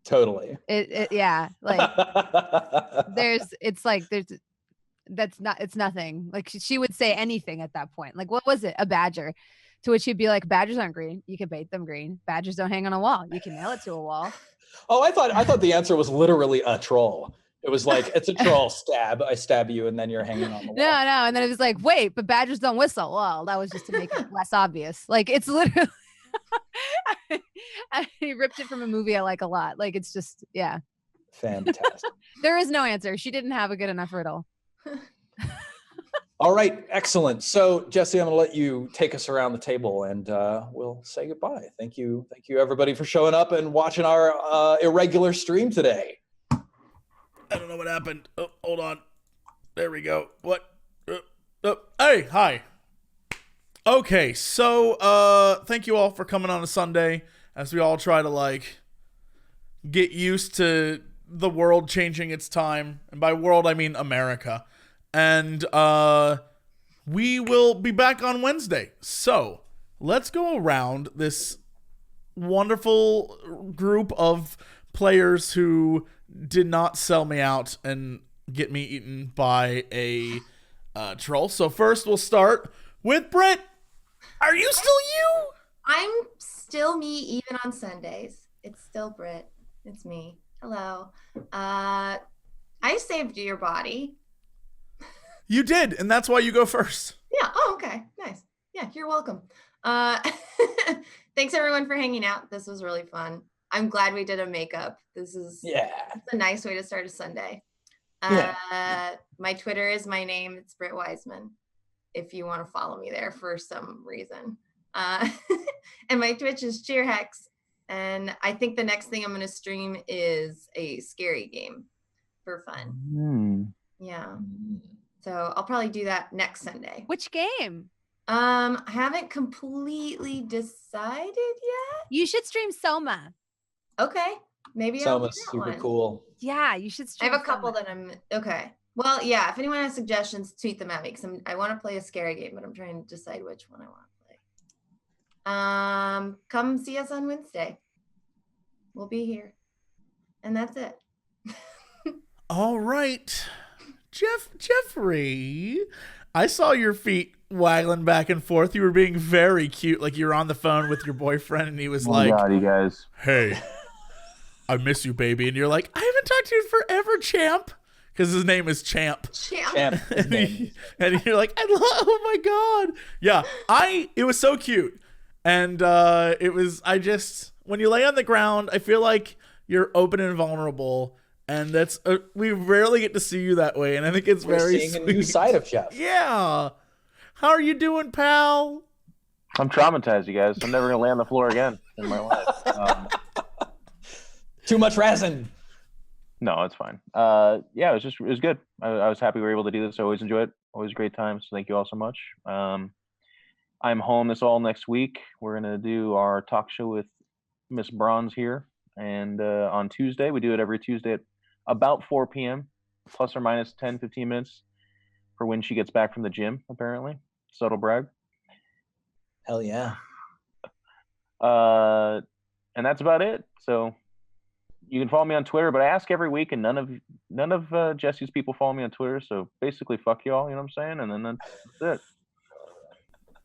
Totally. Yeah, like it's nothing. Like she would say anything at that point. Like, what was it? A badger. To which he'd be like, badgers aren't green. You can bait them green. Badgers don't hang on a wall. You can nail it to a wall. Oh, I thought the answer was literally a troll. It was like, it's a troll stab. I stab you, and then you're hanging on the wall. No. And then it was like, wait, but badgers don't whistle. Well, that was just to make it less obvious. Like, it's literally I ripped it from a movie I like a lot. Like, it's just, yeah. Fantastic. There is no answer. She didn't have a good enough riddle. All right, excellent. So, Jesse, I'm going to let you take us around the table, and we'll say goodbye. Thank you, everybody, for showing up and watching our irregular stream today. I don't know what happened. Oh, hold on. There we go. What? Hey, hi. Okay, so thank you all for coming on a Sunday as we all try to get used to the world changing its time. And by world, I mean America. And we will be back on Wednesday. So let's go around this wonderful group of players who did not sell me out and get me eaten by a troll. So first we'll start with Britt. Are you still you? I'm still me even on Sundays. It's still Britt. It's me. Hello. I saved your body. You did, and that's why you go first. Yeah. Oh, okay. Nice. Yeah, you're welcome. Thanks everyone for hanging out. This was really fun. I'm glad we did a makeup. This is a nice way to start a Sunday. My Twitter is my name. It's Britt Wiseman. If you want to follow me there for some reason. And my Twitch is CheerHex. And I think the next thing I'm going to stream is a scary game for fun. Yeah. So I'll probably do that next Sunday. Which game? I haven't completely decided yet. You should stream Soma. Okay. Maybe Soma's super cool. Yeah, you should I stream have a couple Soma. that I'm okay. Well, yeah, if anyone has suggestions, tweet them at me because I want to play a scary game, but I'm trying to decide which one I want to play. Come see us on Wednesday. We'll be here. And that's it. All right. Jeffrey, I saw your feet waggling back and forth. You were being very cute, like you were on the phone with your boyfriend and he was like, God, you guys. "Hey, I miss you, baby." And you're like, "I haven't talked to you forever, champ." Because his name is Champ. Champ. And you're like, oh my God. Yeah, it was so cute. And when you lay on the ground, I feel like you're open and vulnerable. And we rarely get to see you that way. And I think it's very seeing sweet. a new side of Geoff. Yeah. How are you doing, pal? I'm traumatized, you guys. I'm never gonna lay on the floor again in my life. Too much resin. No, it's fine. Yeah, it was good. I was happy we were able to do this. I always enjoy it. Always great times. So thank you all so much. I'm home all next week. We're gonna do our talk show with Miss Bronze here, and on Tuesday we do it every Tuesday at about 4 p.m. plus or minus 10-15 minutes for when she gets back from the gym. Apparently, subtle brag. Hell yeah. And that's about it. So. You can follow me on Twitter, but I ask every week, and none of Jesse's people follow me on Twitter. So basically, fuck y'all. You know what I'm saying? And then that's it.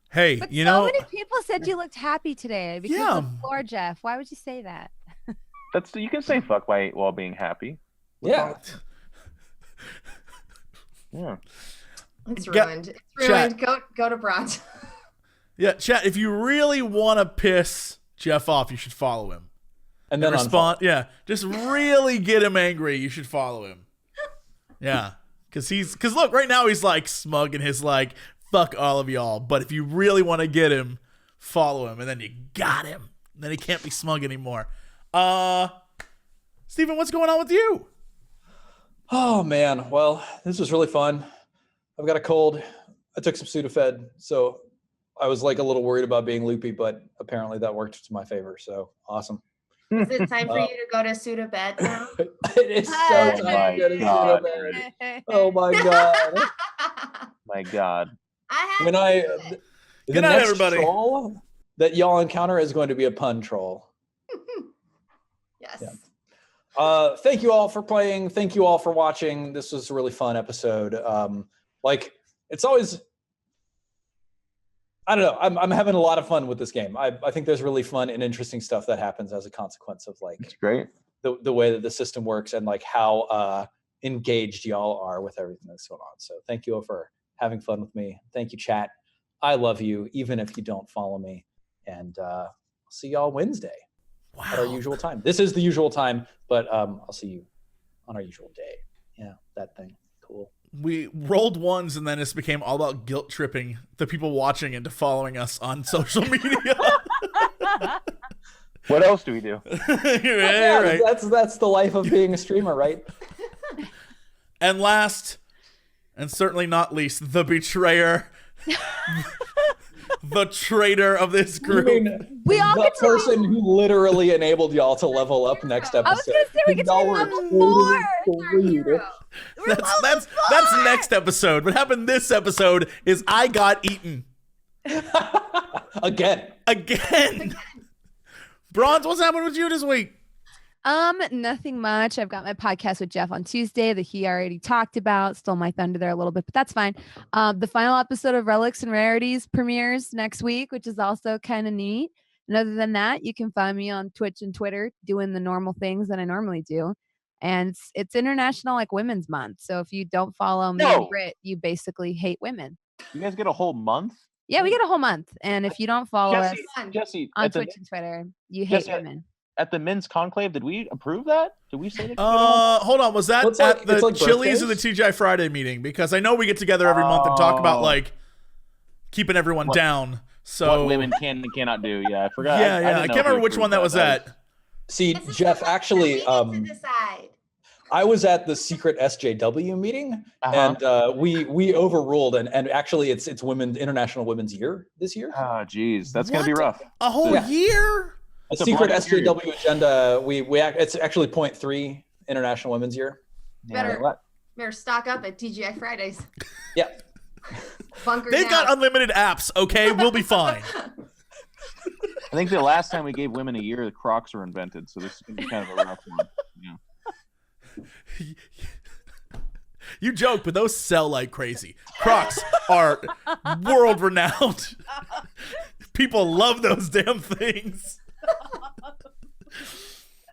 Hey, But you so know, many people said you looked happy today because of the floor, Geoff. Why would you say that? You can say fuck while being happy. Yeah. Yeah. It's ruined. It's ruined. Go to Bronze. Yeah, chat. If you really want to piss Geoff off, you should follow him. And then respond. Yeah, just really get him angry. You should follow him. Yeah, because look, right now he's like smug and his like fuck all of y'all. But if you really want to get him, follow him, and then you got him. Then he can't be smug anymore. Steven, what's going on with you? Oh man, well, this was really fun. I've got a cold. I took some Sudafed, so I was like a little worried about being loopy, but apparently that worked to my favor. So awesome. Is it time for you to go to Sudafed now? It is so time to go to Sudafed. Oh my God. My God. The Good night, everybody. Troll that y'all encounter is going to be a pun troll. Yes. Yeah. Thank you all for playing. Thank you all for watching. This was a really fun episode. It's always, I don't know. I'm having a lot of fun with this game. I think there's really fun and interesting stuff that happens as a consequence of It's great. the way that the system works and like how engaged y'all are with everything that's going on. So thank you all for having fun with me. Thank you, chat. I love you, even if you don't follow me. And I'll see y'all Wednesday at our usual time. This is the usual time, but I'll see you on our usual day. Yeah, that thing. Cool. We rolled ones and then it became all about guilt tripping the people watching into following us on social media. What else do we do? Yeah, right. That's the life of being a streamer, right? And last, and certainly not least, the betrayer, the traitor of this group. We all the get to person who literally enabled y'all to level up next episode. I was gonna say we get to Y'all were level more. totally That's next episode. What happened this episode is I got eaten. Again. Bronze, what's happening with you this week? Nothing much. I've got my podcast with Geoff on Tuesday that he already talked about. Stole my thunder there a little bit, but that's fine. The final episode of Relics and Rarities premieres next week, which is also kind of neat. And other than that, you can find me on Twitch and Twitter doing the normal things that I normally do. And it's International Women's Month. So if you don't follow me and Brit, you basically hate women. You guys get a whole month? Yeah, we get a whole month. And if you don't follow us Jesse, on Twitch and Twitter, you hate women. At the men's conclave, did we approve that? Did we say that? Hold on. Was that at the Chili's or the TGI Friday meeting? Because I know we get together every month and talk about keeping everyone down. So what women can and cannot do. Yeah, I forgot. Yeah, I can't remember which one that was at. See, Geoff, actually, I was at the secret SJW meeting, and we overruled, and actually, it's International Women's Year this year. Oh, geez, that's gonna be rough. A whole year. The secret SJW agenda. It's actually 0.3 International Women's Year. Better stock up at TGI Fridays. Yeah. They've got unlimited apps. Okay, we'll be fine. I think the last time we gave women a year, the Crocs were invented, so this is gonna be kind of a rough one. Yeah. You joke, but those sell like crazy. Crocs are world renowned. People love those damn things.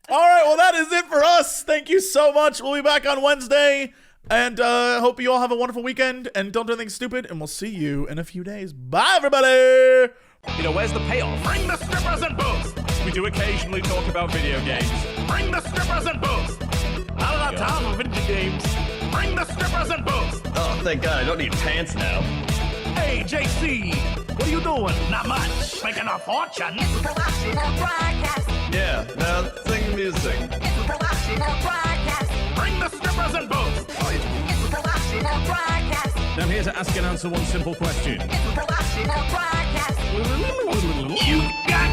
All right, well, that is it for us. Thank you so much. We'll be back on Wednesday, and hope you all have a wonderful weekend, and don't do anything stupid, and we'll see you in a few days. Bye, everybody. Where's the payoff? Bring the strippers and booze. We do occasionally talk about video games. Bring the strippers and booze. Out of time for video games. Bring the strippers and booze. Oh, thank God, I don't need pants now. Hey, JC, what are you doing? Not much. Making a fortune. It's a professional broadcast. Yeah, now sing music. It's a professional broadcast. Bring the strippers and booze. It's a professional broadcast. I'm here to ask and answer one simple question. It's a professional broadcast. You got